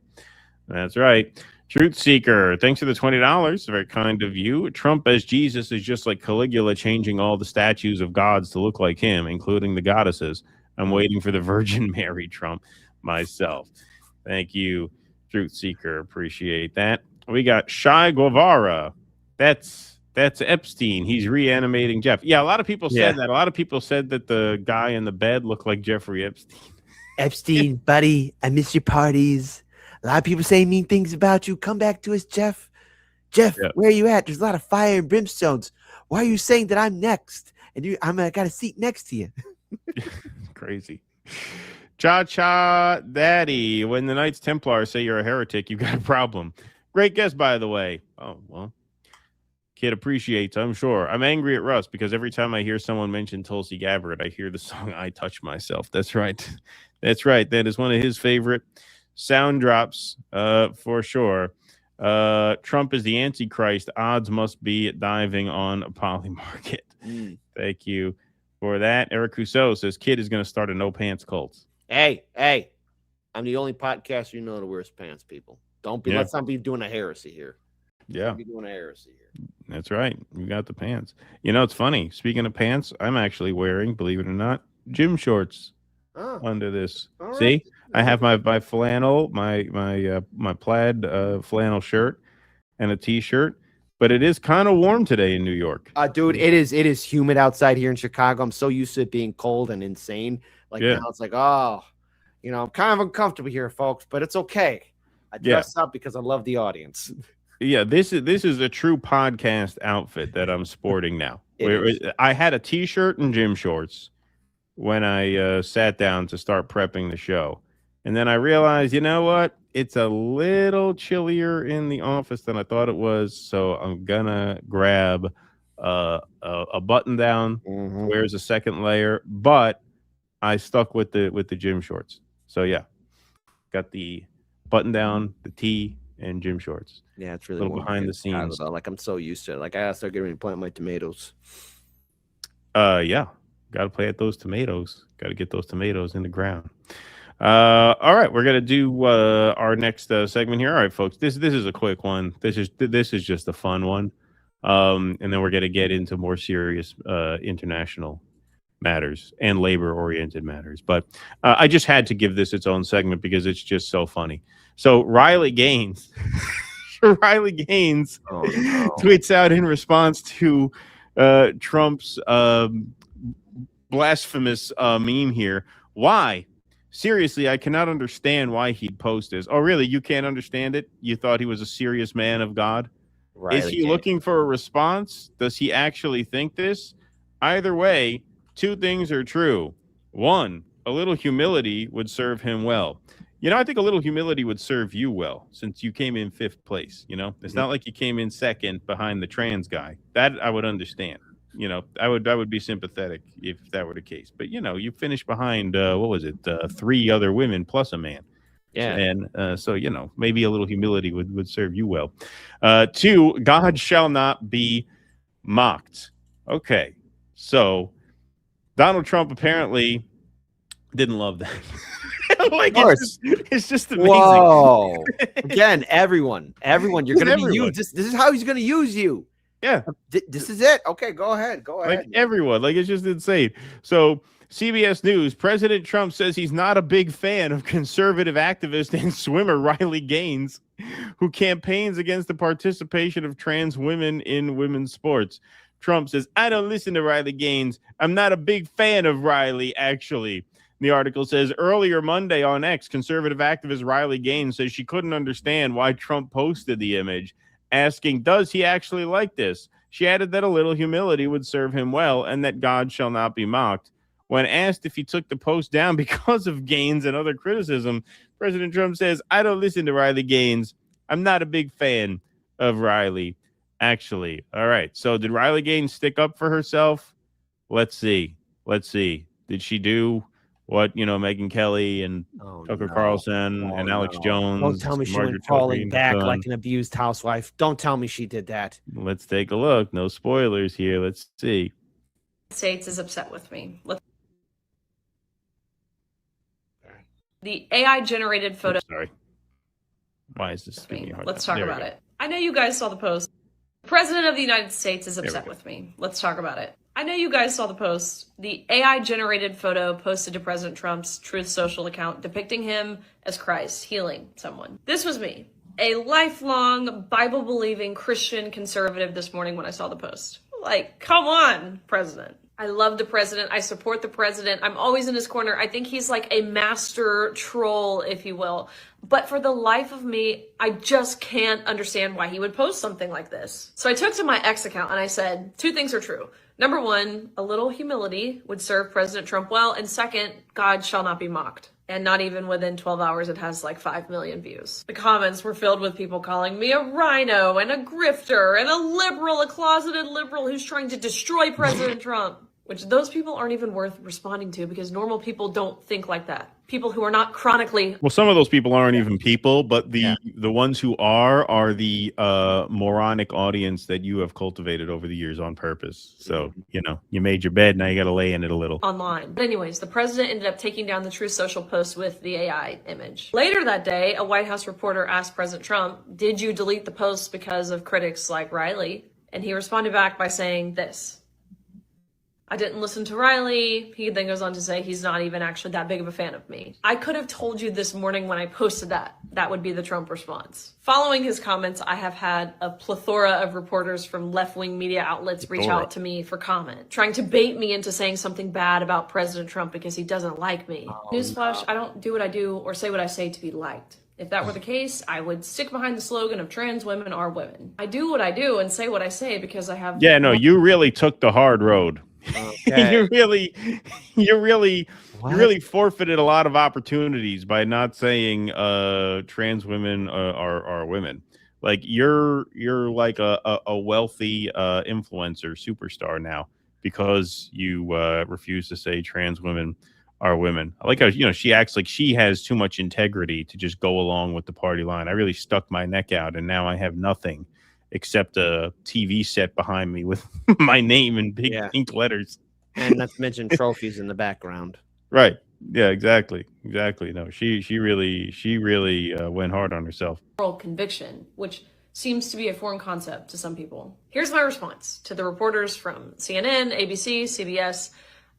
Truth Seeker, thanks for the $20. Very kind of you. Trump as Jesus is just like Caligula changing all the statues of gods to look like him, including the goddesses. I'm waiting for the Virgin Mary Trump myself. Thank you, Truth Seeker. Appreciate that. We got Shai Guevara. That's Epstein. He's reanimating Jeff. Yeah, a lot of people said that. A lot of people said that the guy in the bed looked like Jeffrey Epstein. Epstein, buddy, I miss your parties. A lot of people say mean things about you. Come back to us, Jeff. Jeff, where are you at? There's a lot of fire and brimstones. Why are you saying that I'm next? And I got a seat next to you. Crazy. Cha-cha daddy. When the Knights Templar say you're a heretic, you got a problem. Great guess, by the way. Oh, well. Kid appreciates, I'm sure. I'm angry at Russ because every time I hear someone mention Tulsi Gabbard, I hear the song I Touch Myself. That's right. That's right. That is one of his favorite sound drops, for sure. Trump is the Antichrist. Odds must be diving on a Polymarket. Thank you for that. Eric Rousseau says Kid is going to start a no pants cult. Hey, I'm the only podcaster you know that wears pants, people. Let's not be doing a heresy here. Yeah. Be doing a heresy here. That's right. You got the pants. You know, it's funny. Speaking of pants, I'm actually wearing, believe it or not, gym shorts under this. All See? right. I have my flannel, my plaid flannel shirt and a t-shirt, but it is kind of warm today in New York. Dude, it is humid outside here in Chicago. I'm so used to it being cold and insane. Now it's like, I'm kind of uncomfortable here, folks, but it's okay. I dress up because I love the audience. Yeah, this is a true podcast outfit that I'm sporting now. I had a t-shirt and gym shorts when I sat down to start prepping the show. And then I realized, you know what? It's a little chillier in the office than I thought it was. So I'm gonna grab a button down, wears a second layer, but I stuck with the gym shorts. So yeah, got the button down, the tee, and gym shorts. Yeah, it's really a little behind the scenes. I'm so used to it. I gotta start getting ready to plant my tomatoes. Yeah, gotta plant those tomatoes. Got to get those tomatoes in the ground. All right, we're gonna do our next segment here. All right, folks, this is a quick one. This is just a fun one, and then we're gonna get into more serious international matters and labor-oriented matters. But I just had to give this its own segment because it's just so funny. So Riley Gaines, tweets out in response to Trump's blasphemous meme here. Why? Seriously, I cannot understand why he'd post this. Oh, really? You can't understand it? You thought he was a serious man of God? Riley Is he Gaines. Looking for a response? Does he actually think this? Either way, two things are true. One, a little humility would serve him well. You know, I think a little humility would serve you well since you came in 5th place. You know, it's not like you came in 2nd behind the trans guy. That I would understand. You know, I would be sympathetic if that were the case. But, you know, you finished behind, 3 other women plus a man. Yeah. And so, you know, maybe a little humility would serve you well. 2, God shall not be mocked. Okay. So Donald Trump apparently didn't love that. Like, it's just amazing. Whoa. Again, everyone, you're going to be used. This is how he's going to use you. Yeah. This is it. Okay, go ahead. Like everyone. Like, it's just insane. So CBS News, President Trump says he's not a big fan of conservative activist and swimmer Riley Gaines, who campaigns against the participation of trans women in women's sports. Trump says, I don't listen to Riley Gaines. I'm not a big fan of Riley, actually. The article says, earlier Monday on X, conservative activist Riley Gaines says she couldn't understand why Trump posted the image, asking, does he actually like this? She added that a little humility would serve him well and that God shall not be mocked. When asked if he took the post down because of Gaines and other criticism, President Trump says, I don't listen to Riley Gaines. I'm not a big fan of Riley, actually. All right. So did Riley Gaines stick up for herself? Let's see. Did she do what, Megyn Kelly and Tucker Carlson and Alex Jones? Don't tell me she went falling back like an abused housewife. Don't tell me she did that. Let's take a look. No spoilers here. Let's see. States is upset with me. The AI generated photo. Sorry. Why is this giving me a hard Let's time? talk There we about go. it. I know you guys saw the post. The President of the United States is upset with me. Let's talk about it. I know you guys saw the post. The AI-generated photo posted to President Trump's Truth Social account depicting him as Christ healing someone. This was me, a lifelong Bible-believing Christian conservative this morning when I saw the post. Like, come on, President. I love the president. I support the president. I'm always in his corner. I think he's like a master troll, if you will. But for the life of me, I just can't understand why he would post something like this. So I took to my X account and I said, two things are true. Number one, a little humility would serve President Trump well. And second, God shall not be mocked. And not even within 12 hours, it has like 5 million views. The comments were filled with people calling me a rhino and a grifter and a liberal, a closeted liberal who's trying to destroy President Trump. Which those people aren't even worth responding to because normal people don't think like that. People who are not chronically. Well, some of those people aren't even people, but the ones who are the moronic audience that you have cultivated over the years on purpose. So, you know, you made your bed, now you got to lay in it a little. Online. But anyways, the president ended up taking down the Truth Social post with the AI image. Later that day, a White House reporter asked President Trump, did you delete the post because of critics like Riley? And he responded back by saying this. I didn't listen to Riley. He then goes on to say he's not even actually that big of a fan of me. I could have told you this morning when I posted that. That would be the Trump response. Following his comments, I have had a plethora of reporters from left-wing media outlets reach out to me for comment, trying to bait me into saying something bad about President Trump because he doesn't like me. Newsflash, I don't do what I do or say what I say to be liked. If that were the case, I would stick behind the slogan of trans women are women. I do what I do and say what I say because I have... Yeah, no, you really took the hard road. Okay. you really forfeited a lot of opportunities by not saying trans women are women. Like you're like a wealthy influencer superstar now because you refuse to say trans women are women. I like how, you know, she acts like she has too much integrity to just go along with the party line. I really stuck my neck out and now I have nothing except a TV set behind me with my name in big pink letters. And not to mention trophies in the background. Right. Yeah, exactly. Exactly. No, she really went hard on herself. Moral conviction, which seems to be a foreign concept to some people. Here's my response to the reporters from CNN, ABC, CBS.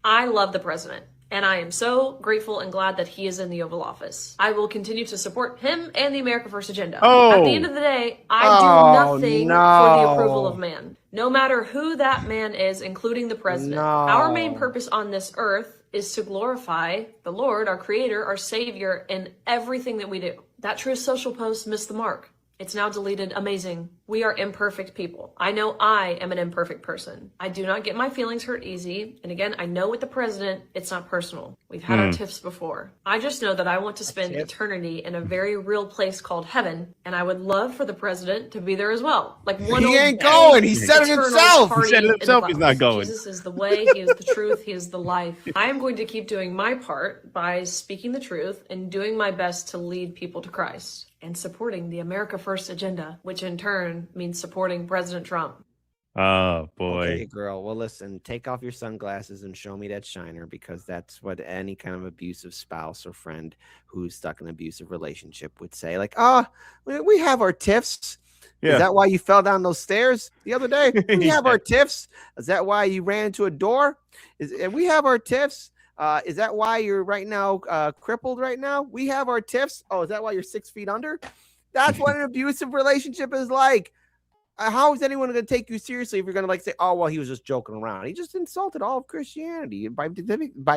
I love the president. And I am so grateful and glad that he is in the Oval Office. I will continue to support him and the America First agenda. At the end of the day, I do nothing for the approval of man. No matter who that man is, including the president. Our main purpose on this earth is to glorify the Lord, our creator, our savior, in everything that we do. That Truth Social post missed the mark. It's now deleted. Amazing. We are imperfect people. I know I am an imperfect person. I do not get my feelings hurt easy. And again, I know with the president, it's not personal. We've had our tiffs before. I just know that I want to spend eternity in a very real place called heaven. And I would love for the president to be there as well. Like one He ain't going. He said it himself. He said it himself. He's not going. Jesus is the way. He is the truth. He is the life. I am going to keep doing my part by speaking the truth and doing my best to lead people to Christ. And supporting the America First agenda, which in turn means supporting President Trump. Oh, boy. Okay, girl. Well, listen, take off your sunglasses and show me that shiner because that's what any kind of abusive spouse or friend who's stuck in an abusive relationship would say. Like, we have our tiffs. Yeah. Is that why you fell down those stairs the other day? We have our tiffs. Is that why you ran into a door? We have our tiffs. Is that why you're right now crippled right now? We have our tiffs. Oh, is that why you're 6 feet under? That's what an abusive relationship is like. How is anyone going to take you seriously if you're going to like say, oh, well, he was just joking around? He just insulted all of Christianity by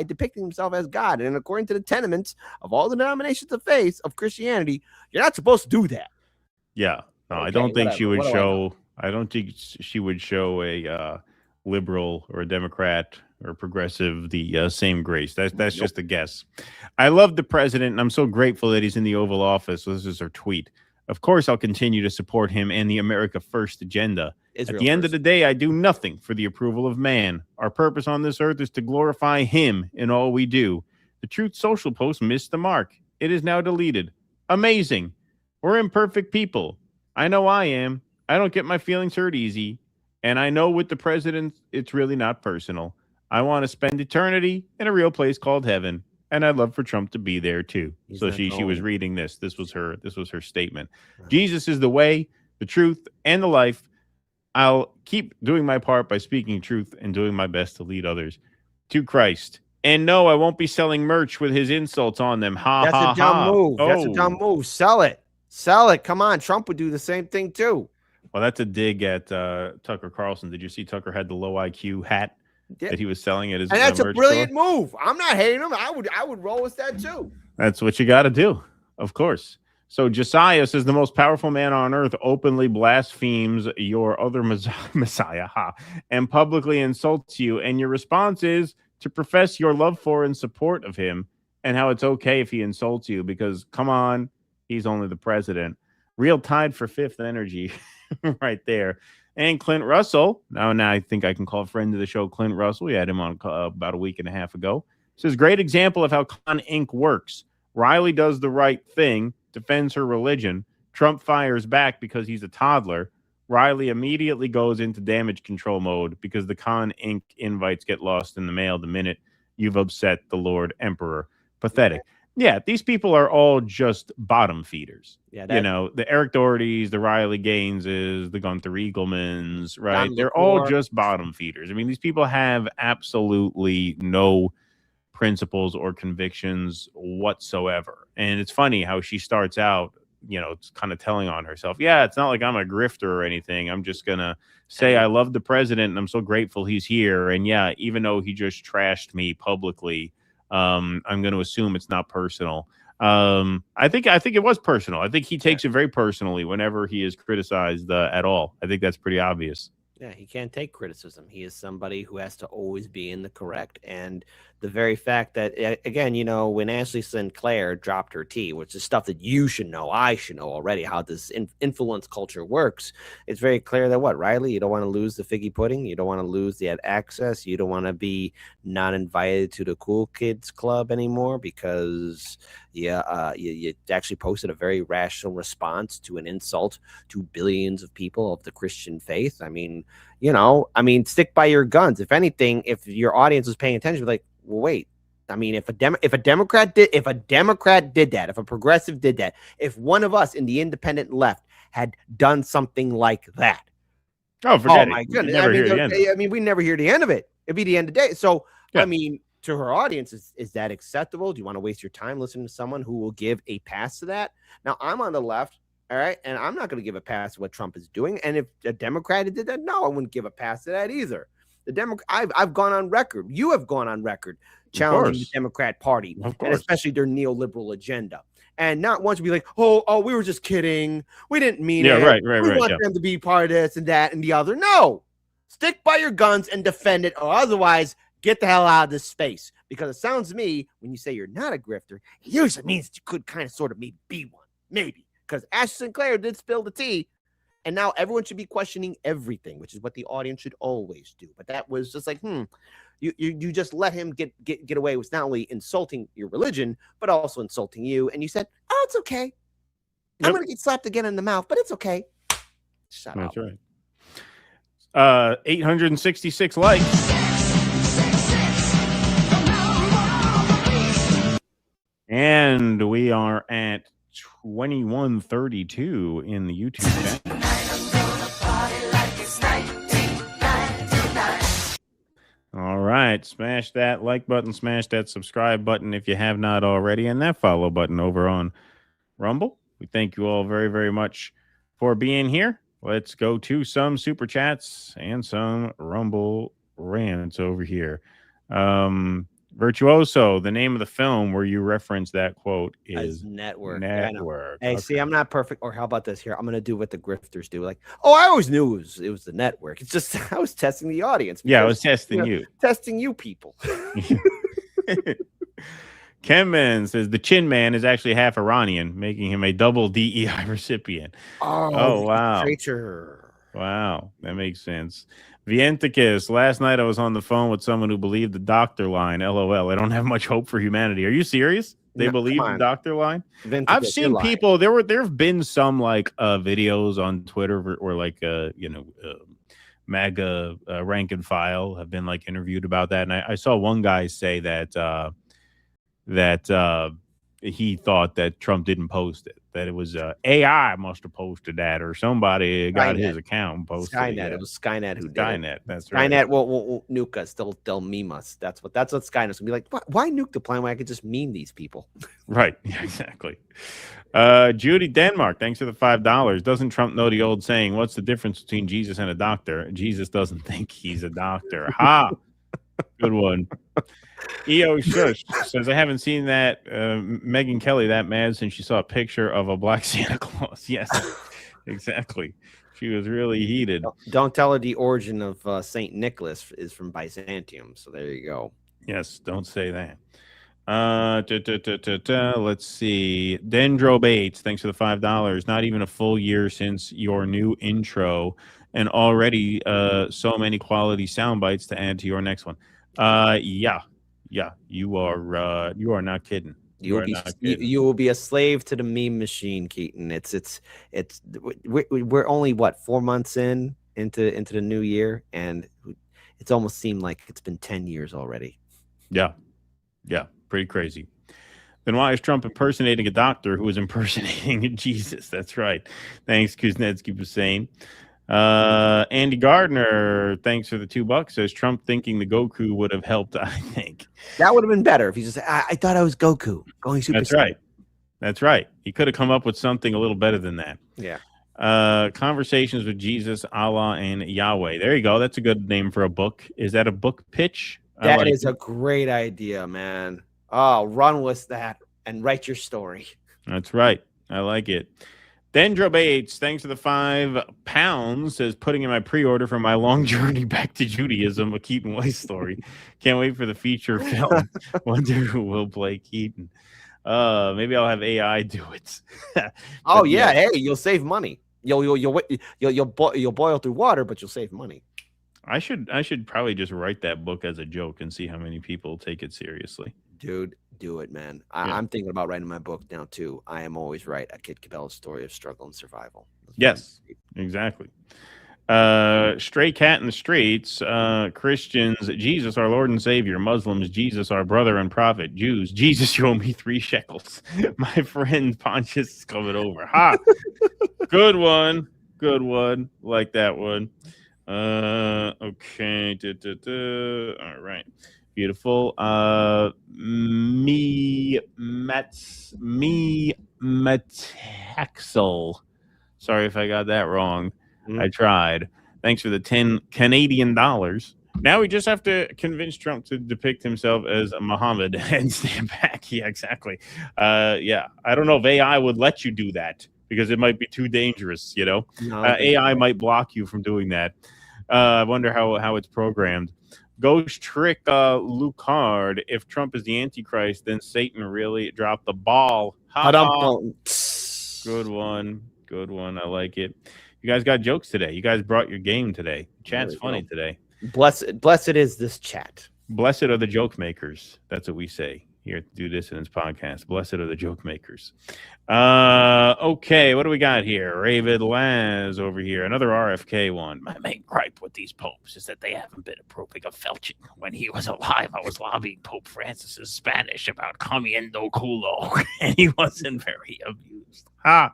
depicting himself as God. And according to the tenements of all the denominations of faith of Christianity, you're not supposed to do that. Yeah. No, Okay, I don't think she would What do I show. I don't think she would show a liberal or a Democrat or progressive the same grace. That's just a guess. I love the president, and I'm so grateful that he's in the Oval Office. So this is her tweet. Of course, I'll continue to support him and the America First agenda. At the end of the day, I do nothing for the approval of man. Our purpose on this earth is to glorify him in all we do. The Truth Social post missed the mark. It is now deleted. Amazing. We're imperfect people. I know I am. I don't get my feelings hurt easy. And I know with the president, it's really not personal. I want to spend eternity in a real place called heaven. and I'd love for Trump to be there too. He's So not she was going. reading this. This was her statement. Jesus is the way, the truth, and the life. I'll keep doing my part by speaking truth and doing my best to lead others to Christ. And no, I won't be selling merch with his insults on them. Ha That's ha a dumb ha. move. That's a Oh. dumb move. Sell it. Sell it. Come on. Trump would do the same thing too. Well, that's a dig at Tucker Carlson. Did you see Tucker had the low IQ hat that he was selling at his And that's a merch brilliant store? move. I'm not hating him. I would roll with that too. That's what you got to do, of course. So Josiah says the most powerful man on earth openly blasphemes your other Messiah and publicly insults you. And your response is to profess your love for and support of him and how it's okay if he insults you because, come on, he's only the president. Real tied for fifth energy right there. And Clint Russell, now I think I can call a friend of the show Clint Russell. We had him on about a week and a half ago. Says, great example of how Con Inc. works. Riley does the right thing, defends her religion. Trump fires back because he's a toddler. Riley immediately goes into damage control mode because the Con Inc. invites get lost in the mail the minute you've upset the Lord Emperor. Pathetic. Yeah, these people are all just bottom feeders. Yeah, you know, the Eric Dohertys, the Riley Gaineses, the Gunther Eaglemans, right? Don They're all LaFleur. just bottom feeders. I mean, these people have absolutely no principles or convictions whatsoever. And it's funny how she starts out, it's kind of telling on herself. Yeah, it's not like I'm a grifter or anything. I'm just going to say I love the president and I'm so grateful he's here. And yeah, even though he just trashed me publicly, I'm going to assume it's not personal. I think it was personal. I think he takes it very personally whenever he is criticized at all. I think that's pretty obvious. Yeah, he can't take criticism. He is somebody who has to always be in the correct. And the very fact that, again, when Ashley Sinclair dropped her tea, which is stuff that you should know, I should know already, how this influence culture works, it's very clear that Riley, you don't want to lose the figgy pudding. You don't want to lose the access. You don't want to be not invited to the cool kids club anymore because you actually posted a very rational response to an insult to billions of people of the Christian faith. I mean, stick by your guns. If anything, if your audience was paying attention, like, well, wait. I mean, if a Democrat did that, if a progressive did that, if one of us in the independent left had done something like that, forget my it. goodness! We never hear the end of it. It'd be the end of the day. So, yeah. I mean, to her audience, is that acceptable? Do you want to waste your time listening to someone who will give a pass to that? Now, I'm on the left. All right. And I'm not going to give a pass to what Trump is doing. And if a Democrat did that, no, I wouldn't give a pass to that either. I've gone on record. You have gone on record challenging the Democrat Party, and especially their neoliberal agenda. And not once be like, oh, we were just kidding. We didn't mean it. Right. We want them to be part of this and that and the other. No, stick by your guns and defend it, or otherwise get the hell out of this space. Because it sounds to me, when you say you're not a grifter, it usually means you could kind of sort of maybe be one. Maybe. Because Ashley Sinclair did spill the tea. And now everyone should be questioning everything, which is what the audience should always do. But that was just like, you just let him get away with not only insulting your religion, but also insulting you. And you said, oh, it's okay. Yep. I'm going to get slapped again in the mouth, but it's okay. Shut up. That's right. 866 likes. And we are at 2132 in the YouTube chat. All right, smash that like button, smash that subscribe button if you have not already, and that follow button over on Rumble. We thank you all very, very much for being here. Let's go to some super chats and some Rumble rants over here. Virtuoso, the name of the film where you reference that quote is Network. Network. Hey, see, I'm not perfect. Or how about this here? I'm going to do what the grifters do. Like, oh, I always knew it was the network. It's just I was testing the audience. Yeah, I was testing you. Testing you people. Kenman says the Chin Man is actually half Iranian, making him a double DEI recipient. Oh wow. Traitor. Wow, that makes sense. Vienticus, last night I was on the phone with someone who believed the doctor line. LOL. I don't have much hope for humanity. Are you serious? They believe the doctor line? Vienticus, I've seen people. There have been some like videos on Twitter or like MAGA rank and file have been like interviewed about that, and I saw one guy say that that he thought that Trump didn't post it, that it was AI must have posted that, or somebody got his account and posted it. Skynet. Yeah. It was Skynet who did Skynet, it. that's right. Skynet will nuke us. They'll meme us. That's what Skynet's gonna be like. Why nuke the planet when I could just meme these people? Right. Yeah, exactly. Judy Denmark, thanks for the $5. Doesn't Trump know the old saying, what's the difference between Jesus and a doctor? Jesus doesn't think he's a doctor. Ha! Good one. EO Shush says, I haven't seen that Megyn Kelly that mad since she saw a picture of a black Santa Claus. Yes, exactly. She was really heated. Don't tell her the origin of St. Nicholas is from Byzantium. So there you go. Yes, don't say that. Let's see. Dendro Bates, thanks for the $5. Not even a full year since your new intro, and already so many quality sound bites to add to your next one. Yeah, you are not kidding. You will be a slave to the meme machine, Keaton. We're only what 4 months into the new year, and it's almost seemed like it's been 10 years already. Yeah, pretty crazy. Then why is Trump impersonating a doctor who is impersonating Jesus? That's right. Thanks, Kuznetsky Hussein. Andy Gardner, thanks for the $2. Says Trump thinking the Goku would have helped. I think that would have been better if he just said, I thought I was Goku going Super. That's right. That's right. He could have come up with something a little better than that. Yeah. Conversations with Jesus, Allah, and Yahweh. There you go. That's a good name for a book. Is that a book pitch? That is a great idea, man. Oh, run with that and write your story. That's right. I like it. Dendro Bates, thanks for the £5, says putting in my pre-order for my long journey back to Judaism, a Keaton Weiss story. Can't wait for the feature film. Wonder who will play Keaton. Maybe I'll have AI do it. Oh yeah, hey, you'll save money. You'll boil through water, but you'll save money. I should probably just write that book as a joke and see how many people take it seriously. Dude, do it, man. I'm thinking about writing my book now too. I Am Always Right, a Kid Cabello's story of struggle and survival. Yes, exactly. Stray Cat in the Streets, Christians, Jesus our Lord and Savior, Muslims, Jesus our brother and prophet, Jews, Jesus you owe me 3 shekels. My friend Pontius is coming over. Ha! Good one. Like that one. Okay. All right. Beautiful. Metaxel. Sorry if I got that wrong. I tried. Thanks for the 10 Canadian dollars. Now we just have to convince Trump to depict himself as Muhammad and stand back. Yeah, exactly. I don't know if AI would let you do that because it might be too dangerous, you know? AI might block you from doing that. I wonder how it's programmed. Ghost Trick Lucard. If Trump is the Antichrist, then Satan really dropped the ball. Good one. I like it. You guys got jokes today. You guys brought your game today. Chat's funny today. Blessed is this chat. Blessed are the joke makers. That's what we say here at the Do Dissonance podcast. Blessed are the joke makers. Okay, what do we got here? Ravid Laz over here. Another RFK one. My main gripe with these popes is that they haven't been approving of felching. When he was alive, I was lobbying Pope Francis's Spanish about comiendo culo, and he wasn't very amused. Ha!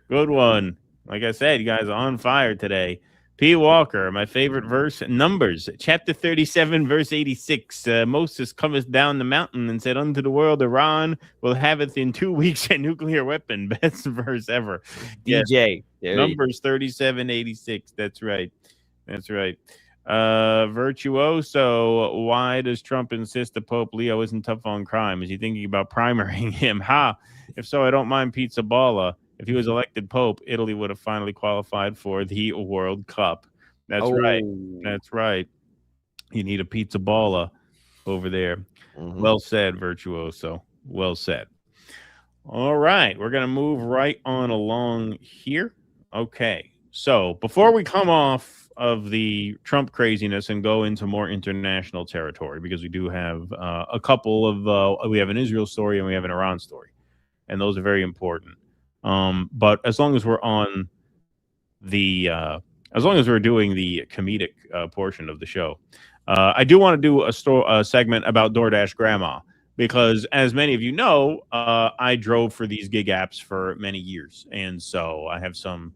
Good one. Like I said, you guys are on fire today. P. Walker, my favorite verse, Numbers, chapter 37, verse 86. Moses cometh down the mountain and said unto the world, Iran will have it in 2 weeks a nuclear weapon. Best verse ever. DJ. Yes. Numbers 37, 86. That's right. Virtuoso, why does Trump insist the Pope Leo isn't tough on crime? Is he thinking about primering him? Ha! If so, I don't mind Pizza Balla. If he was elected Pope, Italy would have finally qualified for the World Cup. That's right. That's right. You need a pizza balla over there. Mm-hmm. Well said, Virtuoso. Well said. All right. We're going to move right on along here. Okay. So before we come off of the Trump craziness and go into more international territory, because we do have a couple of, we have an Israel story and we have an Iran story. And those are very important. But as long as we're on the, as long as we're doing the comedic portion of the show, I do want to do a segment about DoorDash Grandma, because as many of you know, I drove for these gig apps for many years. And so I have some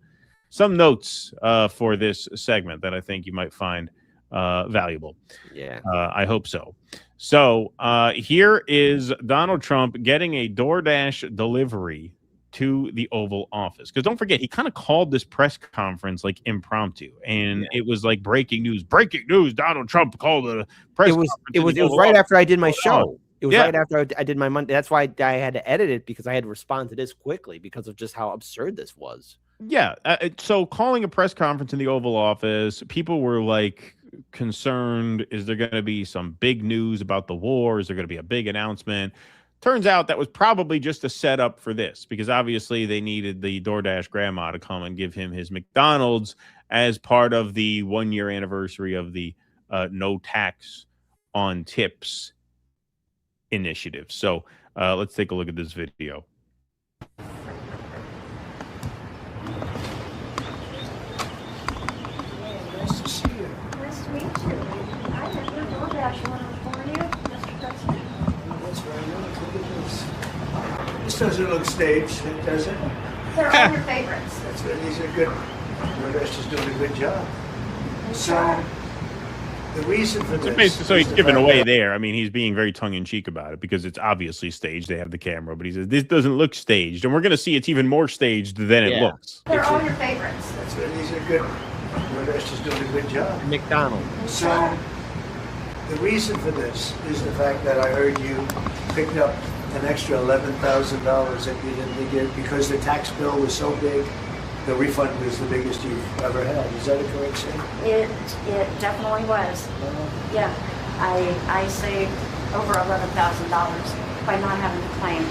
notes for this segment that I think you might find valuable. Yeah. I hope so. So here is Donald Trump getting a DoorDash delivery to the Oval Office. Because don't forget, he kind of called this press conference like impromptu, and it was like breaking news. Breaking news: Donald Trump called a press conference. It was right after I did my show. It was Yeah. right after I did my Monday. That's why I had to edit it, because I had to respond to this quickly because of just how absurd this was. Yeah. So calling a press conference in the Oval Office, people were like concerned. Is there going to be some big news about the war? Is there going to be a big announcement? Turns out that was probably just a setup for this, because obviously they needed the DoorDash grandma to come and give him his McDonald's as part of the 1-year anniversary of the no tax on tips initiative. So let's take a look at this video. Nice to see you. Nice to meet you. I have your DoorDash order for you, Mr. President. That's very nice. Look at this. This doesn't look staged, does it? They're all your favorites. That's good. These are good. DoorDash is doing a good job. So the reason for this. So he's giving away there. I mean, he's being very tongue-in-cheek about it because it's obviously staged. They have the camera, but he says this doesn't look staged, and we're going to see it's even more staged than it looks. They're all your favorites. That's good. These are good. DoorDash is doing a good job. McDonald's. So the reason for this is the fact that I heard you picked up an extra $11,000 that you didn't get because the tax bill was so big. The refund was the biggest you've ever had. Is that a correct statement? It definitely was. Yeah, I saved over $11,000 by not having to claim.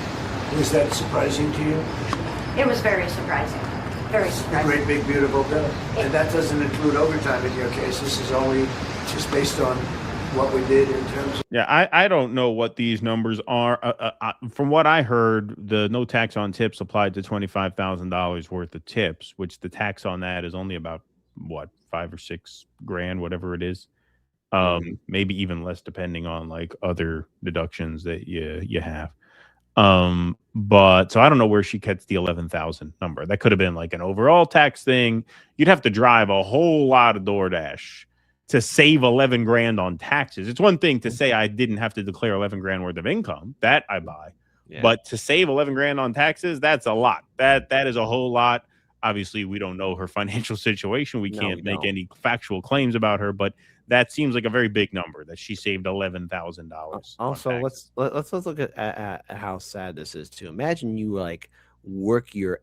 Was that surprising to you? It was very surprising. Very A surprising. great big beautiful bill. And that doesn't include overtime in your case. This is only just based on what we did in terms of. Yeah, I don't know what these numbers are. From what I heard, the no tax on tips applied to $25,000 worth of tips, which the tax on that is only about what, $5 or $6 grand, whatever it is. Maybe even less depending on like other deductions that you have. But so I don't know where she gets the 11,000 number. That could have been like an overall tax thing. You'd have to drive a whole lot of DoorDash to save 11 grand on taxes. It's one thing to say I didn't have to declare 11 grand worth of income. That I buy. Yeah. But to save 11 grand on taxes, that's a lot. That is a whole lot. Obviously, we don't know her financial situation. We can't make any factual claims about her, but that seems like a very big number that she saved $11,000. Also, let's look at how sad this is too. Imagine you like work your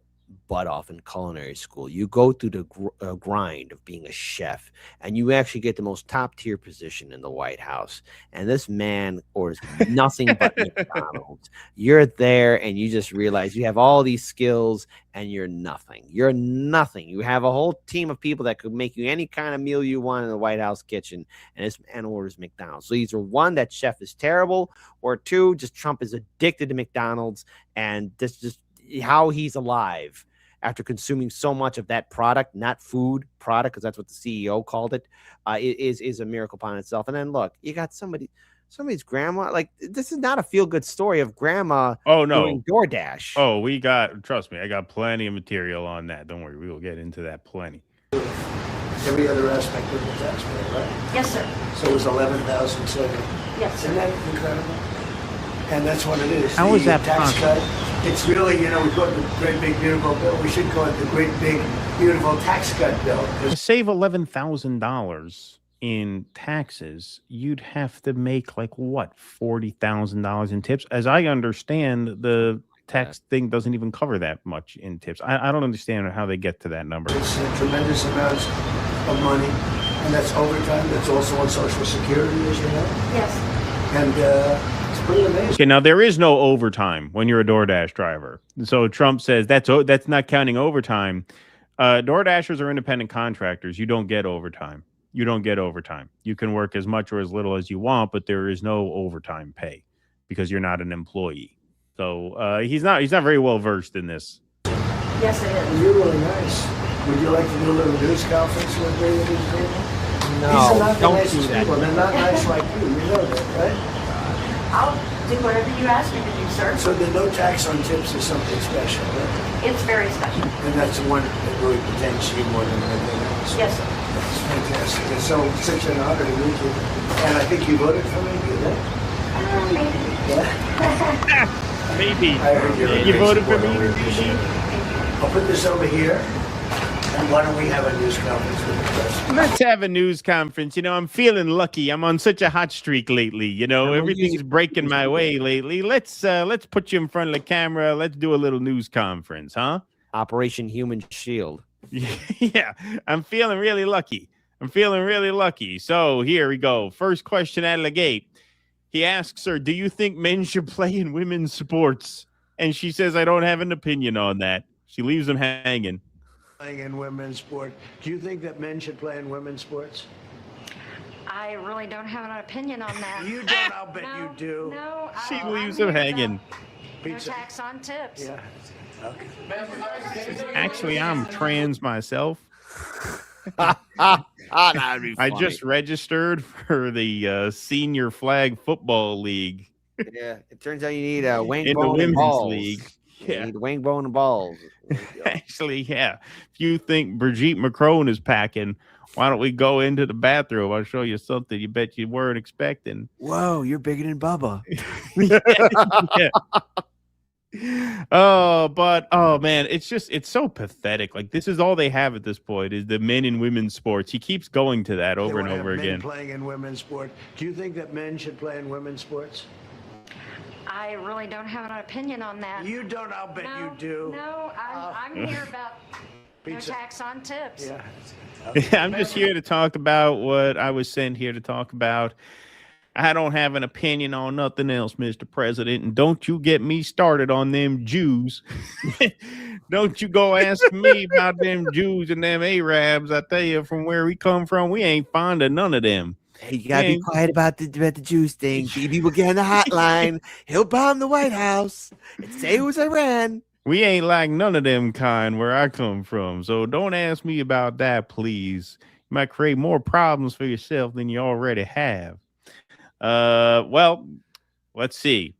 butt off in culinary school. You go through the grind of being a chef, and you actually get the most top tier position in the White House. And this man orders nothing but McDonald's. You're there, and you just realize you have all these skills, and you're nothing. You're nothing. You have a whole team of people that could make you any kind of meal you want in the White House kitchen, and this man orders McDonald's. So either one, that chef is terrible, or two, just Trump is addicted to McDonald's, and this just how he's alive after consuming so much of that product, not food, product, because that's what the CEO called it, is a miracle upon itself. And then look, you got somebody's grandma. Like, this is not a feel-good story of grandma doing DoorDash. Oh, trust me, I got plenty of material on that. Don't worry, we will get into that plenty. Every other aspect of the tax bill, right? Yes, sir. So it was 11,000 saved. Yes, sir. Isn't that incredible? And that's what it is. How is that tax possible? cut? It's really, we call it the great big beautiful bill. We should call it the great big beautiful tax cut bill. To save $11,000 in taxes, you'd have to make like what, $40,000 in tips? As I understand, the tax thing doesn't even cover that much in tips. I don't understand how they get to that number. It's a tremendous amounts of money, and that's overtime. That's also on Social Security, as you know. Yes. And it's pretty amazing. Okay, now there is no overtime when you're a DoorDash driver. So Trump says that's not counting overtime. DoorDashers are independent contractors. You don't get overtime. You don't get overtime. You can work as much or as little as you want, but there is no overtime pay because you're not an employee. So he's not very well versed in this. Yes, it is. You're really nice. Would you like to do a little news conference with me and these people? No, These are not the don't nicest do that. people. They're not nice like you. You know that, right? do whatever you ask me to do, sir. So the no tax on tips is something special, right? It's very special. And that's the one that really pertains to you more than anything else. Yes, sir. That's fantastic. And so, such an honor to meet you. And I think you voted for me, did you? Maybe. Maybe. I heard You voted for me? I'll put this over here. And why don't we have a news conference with the president? Let's have a news conference. You know, I'm feeling lucky. I'm on such a hot streak lately. You know, everything's breaking my way lately. Let's put you in front of the camera. Let's do a little news conference, huh? Operation Human Shield. Yeah, I'm feeling really lucky. So here we go. First question out of the gate. He asks her, do you think men should play in women's sports? And she says, I don't have an opinion on that. She leaves him hanging. Playing in women's sport. Do you think that men should play in women's sports? I really don't have an opinion on that. You don't, I'll bet you do. No, She leaves him hanging. No tax on tips. Yeah. Okay. Actually, I'm trans myself. That'd be I funny. just registered for the senior flag football league. Yeah, it turns out you need a wing In the bone and women's balls. league. You need wing bone and balls. Actually, yeah. If you think Brigitte Macron is packing, why don't we go into the bathroom? I'll show you something you bet you weren't expecting. Whoa, you're bigger than Bubba. Yeah. Oh man, it's so pathetic. Like, this is all they have at this point is the men and women's sports. He keeps going to that over and over again. Playing in women's sport. Do you think that men should play in women's sports? I really don't have an opinion on that. You don't, I'll bet you do. No, I'm here about no Pizza. tax on tips. Yeah. I'm just here to talk about what I was sent here to talk about. I don't have an opinion on nothing else, Mr. President, and don't you get me started on them Jews. Don't you go ask me about them Jews and them Arabs. I tell you, from where we come from, we ain't fond of none of them. Hey, you gotta be quiet about the Jews thing. Bibi will get on the hotline. He'll bomb the White House and say it was Iran. We ain't like none of them kind where I come from. So don't ask me about that, please. You might create more problems for yourself than you already have. Well, let's see.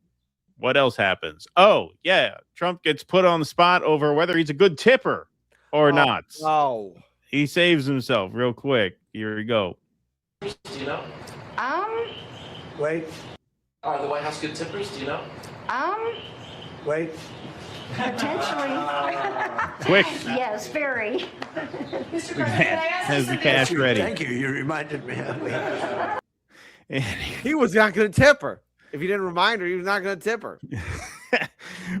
What else happens? Oh, yeah. Trump gets put on the spot over whether he's a good tipper or not. Oh. He saves himself real quick. Here we go. Do you know? Wait. Are the White House good tippers? Do you know? Wait. Potentially. Quick. Yes, very. Mr. Has the cash ready. Thank you. You reminded me. He was not going to tip her. If you didn't remind her, he was not going to tip her.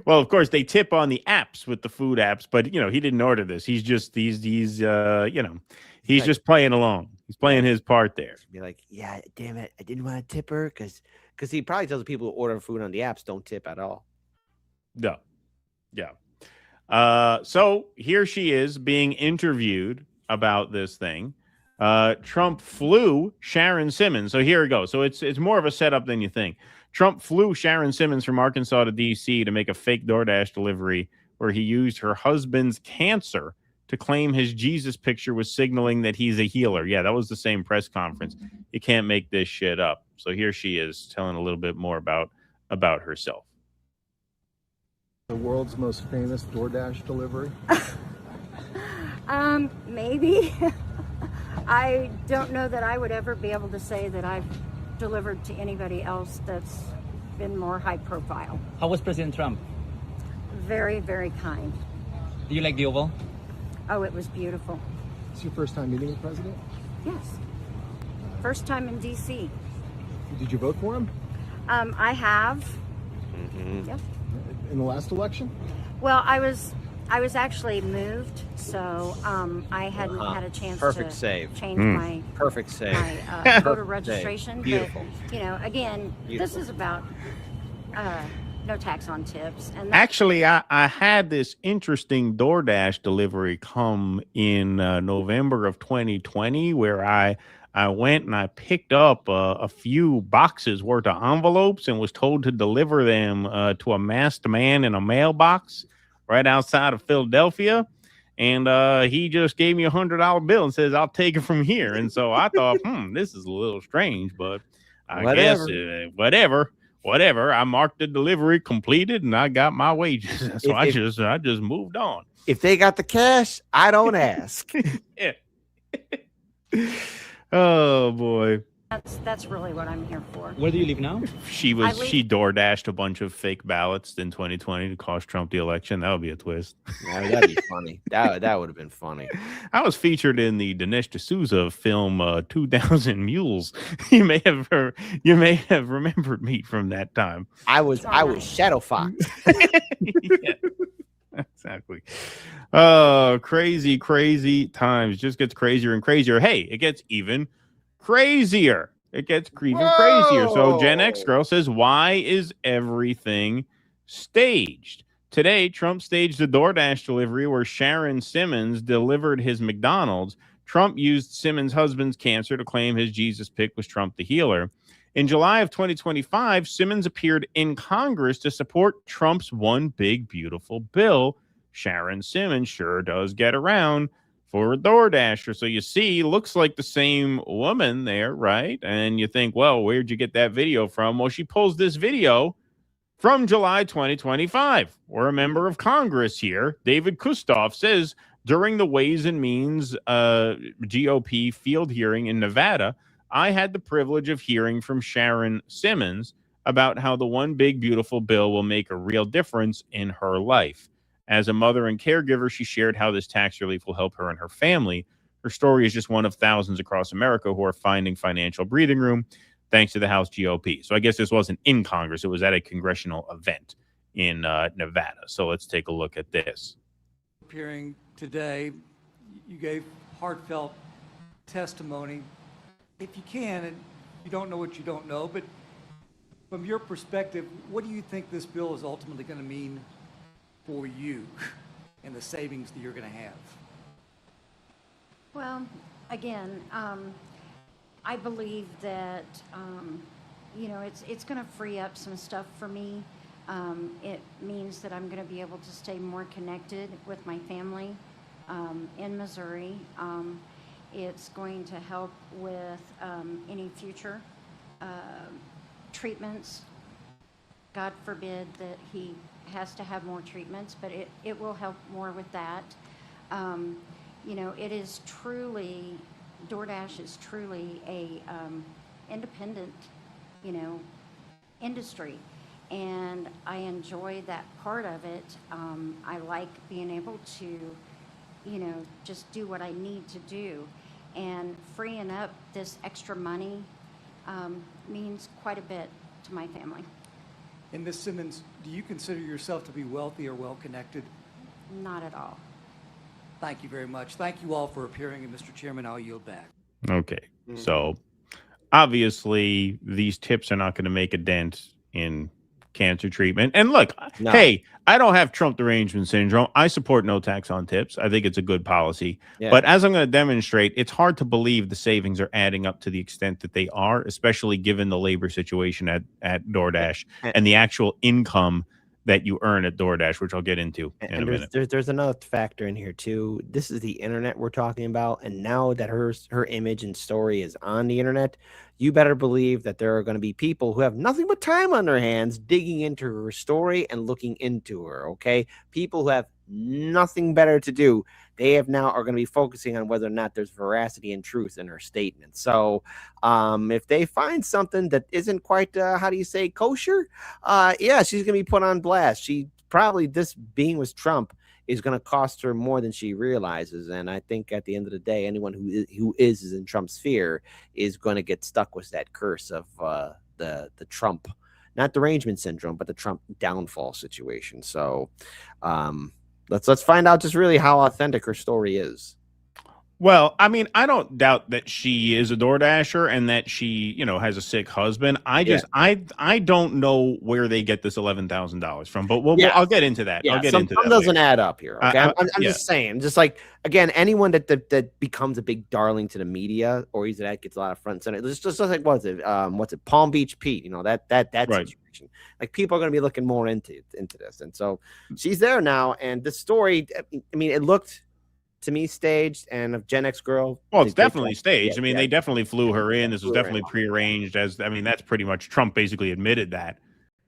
Well, of course, they tip on the apps with the food apps, but you know, he didn't order this. He's just he's just playing along. He's playing his part there. Be like, yeah, damn it, I didn't want to tip her because he probably tells people who order food on the apps don't tip at all. No. Yeah. So here she is being interviewed about this thing. Trump flew Sharon Simmons. So here we go. So it's more of a setup than you think. Trump flew Sharon Simmons from Arkansas to D.C. to make a fake DoorDash delivery where he used her husband's cancer to claim his Jesus picture was signaling that he's a healer. Yeah, that was the same press conference. You can't make this shit up. So here she is telling a little bit more about herself. The world's most famous DoorDash delivery? Maybe. I don't know that I would ever be able to say that I've delivered to anybody else that's been more high profile. How was President Trump? Very, very kind. Do you like the Oval? Oh, it was beautiful. It's your first time meeting the president? Yes. First time in D.C. Did you vote for him? I have. Yep. In the last election? Well, I was actually moved, so I hadn't had a chance to change my perfect save. My voter registration. Beautiful. But, you know, again, this is about no tax on tips. And Actually, I had this interesting DoorDash delivery come in November of 2020 where I went and I picked up a few boxes worth of envelopes and was told to deliver them to a masked man in a mailbox right outside of Philadelphia. And he just gave me $100 bill and says, I'll take it from here. And so I thought, this is a little strange, but I guess whatever. whatever. I marked the delivery completed, and I got my wages. So I just moved on. If they got the cash, I don't ask. Yeah. Oh boy. That's really what I'm here for. Where do you live now? She door dashed a bunch of fake ballots in 2020 to cost Trump the election. That would be a twist. That'd be funny. That would have been funny. I was featured in the Dinesh D'Souza film 2000 Mules. You may have remembered me from that time. I was Shadow Fox. Yeah, exactly. Crazy times. Just gets crazier and crazier. Hey, it gets even crazier. It gets even crazier. So Gen X girl says, why is everything staged? Today, Trump staged a DoorDash delivery where Sharon Simmons delivered his McDonald's. Trump used Simmons' husband's cancer to claim his Jesus pick was Trump the healer. In July of 2025, Simmons appeared in Congress to support Trump's one big, beautiful bill. Sharon Simmons sure does get around for a DoorDasher. So you see, looks like the same woman there, right? And you think, well, where'd you get that video from? Well, she pulls this video from July 2025, where a member of Congress here, David Kustoff, says during the Ways and Means GOP field hearing in Nevada, I had the privilege of hearing from Sharon Simmons about how the one big, beautiful bill will make a real difference in her life. As a mother and caregiver, she shared how this tax relief will help her and her family. Her story is just one of thousands across America who are finding financial breathing room thanks to the House GOP. So I guess this wasn't in Congress. It was at a congressional event in Nevada. So let's take a look at this. Appearing today, you gave heartfelt testimony. If you can, and you don't know what you don't know, but from your perspective, what do you think this bill is ultimately going to mean for you and the savings that you're going to have? Well, again, I believe that, it's going to free up some stuff for me. It means that I'm going to be able to stay more connected with my family in Missouri. It's going to help with any future treatments. God forbid that he has to have more treatments, but it will help more with that. It is truly, DoorDash is truly a independent, industry, and I enjoy that part of it. I like being able to, just do what I need to do, and freeing up this extra money means quite a bit to my family. And Ms. Simmons, do you consider yourself to be wealthy or well-connected? Not at all. Thank you very much. Thank you all for appearing, and Mr. Chairman, I'll yield back. Okay. So obviously these tips are not going to make a dent in cancer treatment. And look, hey, I don't have Trump derangement syndrome. I support no tax on tips. I think it's a good policy. Yeah. But as I'm going to demonstrate, it's hard to believe the savings are adding up to the extent that they are, especially given the labor situation at DoorDash and the actual income that you earn at DoorDash, which I'll get into in a minute. There's another factor in here too. This is the internet we're talking about, and now that her image and story is on the internet, you better believe that there are going to be people who have nothing but time on their hands digging into her story and looking into her. Okay, people who have nothing better to do, they are going to be focusing on whether or not there's veracity and truth in her statement. So if they find something that isn't quite kosher, she's gonna be put on blast. She probably, this being with Trump is going to cost her more than she realizes, and I think at the end of the day, anyone who is in Trump's sphere is going to get stuck with that curse of the Trump, not derangement syndrome, but the Trump downfall situation. So let's find out just really how authentic her story is. Well, I mean, I don't doubt that she is a DoorDasher and that she, has a sick husband. I don't know where they get this $11,000 from, but I'll get into that. Yeah, I'll get into that. Some doesn't add up here. Okay, I'm just saying, just like, again, anyone that becomes a big darling to the media or that gets a lot of front center. It's just like what's it Palm Beach Pete? That right. Situation. Like, people are going to be looking more into this, and so she's there now. And the story, I mean, it looked to me staged, and a Gen X girl. Well, it's definitely staged. I mean, they definitely flew her in. This was definitely prearranged. That's pretty much Trump basically admitted that.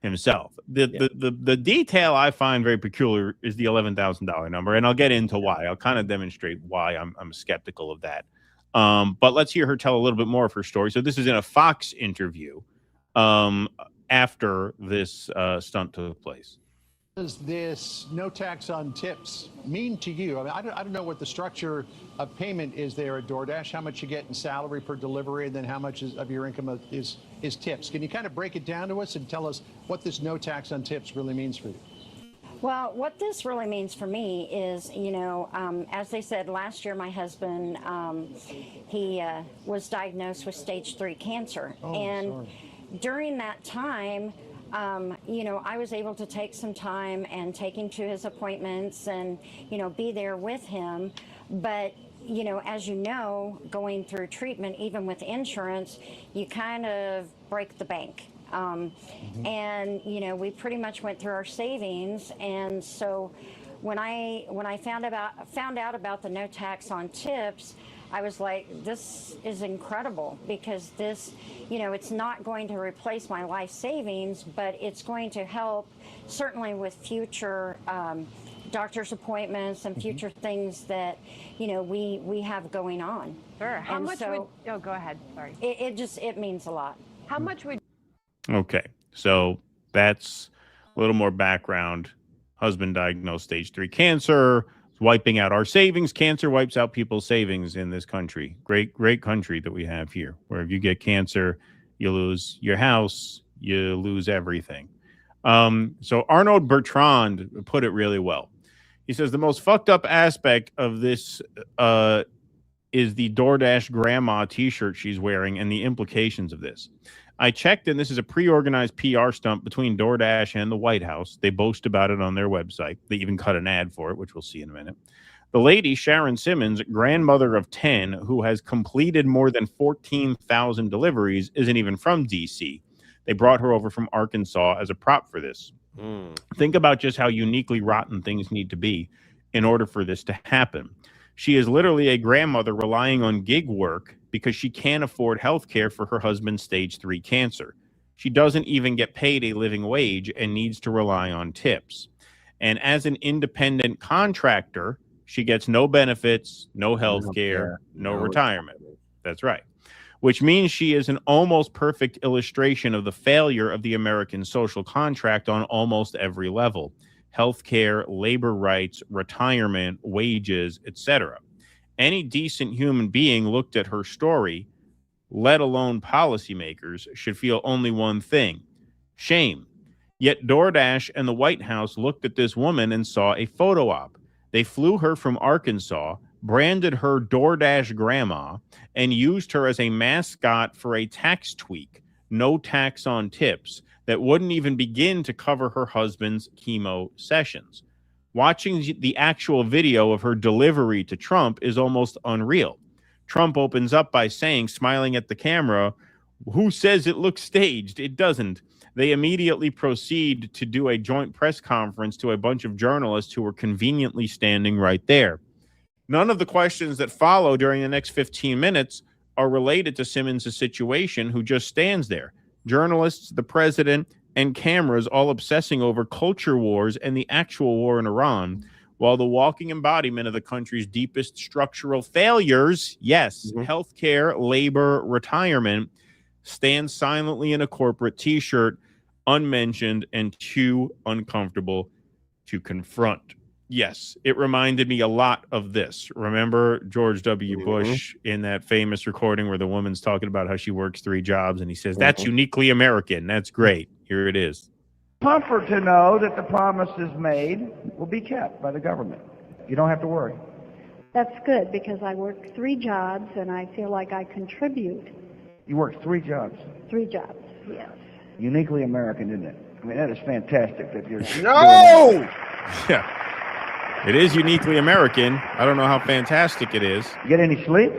himself. The detail I find very peculiar is the $11,000 number, and I'll get into why. I'll kind of demonstrate why I'm skeptical of that. But let's hear her tell a little bit more of her story. So this is in a Fox interview after this stunt took place. What does this no tax on tips mean to you? I mean, I don't know what the structure of payment is there at DoorDash, how much you get in salary per delivery, and then how much of your income is tips. Can you kind of break it down to us and tell us what this no tax on tips really means for you? Well, what this really means for me is, as they said last year, my husband, he was diagnosed with stage 3 cancer. Sorry. During that time, I was able to take some time and take him to his appointments and, be there with him. But, as you know, going through treatment, even with insurance, you kind of break the bank. And, we pretty much went through our savings. And so when I found out about the no tax on tips, I was like, this is incredible, because this, it's not going to replace my life savings, but it's going to help certainly with future doctor's appointments and future things that, we have going on. Sure. How much would, oh, go ahead, sorry. It means a lot. How much would... Okay, so that's a little more background. Husband diagnosed stage 3 cancer, wiping out our savings. Cancer wipes out people's savings in this country. Great country that we have here, where if you get cancer, you lose your house, you lose everything. So Arnold Bertrand put it really well. He says the most fucked up aspect of this is the DoorDash grandma t-shirt she's wearing and the implications of this. I checked, and this is a pre-organized PR stunt between DoorDash and the White House. They boast about it on their website. They even cut an ad for it, which we'll see in a minute. The lady, Sharon Simmons, grandmother of 10, who has completed more than 14,000 deliveries, isn't even from D.C. They brought her over from Arkansas as a prop for this. Think about just how uniquely rotten things need to be in order for this to happen. She is literally a grandmother relying on gig work because she can't afford health care for her husband's stage 3 cancer. She doesn't even get paid a living wage and needs to rely on tips. And as an independent contractor, she gets no benefits, no health care, no retirement. That's right. Which means she is an almost perfect illustration of the failure of the American social contract on almost every level. Healthcare, labor rights, retirement, wages, etc. Any decent human being looked at her story, let alone policymakers, should feel only one thing: shame. Yet DoorDash and the White House looked at this woman and saw a photo op. They flew her from Arkansas, branded her DoorDash grandma, and used her as a mascot for a tax tweak, no tax on tips, that wouldn't even begin to cover her husband's chemo sessions. Watching the actual video of her delivery to Trump is almost unreal. Trump opens up by saying, smiling at the camera, "Who says it looks staged? It doesn't." They immediately proceed to do a joint press conference to a bunch of journalists who were conveniently standing right there. None of the questions that follow during the next 15 minutes are related to Simmons' situation, who just stands there. Journalists, the president, and cameras all obsessing over culture wars and the actual war in Iran, while the walking embodiment of the country's deepest structural failures, yes, healthcare, labor, retirement, stands silently in a corporate t-shirt, unmentioned and too uncomfortable to confront. Yes, it reminded me a lot of this. Remember George W. Bush in that famous recording where the woman's talking about how she works 3 jobs and he says, "That's uniquely American. That's great." Here it is. Comfort to know that the promises made will be kept by the government. You don't have to worry. That's good, because I work 3 jobs and I feel like I contribute. You work 3 jobs. 3 jobs, yes. Uniquely American, isn't it? I mean, that is fantastic that you're... No! Yeah. It is uniquely American. I don't know how fantastic it is. You get any sleep?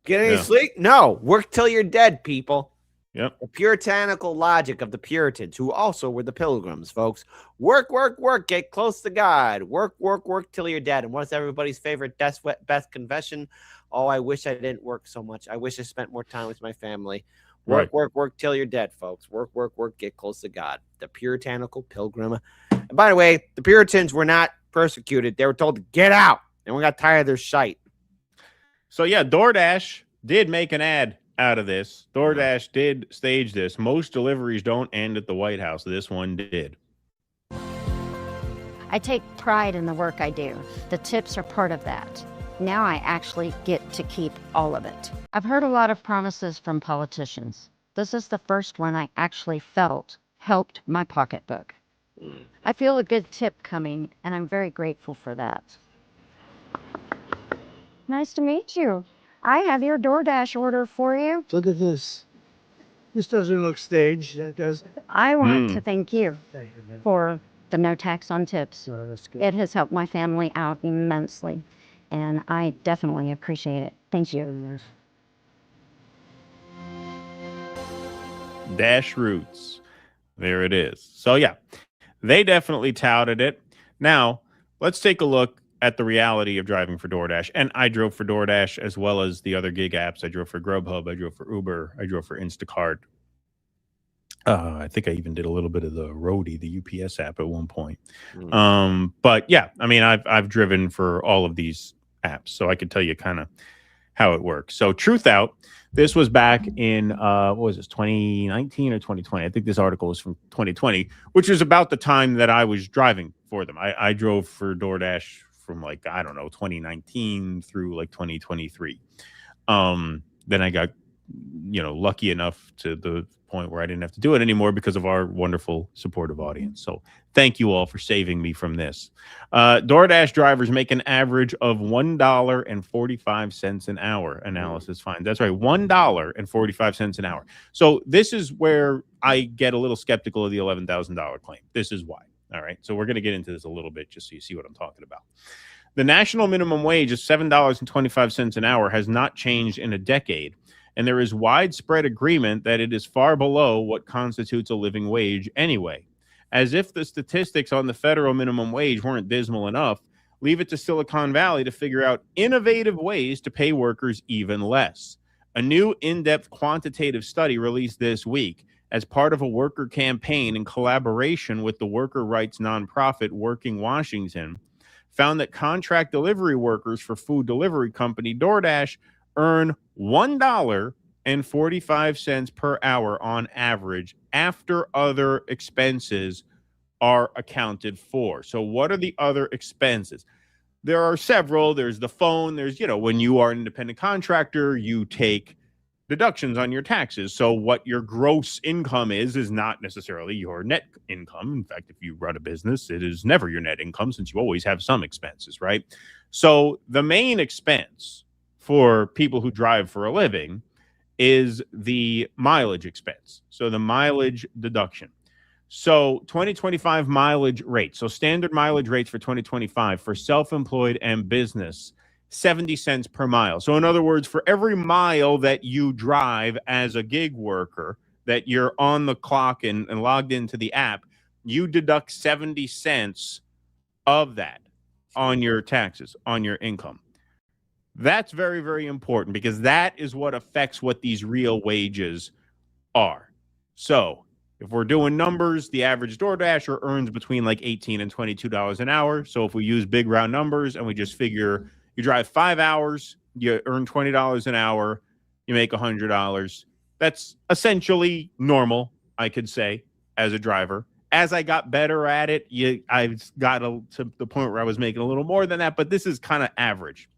Get any sleep? No. Work till you're dead, people. Yep. The puritanical logic of the Puritans, who also were the Pilgrims, folks. Work, work, work. Get close to God. Work, work, work till you're dead. And what's everybody's favorite best confession? Oh, I wish I didn't work so much. I wish I spent more time with my family. Work, Right. work, work till you're dead, folks. Work, work, work, get close to God. The puritanical pilgrim. And by the way, the Puritans were not persecuted. They were told to get out, and we got tired of their shite. So yeah, DoorDash did make an ad out of this. DoorDash did stage this. Most deliveries don't end at the White House. This one did. I take pride in the work I do. The tips are part of that. Now I actually get to keep all of it. I've heard a lot of promises from politicians. This is the first one I actually felt helped my pocketbook. I feel a good tip coming, and I'm very grateful for that. Nice to meet you. I have your DoorDash order for you. Look at this. This doesn't look staged. That does. I want to thank you for the no tax on tips. It has helped my family out immensely, and I definitely appreciate it. Thank you. Dash Roots. There it is. So yeah, they definitely touted it. Now, let's take a look at the reality of driving for DoorDash. And I drove for DoorDash as well as the other gig apps. I drove for Grubhub. I drove for Uber. I drove for Instacart. I think I even did a little bit of the Roadie, the UPS app at one point. But yeah, I mean, I've driven for all of these apps, so I could tell you kind of how it works. So Truth Out, this was back in, what was this, 2019 or 2020? I think this article was from 2020, which was about the time that I was driving for them. I drove for DoorDash from like, I don't know, 2019 through like 2023. Then I got, lucky enough to the point where I didn't have to do it anymore because of our wonderful supportive audience. So thank you all for saving me from this. DoorDash drivers make an average of $1.45 an hour, analysis finds. That's right, $1.45 an hour. So this is where I get a little skeptical of the $11,000 claim. This is why. All right, so we're going to get into this a little bit just so you see what I'm talking about. The national minimum wage of $7.25 an hour has not changed in a decade, and there is widespread agreement that it is far below what constitutes a living wage anyway. As if the statistics on the federal minimum wage weren't dismal enough, leave it to Silicon Valley to figure out innovative ways to pay workers even less. A new in-depth quantitative study released this week as part of a worker campaign in collaboration with the worker rights nonprofit Working Washington found that contract delivery workers for food delivery company DoorDash earn $1.45 per hour on average after other expenses are accounted for. So what are the other expenses? There are several. There's the phone. There's, when you are an independent contractor, you take deductions on your taxes. So what your gross income is not necessarily your net income. In fact, if you run a business, it is never your net income since you always have some expenses, right? So the main expense for people who drive for a living is the mileage expense. So the mileage deduction. So 2025 mileage rates. So standard mileage rates for 2025 for self-employed and business, 70 cents per mile. So in other words, for every mile that you drive as a gig worker, that you're on the clock and logged into the app, you deduct 70 cents of that on your taxes, on your income. That's very, very important because that is what affects what these real wages are. So if we're doing numbers, the average DoorDasher earns between like $18 and $22 an hour. So if we use big round numbers and we just figure you drive 5 hours, you earn $20 an hour, you make $100. That's essentially normal, I could say, as a driver. As I got better at it, I got to the point where I was making a little more than that, but this is kind of average.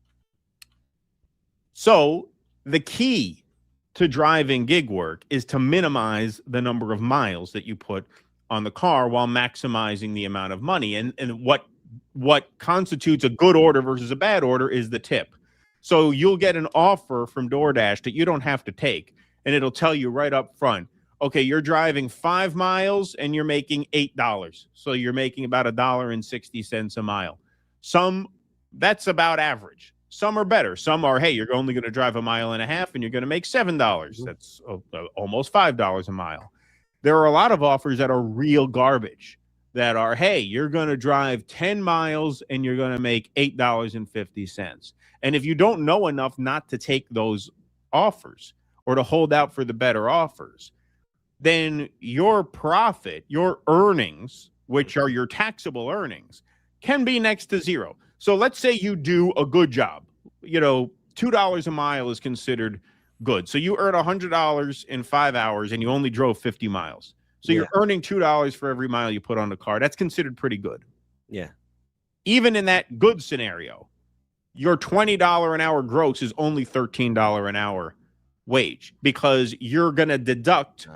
So the key to driving gig work is to minimize the number of miles that you put on the car while maximizing the amount of money. And what constitutes a good order versus a bad order is the tip. So you'll get an offer from DoorDash that you don't have to take, and it'll tell you right up front, okay, you're driving 5 miles and you're making $8. So you're making about $1.60 a mile. That's about average. Some are better. Some are, hey, you're only going to drive 1.5 miles and you're going to make $7. That's almost $5 a mile. There are a lot of offers that are real garbage. that are, hey, you're going to drive 10 miles and you're going to make $8.50. And if you don't know enough not to take those offers or to hold out for the better offers, then your profit, your earnings, which are your taxable earnings, can be next to zero. So let's say you do a good job. You know, $2 a mile is considered good. So you earn $100 in 5 hours and you only drove 50 miles. So you're earning $2 for every mile you put on the car. That's considered pretty good. Yeah. Even in that good scenario, your $20 an hour gross is only $13 an hour wage because you're going to deduct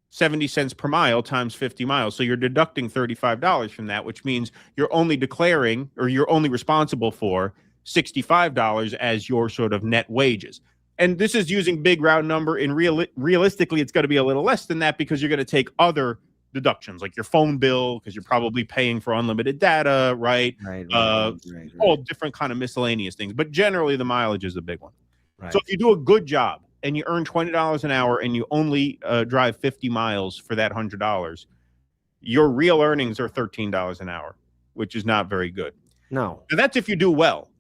70 cents per mile times 50 miles. So you're deducting $35 from that, which means you're only declaring, or you're only responsible for $65 as your sort of net wages. And this is using big round number. In realistically, it's going to be a little less than that because you're going to take other deductions like your phone bill, because you're probably paying for unlimited data, right? All different kind of miscellaneous things. But generally, the mileage is the big one. Right. So if you do a good job and you earn $20 an hour and you only drive 50 miles for that $100, your real earnings are $13 an hour, which is not very good. No. And that's if you do well.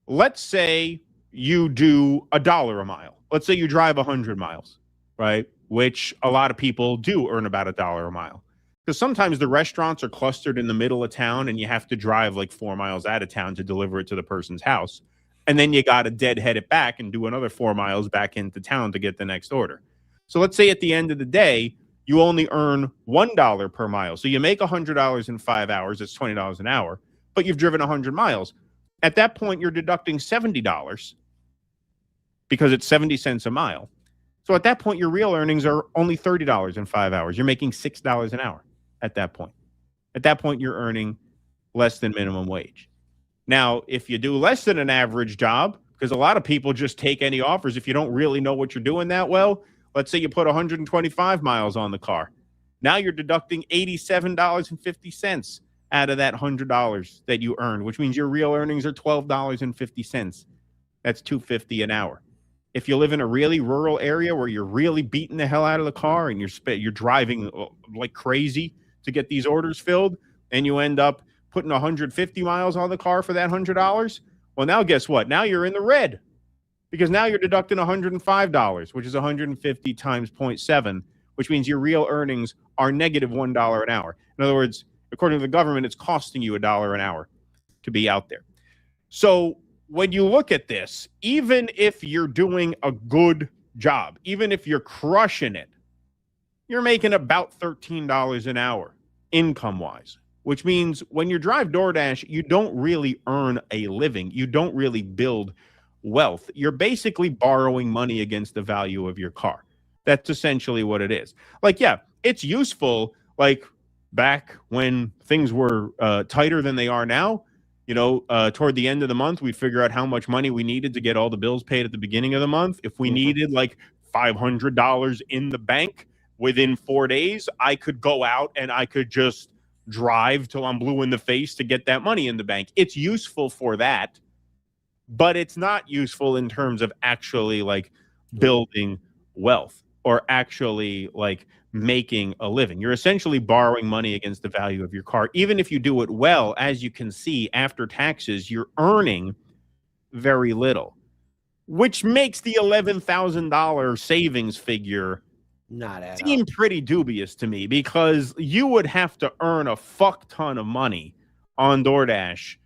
Let's say you do $1 a mile. Let's say you drive 100 miles, right? Which a lot of people do earn about $1 a mile. Because sometimes the restaurants are clustered in the middle of town and you have to drive like 4 miles out of town to deliver it to the person's house. And then you got to deadhead it back and do another 4 miles back into town to get the next order. So let's say at the end of the day, you only earn $1 per mile. So you make $100 in 5 hours. It's $20 an hour, but you've driven 100 miles. At that point, you're deducting $70 because it's 70 cents a mile. So at that point, your real earnings are only $30 in 5 hours. You're making $6 an hour at that point. At that point, you're earning less than minimum wage. Now, if you do less than an average job, because a lot of people just take any offers if you don't really know what you're doing that well, let's say you put 125 miles on the car. Now you're deducting $87.50 out of that $100 that you earned, which means your real earnings are $12.50. That's $2.50 an hour. If you live in a really rural area where you're really beating the hell out of the car and you're driving like crazy to get these orders filled, and you end up putting 150 miles on the car for that $100, well, now guess what? Now you're in the red because now you're deducting $105, which is 150 times 0.7, which means your real earnings are negative $1 an hour. In other words, according to the government, it's costing you $1 an hour to be out there. So when you look at this, even if you're doing a good job, even if you're crushing it, you're making about $13 an hour income-wise, which means when you drive DoorDash, you don't really earn a living. You don't really build wealth. You're basically borrowing money against the value of your car. That's essentially what it is. Like, yeah, it's useful, like back when things were tighter than they are now. You know, toward the end of the month, we'd figure out how much money we needed to get all the bills paid at the beginning of the month. If we needed like $500 in the bank within 4 days, I could go out and I could just drive till I'm blue in the face to get that money in the bank. It's useful for that, but it's not useful in terms of actually like building wealth or actually like making a living. You're essentially borrowing money against the value of your car. Even if you do it well, as you can see, after taxes, you're earning very little, which makes the $11,000 savings figure not at seem pretty dubious to me, because you would have to earn a fuck ton of money on DoorDash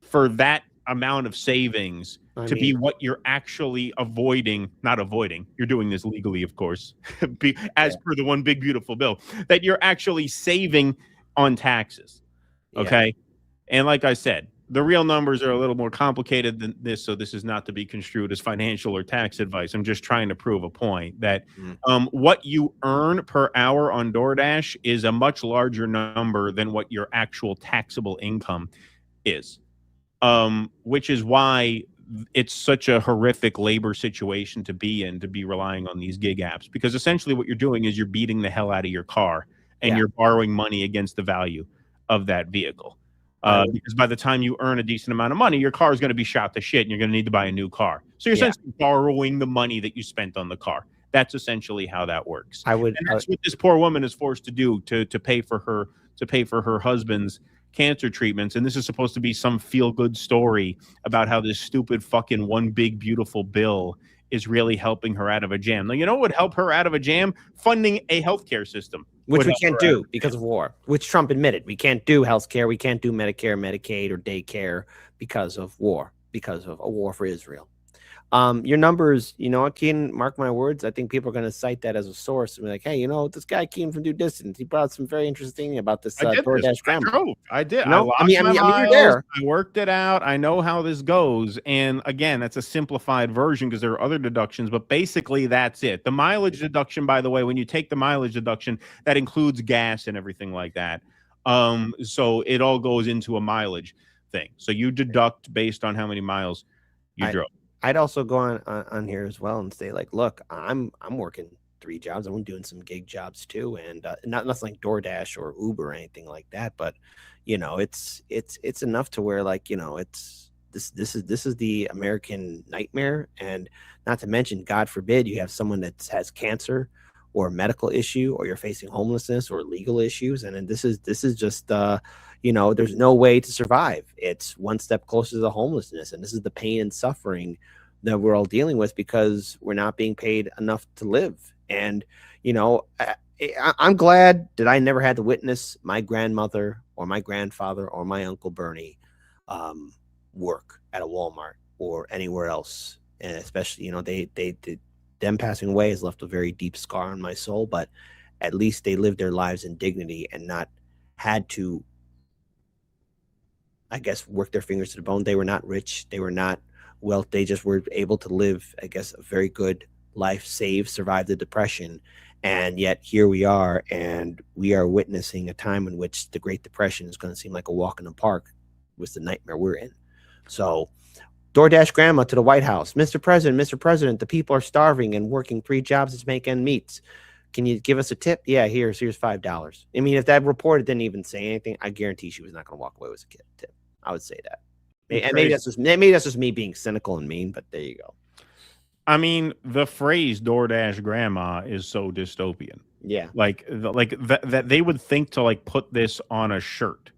for that amount of savings to be what you're actually not avoiding. You're doing this legally, of course, as per the one big beautiful bill, that you're actually saving on taxes. Okay. And like I said, the real numbers are a little more complicated than this, so this is not to be construed as financial or tax advice. I'm just trying to prove a point that what you earn per hour on DoorDash is a much larger number than what your actual taxable income is, which is why it's such a horrific labor situation to be in, to be relying on these gig apps, because essentially what you're doing is you're beating the hell out of your car and you're borrowing money against the value of that vehicle. Because by the time you earn a decent amount of money, your car is going to be shot to shit and you're going to need to buy a new car. So you're essentially borrowing the money that you spent on the car. That's essentially how that works. And that's what this poor woman is forced to do to pay for her to pay for her husband's cancer treatments. And this is supposed to be some feel-good story about how this stupid fucking one big beautiful bill is really helping her out of a jam. Now, you know what would help her out of a jam? Funding a healthcare system. Which we can't do because of war, which Trump admitted. We can't do healthcare. We can't do Medicare, Medicaid, or daycare because of war, because of a war for Israel. Your numbers, you know, Keen, mark my words, I think people are going to cite that as a source and be like, hey, you know, this guy Keen from Due Distance, he brought up some very interesting about this DoorDash grandma. I did. You know? I mean, you're there. I worked it out. I know how this goes. And again, that's a simplified version because there are other deductions, but basically that's it. The mileage deduction, by the way, when you take the mileage deduction, that includes gas and everything like that. So it all goes into a mileage thing. So you deduct based on how many miles you drove. I'd also go on here as well and say, like, look, I'm working 3 jobs. I'm doing some gig jobs too, and not nothing like DoorDash or Uber or anything like that. But you know, it's enough to where, like, you know, it's this is the American nightmare. And not to mention, God forbid, you have someone that has cancer or a medical issue, or you're facing homelessness or legal issues, and then this is just you know, there's no way to survive. It's one step closer to homelessness. And this is the pain and suffering that we're all dealing with because we're not being paid enough to live. And, you know, I'm glad that I never had to witness my grandmother or my grandfather or my Uncle Bernie work at a Walmart or anywhere else. And especially, you know, them passing away has left a very deep scar on my soul, but at least they lived their lives in dignity and not had to, I guess, work their fingers to the bone. They were not rich. They were not wealth. They just were able to live, I guess, a very good life, survive the Depression. And yet here we are, and we are witnessing a time in which the Great Depression is going to seem like a walk in the park with the nightmare we're in. So DoorDash grandma to the White House. Mr. President, the people are starving and working 3 jobs to make ends meet. Can you give us a tip? Yeah, here's $5. I mean, if that reporter didn't even say anything, I guarantee she was not going to walk away with a tip. I would say that. And maybe that's just me being cynical and mean, but there you go. I mean, the phrase DoorDash grandma is so dystopian. Yeah. Like that they would think to like put this on a shirt.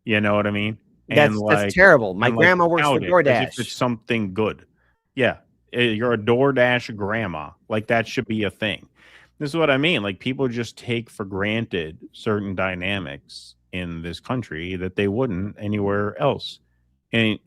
You know what I mean? That's terrible. My grandma works for DoorDash. As if it's something good. Yeah. You're a DoorDash grandma. Like that should be a thing. This is what I mean. Like people just take for granted certain dynamics in this country that they wouldn't anywhere else. In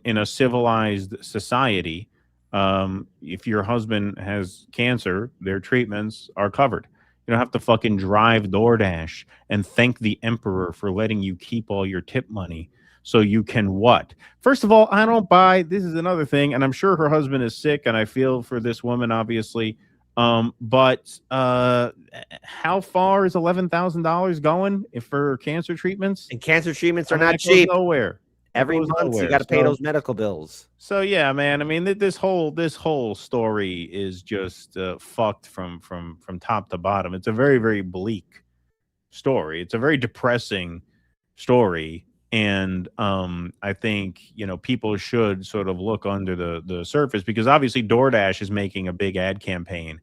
a civilized society, if your husband has cancer, their treatments are covered. You don't have to fucking drive DoorDash and thank the emperor for letting you keep all your tip money so you can what? First of all, I don't buy, this is another thing, and I'm sure her husband is sick, and I feel for this woman, obviously. But how far is $11,000 going for cancer treatments? And cancer treatments are not cheap. Nowhere. Every month you got to pay those medical bills. So yeah, man. I mean, this whole story is just fucked from top to bottom. It's a very, very bleak story. It's a very depressing story, and I think, you know, people should sort of look under the surface, because obviously DoorDash is making a big ad campaign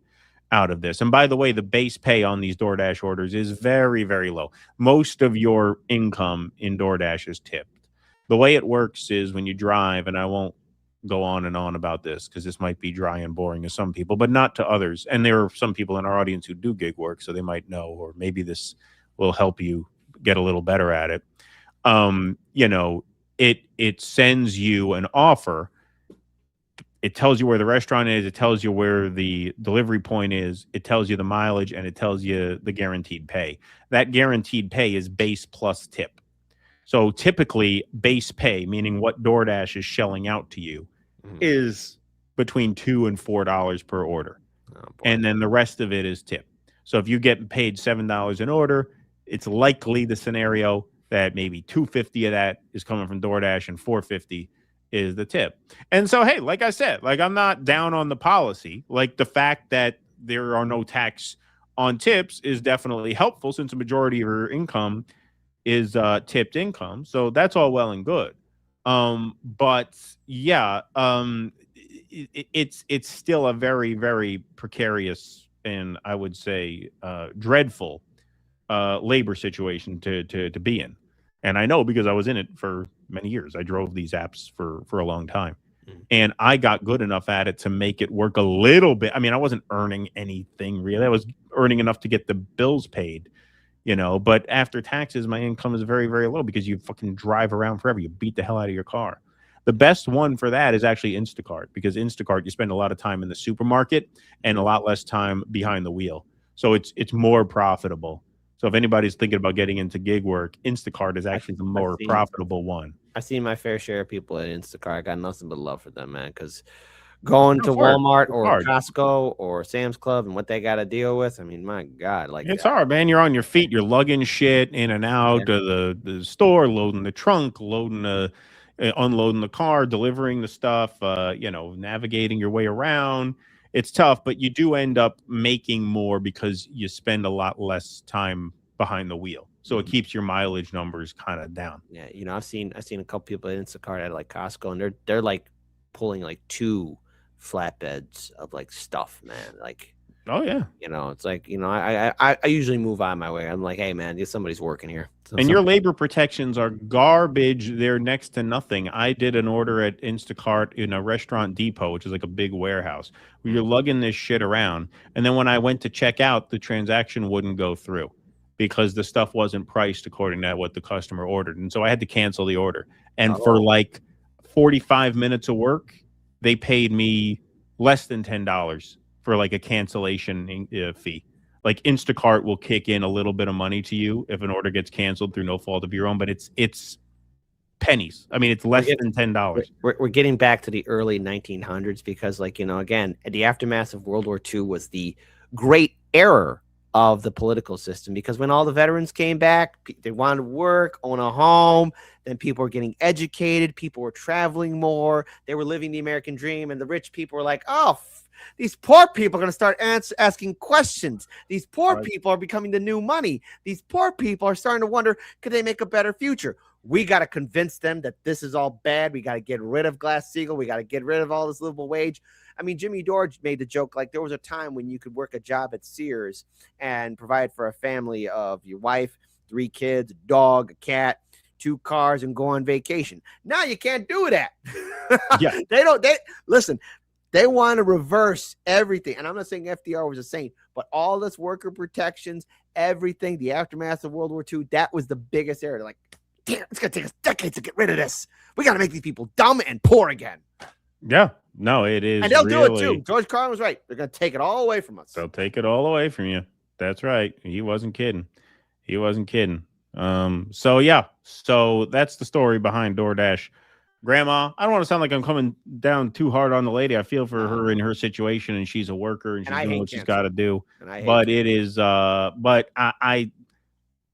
out of this. And by the way, the base pay on these DoorDash orders is very, very low. Most of your income in DoorDash is tipped. The way it works is when you drive, and I won't go on and on about this because this might be dry and boring to some people, but not to others. And there are some people in our audience who do gig work, so they might know, or maybe this will help you get a little better at it. You know, it sends you an offer. It tells you where the restaurant is. It tells you where the delivery point is. It tells you the mileage, and it tells you the guaranteed pay. That guaranteed pay is base plus tip. So typically base pay, meaning what DoorDash is shelling out to you, is between $2 and $4 per order. And then the rest of it is tip. So if you get paid $7 an order, it's likely the scenario that maybe $2.50 of that is coming from DoorDash and $4.50 is the tip. And so, hey, like I said, like I'm not down on the policy. Like the fact that there are no tax on tips is definitely helpful, since the majority of your income is tipped income. So that's all well and good. But yeah, it's still a very, very precarious and I would say dreadful labor situation to be in. And I know because I was in it for many years. I drove these apps for a long time. And I got good enough at it to make it work a little bit. I mean, I wasn't earning anything really. I was earning enough to get the bills paid, but after taxes, my income is very, very low because you fucking drive around forever. You beat the hell out of your car. The best one for that is actually Instacart, because Instacart, you spend a lot of time in the supermarket and a lot less time behind the wheel. So it's more profitable. So if anybody's thinking about getting into gig work, Instacart is actually the more profitable one. I've seen my fair share of people at Instacart. I got nothing but love for them, man, because going to Walmart or Costco or Sam's Club and what they got to deal with, I mean, my God. It's hard, man. You're on your feet. You're lugging shit in and out of the store, loading the trunk, unloading the car, delivering the stuff, navigating your way around. It's tough, but you do end up making more because you spend a lot less time behind the wheel. So it keeps your mileage numbers kind of down. Yeah, I've seen a couple people at Instacart at like Costco, and they're like pulling like 2 flatbeds of like stuff, man. Like, oh yeah, it's like I usually move out of my way. I'm like, hey man, somebody's working here. And your labor protections are garbage. They're next to nothing. I did an order at Instacart in a restaurant depot, which is like a big warehouse, where you're lugging this shit around. And then when I went to check out, the transaction wouldn't go through because the stuff wasn't priced according to what the customer ordered. And so I had to cancel the order. And for like 45 minutes of work, they paid me less than $10 for like a cancellation fee. Like Instacart will kick in a little bit of money to you if an order gets canceled through no fault of your own, but it's pennies. I mean, it's less than $10. We're getting back to the early 1900s because, again, the aftermath of World War II was the great error of the political system, because when all the veterans came back, they wanted to work, own a home, then people were getting educated, people were traveling more, they were living the American dream, and the rich people were like, oh, these poor people are going to start asking questions. These poor people are becoming the new money. These poor people are starting to wonder, could they make a better future? We got to convince them that this is all bad. We got to get rid of Glass-Steagall. We got to get rid of all this livable wage. I mean, Jimmy Dore made the joke, like there was a time when you could work a job at Sears and provide for a family of your wife, 3 kids, a dog, a cat, 2 cars, and go on vacation. Now you can't do that. Yeah. Listen. They want to reverse everything. And I'm not saying FDR was a saint, but all this worker protections, everything, the aftermath of World War II, that was the biggest error. They're like, damn, it's going to take us decades to get rid of this. We got to make these people dumb and poor again. Yeah. No, it is. And they'll do it too. George Carlin was right. They're going to take it all away from us. They'll take it all away from you. That's right. He wasn't kidding. So yeah. So that's the story behind DoorDash. Grandma, I don't want to sound like I'm coming down too hard on the lady. I feel for her in her situation, and she's a worker, and she's doing what she's got to do. But it is, but I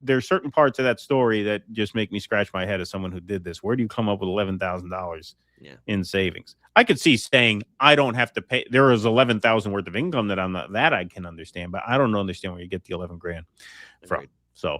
there's certain parts of that story that just make me scratch my head as someone who did this. Where do you come up with $11,000 in savings? I could see saying I don't have to pay. There is 11,000 worth of income that I'm not, that I can understand, but I don't understand where you get the 11 grand from. So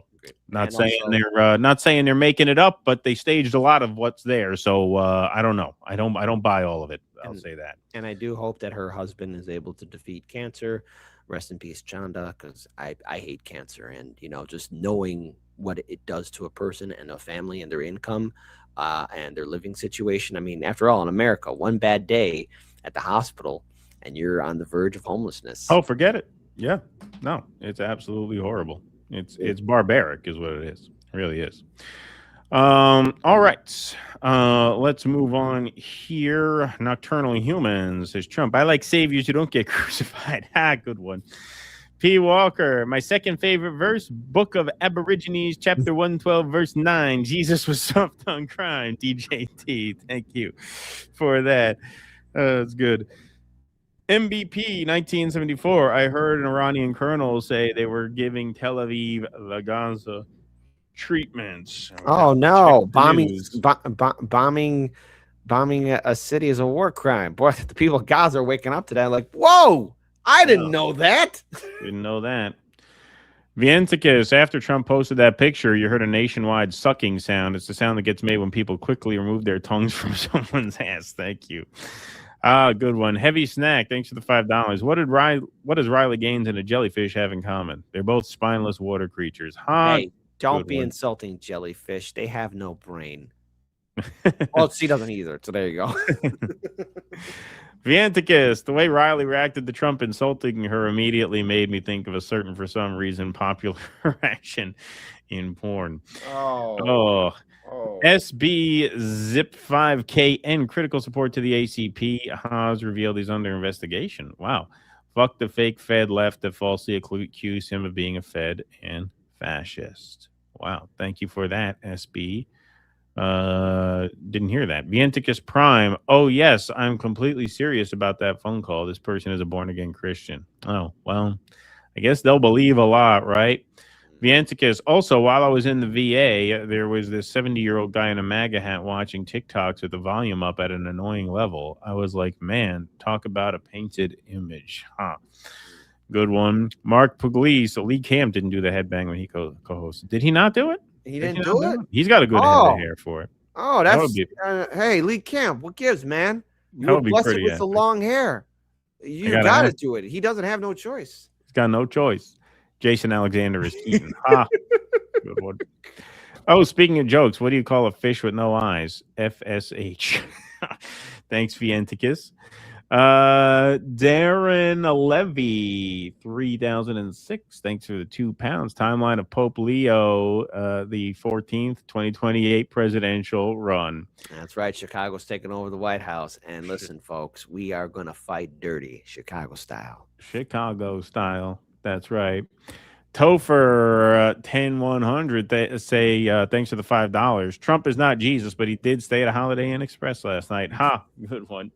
not saying they're making it up, but they staged a lot of what's there. So I don't know. I don't buy all of it. I'll say that. And I do hope that her husband is able to defeat cancer. Rest in peace, Chanda, because I hate cancer, and just knowing what it does to a person and a family and their income and their living situation. I mean, after all, in America, one bad day at the hospital and you're on the verge of homelessness. Oh, forget it. Yeah, no, it's absolutely horrible. It's barbaric is what it is. It really is. All right. Let's move on here. Nocturnal Humans says Trump. I like saviors who don't get crucified. Good one. P. Walker, my second favorite verse, Book of Aborigines, chapter 112, verse 9. Jesus was soft on crime. DJT. Thank you for that. That's good. MVP 1974. I heard an Iranian colonel say they were giving Tel Aviv the Gaza treatments. Oh no! Bombing a city is a war crime. Boy, the people of Gaza are waking up to that. Like, whoa! I didn't know that. Didn't know that. Vienticus, after Trump posted that picture, you heard a nationwide sucking sound. It's the sound that gets made when people quickly remove their tongues from someone's ass. Thank you. Good one. Heavy Snack, thanks for the $5. What does Riley Gaines and a jellyfish have in common? They're both spineless water creatures. Hey, don't Good be one. insulting jellyfish. They have no brain. Well, she doesn't either. So there you go. Vianticus, the way Riley reacted to Trump insulting her immediately made me think of a certain, for some reason, popular action in porn. Oh. SB Zip 5KN, critical support to the ACP. Haas revealed he's under investigation. Wow. Fuck the fake Fed left that falsely accused him of being a Fed and fascist. Wow. Thank you for that, SB. Didn't hear that. Vienticus Prime. Oh, yes, I'm completely serious about that phone call. This person is a born-again Christian. Oh, well, I guess they'll believe a lot, right? Vienticus. Also, while I was in the VA, there was this 70-year-old guy in a MAGA hat watching TikToks with the volume up at an annoying level. I was like, man, talk about a painted image. Huh. Good one. Mark Pugliese. Lee Camp didn't do the headbang when he co-hosted. Did he not do it? He didn't do it? He's got a good head of hair for it. Oh, that's hey, Lee Camp. What gives, man? You were blessed with the long hair. You got to do it. He doesn't have no choice. He's got no choice. Jason Alexander is Keaton. Ha. Good one. Oh, speaking of jokes, what do you call a fish with no eyes? FSH. Thanks, Vienticus. Darren Levy, 3006. Thanks for the £2. Timeline of Pope Leo, the 14th, 2028 presidential run. That's right. Chicago's taking over the White House. And listen, folks, we are going to fight dirty, Chicago style. Chicago style. That's right. Topher 10100 say thanks for the $5. Trump is not Jesus, but he did stay at a Holiday Inn Express last night. Ha, good one.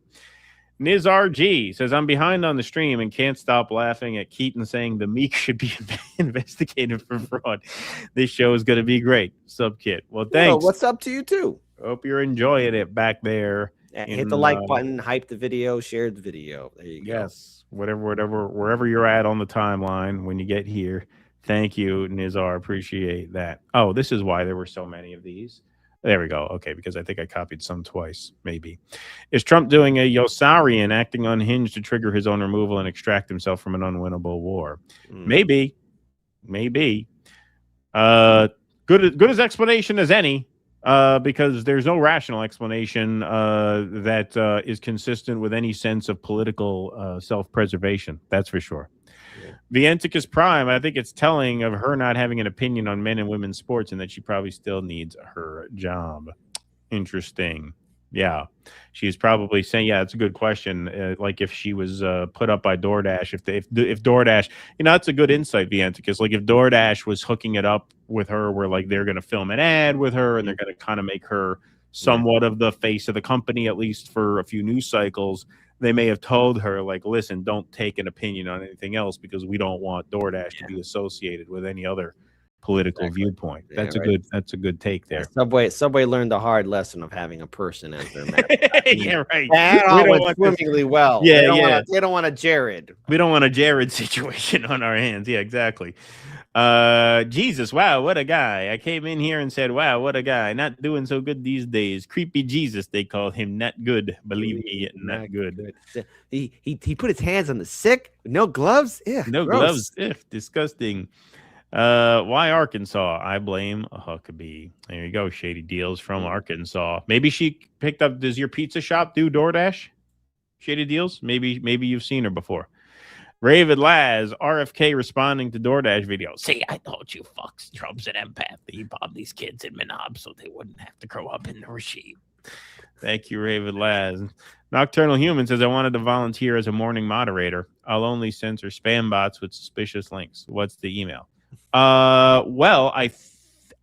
Nizar G says, I'm behind on the stream and can't stop laughing at Keaton saying the Meek should be investigated for fraud. This show is going to be great. Sub Kit. Well, thanks. Well, what's up to you too? Hope you're enjoying it back there. Hit the like button, hype the video, share the video. There you go. Yes. Wherever you're at on the timeline when you get here. Thank you, Nizar. Appreciate that. Oh, this is why there were so many of these. There we go. Okay, because I think I copied some twice, maybe. Is Trump doing a Yossarian, acting unhinged to trigger his own removal and extract himself from an unwinnable war? Maybe. Good as explanation as any, because there's no rational explanation that is consistent with any sense of political self-preservation. That's for sure. Vienticus Prime, I think it's telling of her not having an opinion on men and women's sports and that she probably still needs her job. Interesting. Yeah. She's probably saying, yeah, it's a good question. Like if she was put up by DoorDash, if DoorDash, that's a good insight, Vienticus. Like if DoorDash was hooking it up with her where like they're going to film an ad with her and they're going to kind of make her somewhat of the face of the company, at least for a few news cycles. They may have told her, like, listen, don't take an opinion on anything else because we don't want DoorDash to be associated with any other political viewpoint. That's that's a good take there. Subway learned the hard lesson of having a person as their mascot. Yeah, right. That all went swimmingly well. Yeah, they don't want a Jared. We don't want a Jared situation on our hands. Yeah, exactly. Jesus, wow, what a guy. I came in here and said, wow, what a guy. Not doing so good these days. Creepy Jesus, they call him. Not good. Believe me, not good. He put his hands on the sick. No gloves. Yeah, no gloves. Disgusting. Why Arkansas? I blame Huckabee. There you go. Shady Deals from Arkansas. Maybe she picked up. Does your pizza shop do DoorDash? Shady Deals? Maybe you've seen her before. Raven Laz, RFK responding to DoorDash video. See, I told you, fucks. Trump's an empath. He bombed these kids in Menob so they wouldn't have to grow up in the regime. Thank you, Raven Laz. Nocturnal Human says, I wanted to volunteer as a morning moderator. I'll only censor spam bots with suspicious links. What's the email? Well, I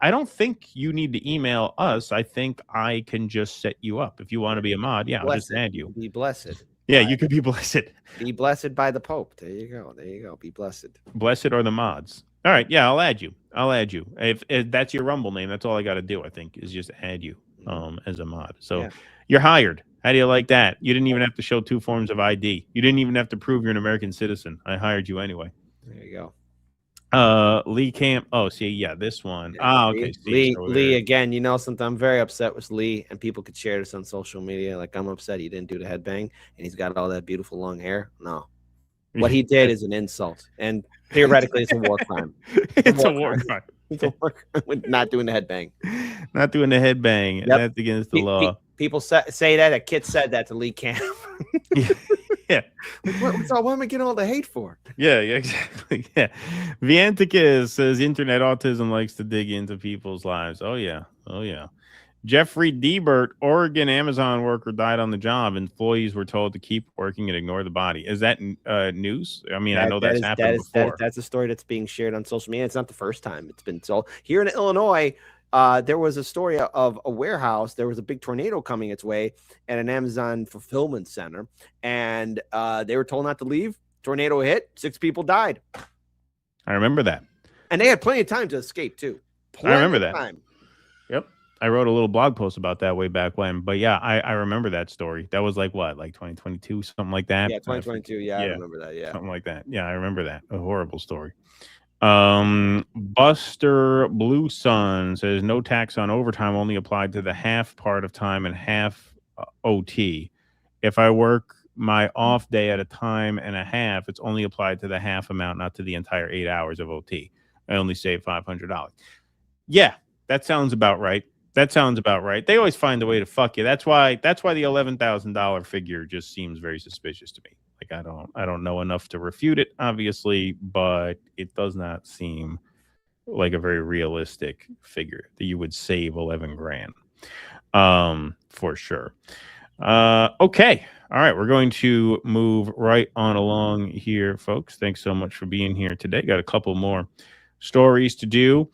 don't think you need to email us. I think I can just set you up. If you want to be a mod, yeah, I'll just add you. Be blessed. Yeah, you could be blessed. Be blessed by the Pope. There you go. Be blessed. Blessed or the mods. All right. Yeah, I'll add you. If that's your Rumble name, that's all I got to do, I think, is just add you as a mod. So you're hired. How do you like that? You didn't even have to show 2 forms of ID. You didn't even have to prove you're an American citizen. I hired you anyway. There you go. Lee Camp. Oh, see, yeah, this one. Okay. Lee again. You know something? I'm very upset with Lee, and people could share this on social media. Like, I'm upset he didn't do the headbang, and he's got all that beautiful long hair. No, what he did is an insult, and theoretically, it's a war crime. It's a war crime. It's a war crime with not doing the headbang. Not doing the headbang. Yep. That's against the law. People say that. A kid said that to Lee Camp. Yeah. What am I getting all the hate for? Yeah, exactly. Yeah. Vianticus says internet autism likes to dig into people's lives. Oh, yeah. Oh, yeah. Jeffrey Debert, Oregon Amazon worker died on the job. Employees were told to keep working and ignore the body. Is that news? I mean, I know that's happened before. That's a story that's being shared on social media. It's not the first time it's been told. Here in Illinois, there was a story of a warehouse. There was a big tornado coming its way at an Amazon fulfillment center, and they were told not to leave. Tornado hit. 6 people died. I remember that. And they had plenty of time to escape, too. I remember that. Time. Yep. I wrote a little blog post about that way back when. But yeah, I remember that story. That was like what? Like 2022, something like that? Yeah, 2022. Yeah, I remember that. Yeah. Something like that. Yeah, I remember that. A horrible story. Buster Blue Sun says no tax on overtime, only applied to the half part of time and half OT. If I work my off day at a time and a half, it's only applied to the half amount, not to the entire 8 hours of OT. I only save $500. Yeah, that sounds about right. That sounds about right. They always find a way to fuck you. That's why the $11,000 figure just seems very suspicious to me. Like, I don't know enough to refute it, obviously, but it does not seem like a very realistic figure that you would save 11 grand. For sure. Okay. All right. We're going to move right on along here, folks. Thanks so much for being here today. Got a couple more stories to do.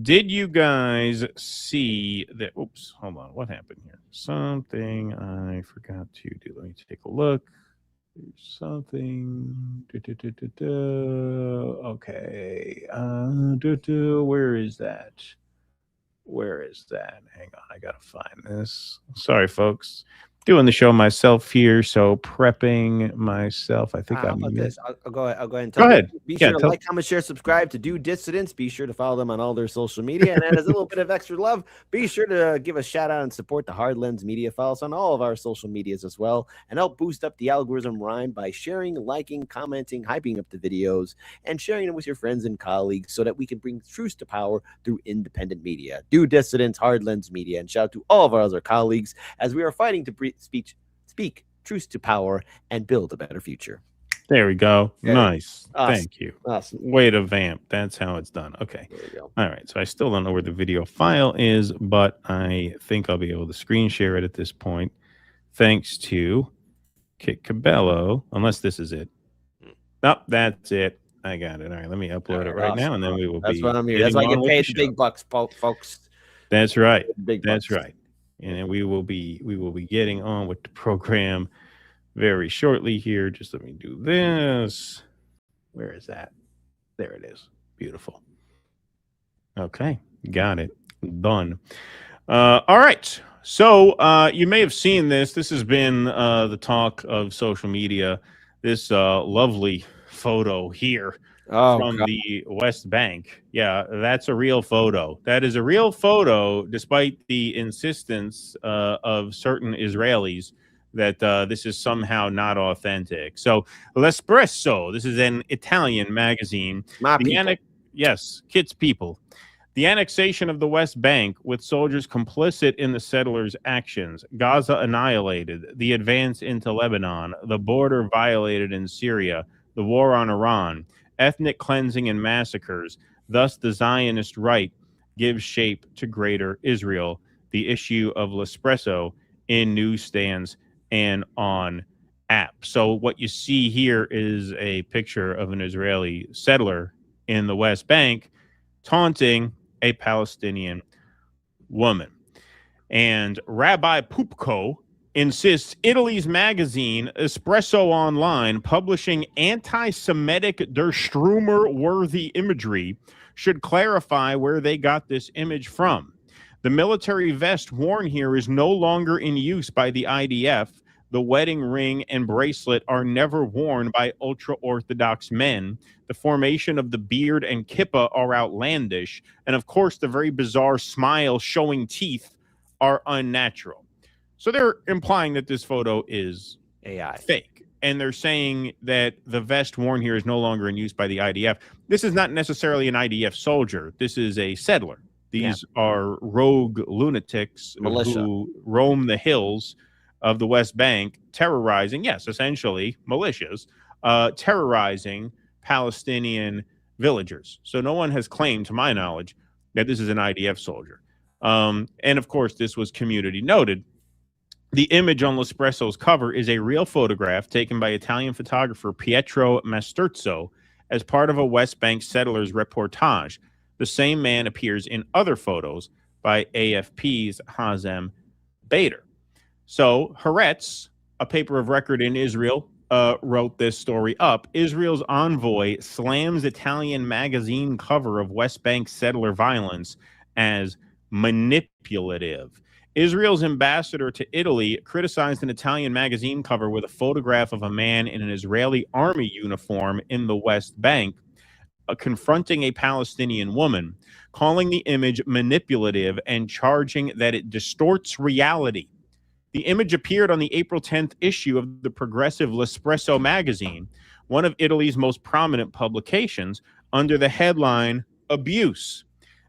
Did you guys see that? Oops, hold on. What happened here? Something I forgot to do. Let me take a look. Something. Okay. Where is that? Where is that? Hang on. I gotta find this. Sorry, folks. Doing the show myself here, so prepping myself. I think How about this? I'll go ahead and go ahead. Be sure to like, comment, share, subscribe to Do Dissidents. Be sure to follow them on all their social media. And then as a little bit of extra love, be sure to give a shout out and support the Hard Lens Media. Follow us on all of our social medias as well. And help boost up the algorithm rhyme by sharing, liking, commenting, hyping up the videos, and sharing them with your friends and colleagues so that we can bring truth to power through independent media. Do Dissidents, Hard Lens Media. And shout out to all of our other colleagues as we are fighting to speak truth to power and build a better future. There we go. Yeah. Nice. Awesome. Thank you. Awesome. Way to vamp. That's how it's done. Okay. There we go. All right. So I still don't know where the video file is, but I think I'll be able to screen share it at this point. Thanks to Kit Cabello, unless this is it. Nope, that's it. I got it. All right. Let me upload it right now, and then we will That's what I'm here. That's why I get paid the big bucks, folks. That's right. Big That's bucks. right. And then we will be getting on with the program very shortly here. Just let me do this. Where is that? There it is. Beautiful. Okay, got it. Done. All right. So you may have seen this. This has been the talk of social media. This lovely photo here from the West Bank. Yeah, that's a real photo. That is a real photo, despite the insistence of certain Israelis that this is somehow not authentic. So, L'Espresso, this is an Italian magazine. Yes, Kit's people. The annexation of the West Bank, with soldiers complicit in the settlers' actions, Gaza annihilated, the advance into Lebanon, the border violated in Syria, the war on Iran, ethnic cleansing and massacres. Thus, the Zionist right gives shape to greater Israel, the issue of L'Espresso in newsstands and on apps. So what you see here is a picture of an Israeli settler in the West Bank taunting a Palestinian woman. And Rabbi Pupko insists Italy's magazine Espresso Online, publishing anti-Semitic Der Strömer-worthy imagery, should clarify where they got this image from. The military vest worn here is no longer in use by the IDF. The wedding ring and bracelet are never worn by ultra-Orthodox men. The formation of the beard and kippah are outlandish. And, of course, the very bizarre smile showing teeth are unnatural. So they're implying that this photo is AI. fake. And they're saying that the vest worn here is no longer in use by the IDF. This is not necessarily an IDF soldier. This is a settler. These are rogue lunatics who roam the hills of the West Bank, terrorizing, yes, essentially militias, terrorizing Palestinian villagers. So no one has claimed, to my knowledge, that this is an IDF soldier. And of course, this was community noted. The image on L'Espresso's cover is a real photograph taken by Italian photographer Pietro Masterzo as part of a West Bank settlers reportage. The same man appears in other photos by AFP's Hazem Bader. So Haaretz, a paper of record in Israel, wrote this story up. Israel's envoy slams Italian magazine cover of West Bank settler violence as manipulative. Israel's ambassador to Italy criticized an Italian magazine cover with a photograph of a man in an Israeli army uniform in the West Bank confronting a Palestinian woman, calling the image manipulative and charging that it distorts reality. The image appeared on the April 10th issue of the progressive L'Espresso magazine, one of Italy's most prominent publications, under the headline Abuse.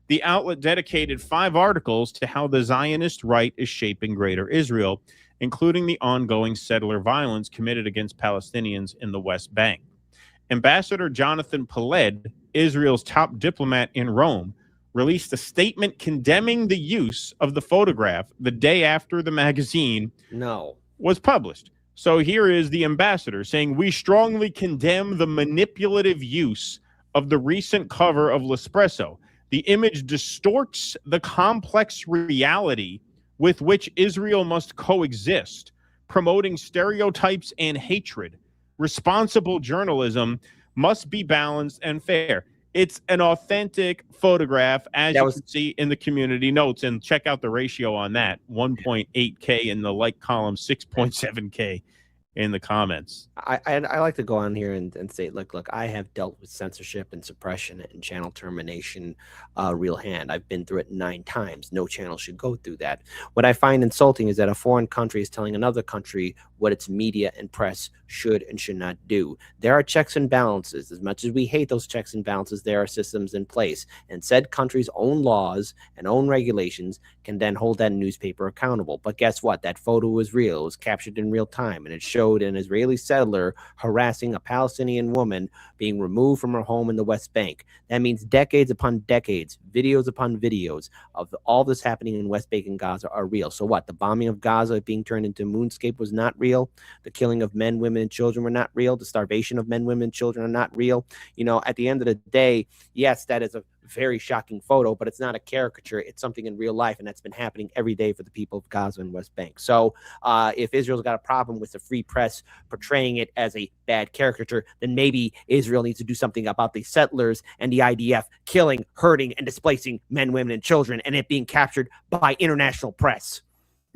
The outlet dedicated 5 articles to how the Zionist right is shaping Greater Israel, including the ongoing settler violence committed against Palestinians in the West Bank. Ambassador Jonathan Peled, Israel's top diplomat in Rome, released a statement condemning the use of the photograph the day after the magazine was published. So here is the ambassador saying, "We strongly condemn the manipulative use of the recent cover of L'Espresso. The image distorts the complex reality with which Israel must coexist, promoting stereotypes and hatred. Responsible journalism must be balanced and fair." It's an authentic photograph, as you can see in the community notes. And check out the ratio on that. 1.8K in the like column, 6.7K in the comments. I like to go on here and say, look, I have dealt with censorship and suppression and channel termination real hand. I've been through it 9 times. No channel should go through that. What I find insulting is that a foreign country is telling another country what its media and press should and should not do. There are checks and balances. As much as we hate those checks and balances, there are systems in place. And said country's own laws and own regulations can then hold that newspaper accountable. But guess what? That photo was real. It was captured in real time. And it showed an Israeli settler harassing a Palestinian woman being removed from her home in the West Bank. That means decades upon decades, videos upon videos of all this happening in West Bank and Gaza are real. So what? The bombing of Gaza being turned into moonscape was not real. The killing of men, women, and children were not real. The starvation of men, women, and children are not real. You know, at the end of the day, yes, that is a very shocking photo, but it's not a caricature. It's something in real life, and that's been happening every day for the people of Gaza and West Bank. So if Israel's got a problem with the free press portraying it as a bad caricature, then maybe Israel needs to do something about the settlers and the IDF killing, hurting, and displacing men, women, and children, and it being captured by international press.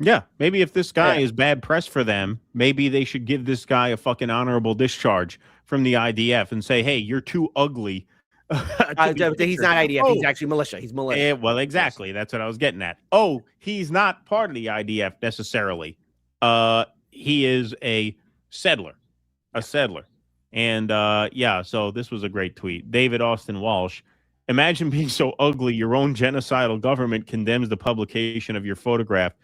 Yeah, maybe if this guy is bad press for them, maybe they should give this guy a fucking honorable discharge from the IDF and say, hey, you're too ugly. He's not IDF. He's actually militia. He's militia. Well, exactly. That's what I was getting at. Oh, he's not part of the IDF necessarily. He is a settler. And yeah, so this was a great tweet. David Austin Walsh. Imagine being so ugly your own genocidal government condemns the publication of your photograph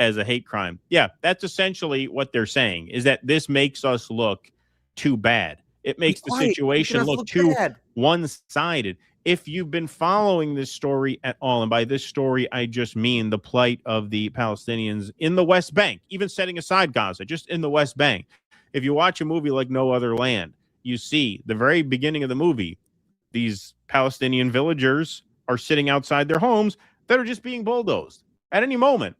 as a hate crime. Yeah, that's essentially what they're saying, is that this makes us look too bad. It makes the situation look too one-sided. If you've been following this story at all, and by this story, I just mean the plight of the Palestinians in the West Bank, even setting aside Gaza, just in the West Bank. If you watch a movie like No Other Land, you see the very beginning of the movie, these Palestinian villagers are sitting outside their homes that are just being bulldozed. At any moment,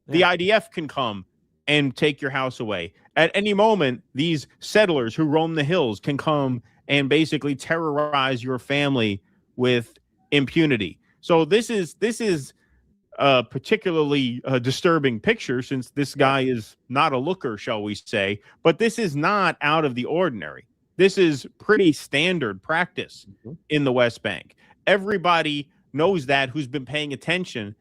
the IDF can come and take your house away. At any moment, these settlers who roam the hills can come and basically terrorize your family with impunity. So this is particularly disturbing picture, since this guy is not a looker, shall we say. But this is not out of the ordinary. This is pretty standard practice in the West Bank. Everybody knows that who's been paying attention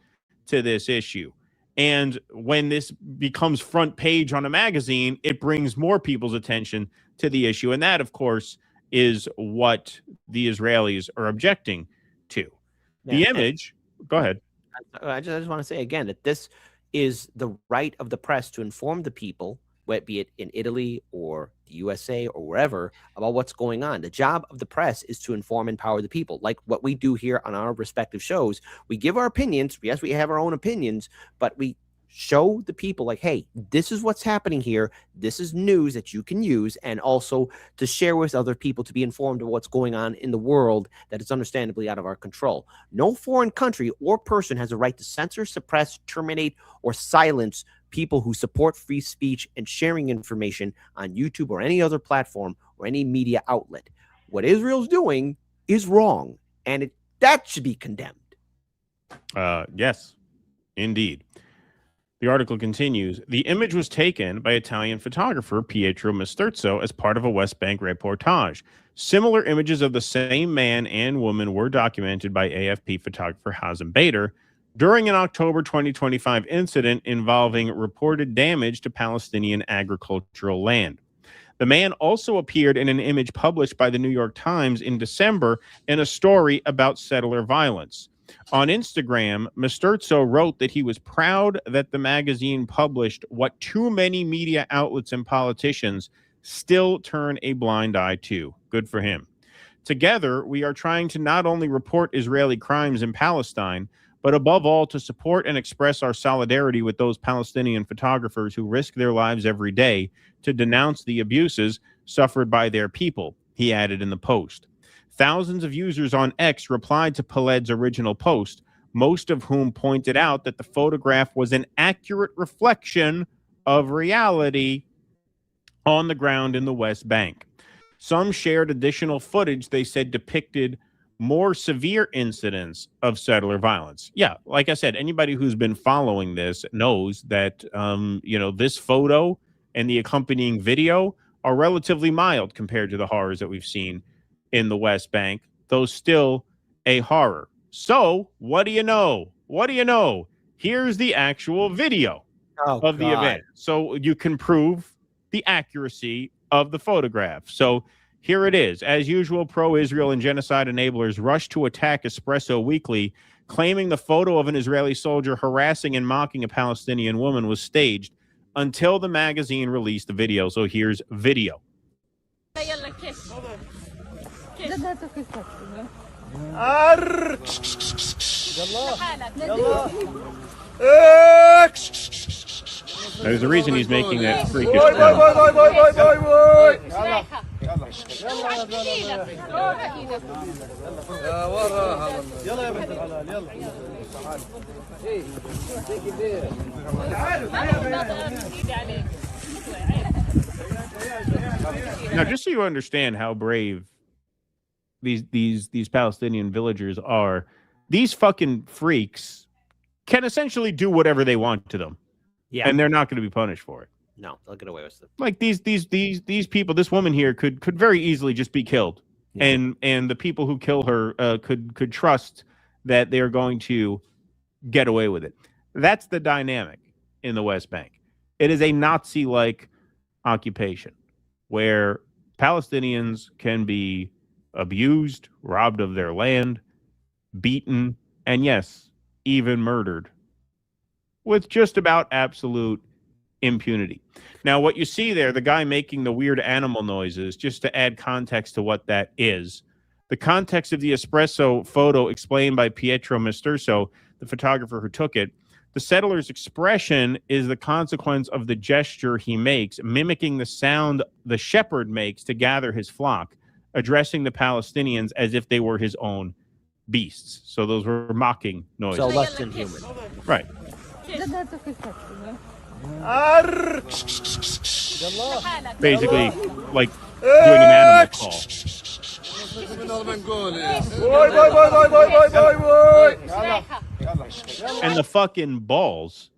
to this issue. And when this becomes front page on a magazine, it brings more people's attention to the issue. And that, of course, is what the Israelis are objecting to. The image, go ahead. I just want to say again that this is the right of the press to inform the people, be it in Italy or the USA or wherever, about what's going on. The job of the press is to inform and empower the people, like what we do here on our respective shows. We give our opinions. Yes, we have our own opinions, but we show the people, like, hey, this is what's happening here. This is news that you can use, and also to share with other people to be informed of what's going on in the world that is understandably out of our control. No foreign country or person has a right to censor, suppress, terminate, or silence people who support free speech and sharing information on YouTube or any other platform or any media outlet. What Israel's doing is wrong, and that should be condemned. Yes, indeed. The article continues. The image was taken by Italian photographer Pietro Masturzo as part of a West Bank reportage. Similar images of the same man and woman were documented by AFP photographer Hazem Bader during an October 2025 incident involving reported damage to Palestinian agricultural land. The man also appeared in an image published by the New York Times in December in a story about settler violence. On Instagram, Masturzo wrote that he was proud that the magazine published what too many media outlets and politicians still turn a blind eye to. Good for him. Together, we are trying to not only report Israeli crimes in Palestine, but above all, to support and express our solidarity with those Palestinian photographers who risk their lives every day to denounce the abuses suffered by their people, he added in the post. Thousands of users on X replied to Paled's original post, most of whom pointed out that the photograph was an accurate reflection of reality on the ground in the West Bank. Some shared additional footage they said depicted more severe incidents of settler violence. Yeah, like I said, anybody who's been following this knows that, this photo and the accompanying video are relatively mild compared to the horrors that we've seen in the West Bank, though still a horror. So, what do you know? What do you know? Here's the actual video of the event. So you can prove the accuracy of the photograph. So here it is. As usual, pro-Israel and genocide enablers rushed to attack Espresso Weekly, claiming the photo of an Israeli soldier harassing and mocking a Palestinian woman was staged until the magazine released the video. So here's video. There's a reason he's making that freakish Now, just so you understand how brave these Palestinian villagers are, these fucking freaks can essentially do whatever they want to them. Yeah. And they're not going to be punished for it. No, they'll get away with it. Like these people, this woman here could very easily just be killed. Yeah. And the people who kill her could trust that they're going to get away with it. That's the dynamic in the West Bank. It is a Nazi-like occupation where Palestinians can be abused, robbed of their land, beaten, and yes, even murdered with just about absolute impunity. Now, what you see there, the guy making the weird animal noises, just to add context to what that is, the context of the Espresso photo explained by Pietro Masturzo, the photographer who took it, the settler's expression is the consequence of the gesture he makes, mimicking the sound the shepherd makes to gather his flock, addressing the Palestinians as if they were his own beasts. So those were mocking noises. So less than human. Right. Basically, like doing an animal call. And the fucking balls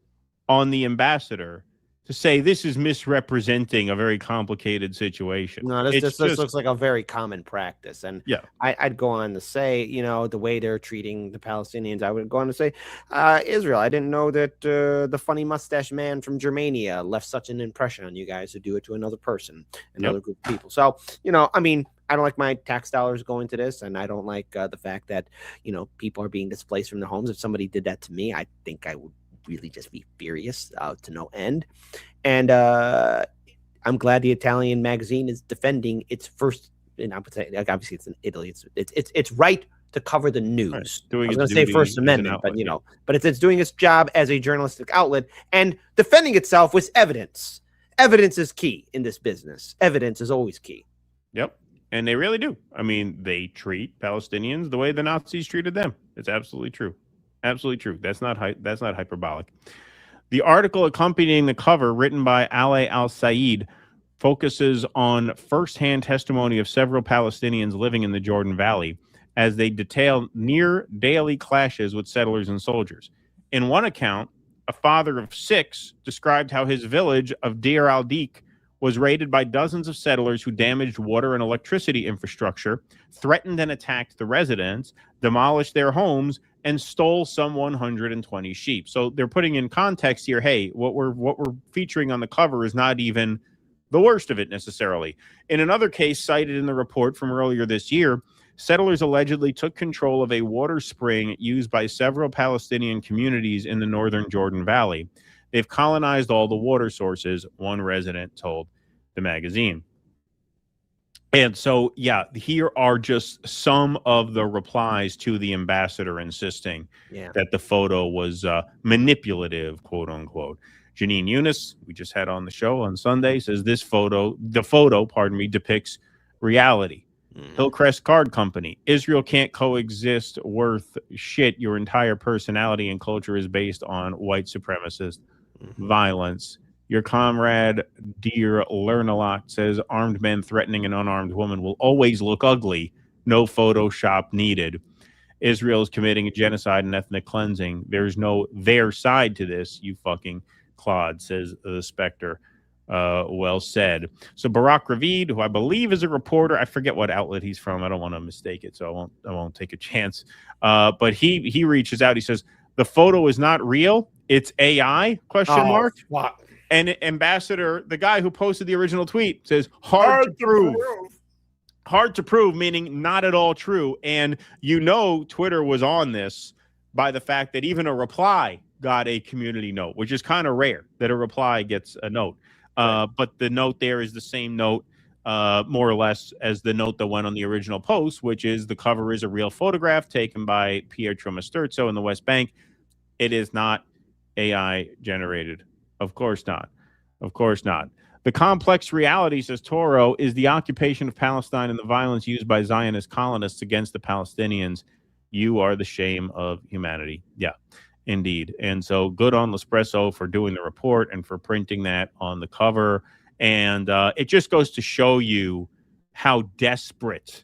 on the ambassador to say this is misrepresenting a very complicated situation. No, this looks like a very common practice. And yeah, I'd go on to say, the way they're treating the Palestinians, I would go on to say, Israel, I didn't know that the funny mustache man from Germania left such an impression on you guys to do it to another person, another group of people. So, I mean, I don't like my tax dollars going to this, and I don't like the fact that, people are being displaced from their homes. If somebody did that to me, I think I would really just be furious to no end. And I'm glad the Italian magazine is defending its first. And I would say, obviously, it's in Italy. It's right to cover the news. Right. I was going to say First Amendment, but it's doing its job as a journalistic outlet and defending itself with evidence. Evidence is key in this business. Evidence is always key. Yep, and they really do. I mean, they treat Palestinians the way the Nazis treated them. It's absolutely true. Absolutely true. That's not hyperbolic. The article accompanying the cover, written by Ali Al-Said, focuses on firsthand testimony of several Palestinians living in the Jordan Valley as they detail near daily clashes with settlers and soldiers. In one account, a father of 6 described how his village of Deir al-Dik was raided by dozens of settlers who damaged water and electricity infrastructure, threatened and attacked the residents, demolished their homes, and stole some 120 sheep. So they're putting in context here, hey, what we're featuring on the cover is not even the worst of it necessarily. In another case cited in the report from earlier this year, settlers allegedly took control of a water spring used by several Palestinian communities in the northern Jordan Valley. They've colonized all the water sources, one resident told the magazine. And so, yeah, here are just some of the replies to the ambassador insisting that the photo was manipulative, quote unquote. Janine Eunice, we just had on the show on Sunday, says the photo, depicts reality. Hillcrest Card Company, Israel can't coexist worth shit. Your entire personality and culture is based on white supremacist violence. Your comrade, Dear Learn-A-Lot, says armed men threatening an unarmed woman will always look ugly. No Photoshop needed. Israel is committing a genocide and ethnic cleansing. There's no their side to this, you fucking clod, says the Spectre. Well said. So Barack Ravid, who I believe is a reporter, I forget what outlet he's from. I don't want to mistake it, so I won't take a chance. But he reaches out. He says the photo is not real. It's AI? Question mark. What? And Ambassador, the guy who posted the original tweet, says hard to prove. Hard to prove, meaning not at all true. And Twitter was on this by the fact that even a reply got a community note, which is kind of rare that a reply gets a note. But the note there is the same note, more or less, as the note that went on the original post, which is the cover is a real photograph taken by Pietro Masturzo in the West Bank. It is not AI generated. Of course not. Of course not. The complex reality, says Toro, is the occupation of Palestine and the violence used by Zionist colonists against the Palestinians. You are the shame of humanity. Yeah, indeed. And so good on L'Espresso for doing the report and for printing that on the cover. And it just goes to show you how desperate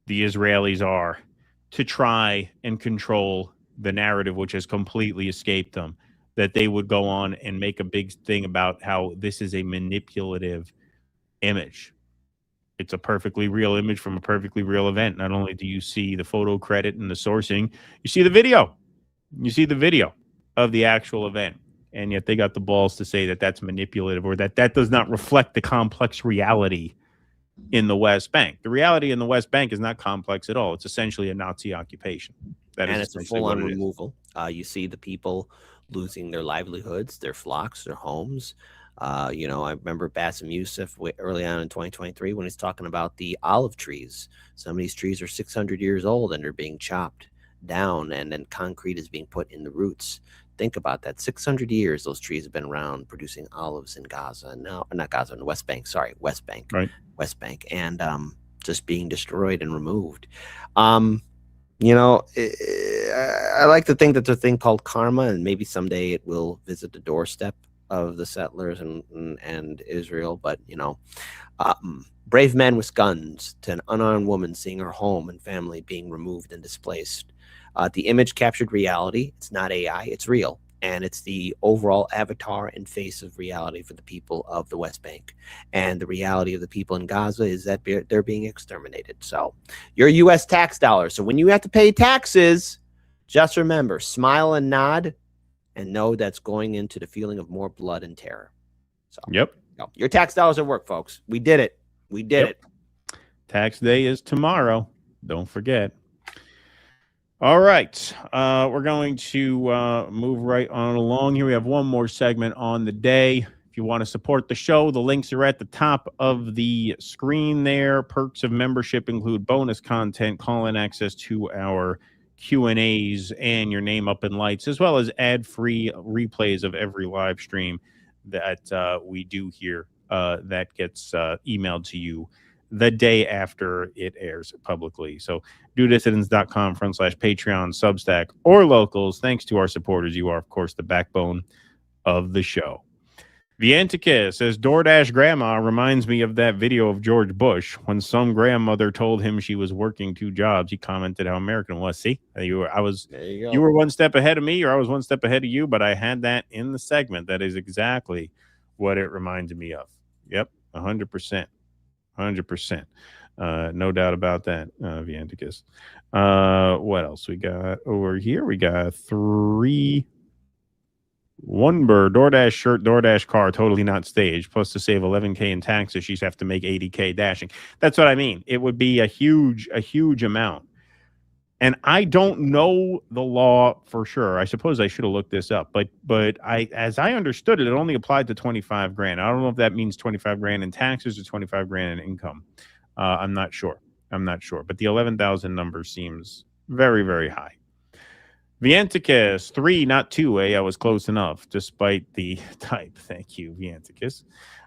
the Israelis are to try and control the narrative, which has completely escaped them, that they would go on and make a big thing about how this is a manipulative image. It's a perfectly real image from a perfectly real event. Not only do you see the photo credit and the sourcing, you see the video. You see the video of the actual event. And yet they got the balls to say that that's manipulative, or that does not reflect the complex reality in the West Bank. The reality in the West Bank is not complex at all. It's essentially a Nazi occupation. And it's a full-on removal. You see the people losing their livelihoods, their flocks, their homes. I remember Bassem Youssef early on in 2023 when he's talking about the olive trees. Some of these trees are 600 years old and they're being chopped down, and then concrete is being put in the roots. Think about that. 600 years those trees have been around producing olives in Gaza. Now, not Gaza, in the West Bank. Sorry, West Bank. Right. West Bank. And just being destroyed and removed. I like to think that there's a thing called karma, and maybe someday it will visit the doorstep of the settlers and Israel. But, brave men with guns to an unarmed woman seeing her home and family being removed and displaced. The image captured reality. It's not AI. It's real. And it's the overall avatar and face of reality for the people of the West Bank. And the reality of the people in Gaza is that they're being exterminated. So your U.S. tax dollars. So when you have to pay taxes, just remember, smile and nod, and know that's going into the feeling of more blood and terror. So Yep. Your tax dollars at work, folks. We did it. We did it. Tax day is tomorrow. Don't forget. All right. We're going to move right on along here. We have one more segment on the day. If you want to support the show, the links are at the top of the screen there. Perks of membership include bonus content, call-in access to our Q&As, and your name up in lights, as well as ad-free replays of every live stream that we do here that gets emailed to you the day after it airs publicly. So dudissidents.com/Patreon, Substack, or Locals. Thanks to our supporters. You are, of course, the backbone of the show. Vientica says, DoorDash grandma reminds me of that video of George Bush when some grandmother told him she was working 2 jobs. He commented how American it was. See, you were one step ahead of me, or I was one step ahead of you, but I had that in the segment. That is exactly what it reminded me of. Yep, 100%. 100%. No doubt about that, Vienticus. What else we got over here? We got 3 One-Bird, DoorDash shirt, DoorDash car, totally not staged. Plus to save $11K in taxes, she's have to make $80K dashing. That's what I mean. It would be a huge amount. And I don't know the law for sure. I suppose I should have looked this up, but as I understood it, it only applied to 25 grand. I don't know if that means 25 grand in taxes or 25 grand in income. I'm not sure. But the 11,000 number seems very, very high. Vienticus 3, not 2. I was close enough, despite the type. Thank you, Vienticus.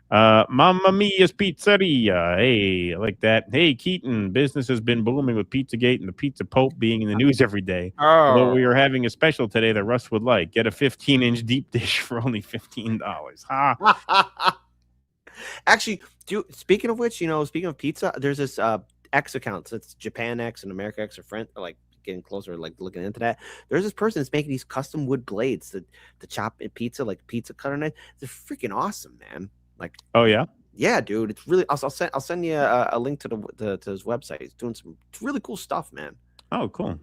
Mamma Mia's Pizzeria. Hey, I like that. Hey, Keaton, business has been booming with Pizzagate and the Pizza Pope being in the news every day. Although we are having a special today that Russ would like. Get a 15-inch deep dish for only $15. Ha! Actually, speaking of which, speaking of pizza, there's this X account. So it's Japan X and America X are friends, like getting closer, like looking into that. There's this person that's making these custom wood blades to chop pizza, like pizza cutter knife. They're freaking awesome, man. Like, oh yeah, dude, it's really. I'll send you a link to his website. He's doing some really cool stuff, man. Oh, cool.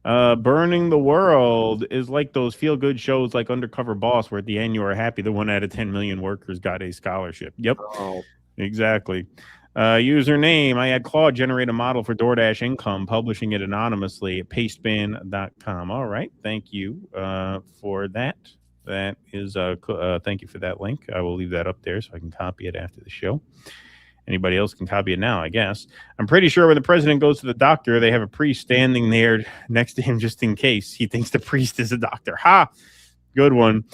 Burning the World is like those feel-good shows like Undercover Boss, where at the end you are happy that 1 out of 10 million workers got a scholarship. Yep, exactly. Username, I had Claude generate a model for DoorDash income, publishing it anonymously at pastebin.com. All right, thank you for that. That is thank you for that link. I will leave that up there so I can copy it after the show. Anybody else can copy it now, I guess. I'm pretty sure when the president goes to the doctor, they have a priest standing there next to him just in case he thinks the priest is a doctor. Ha! Good one.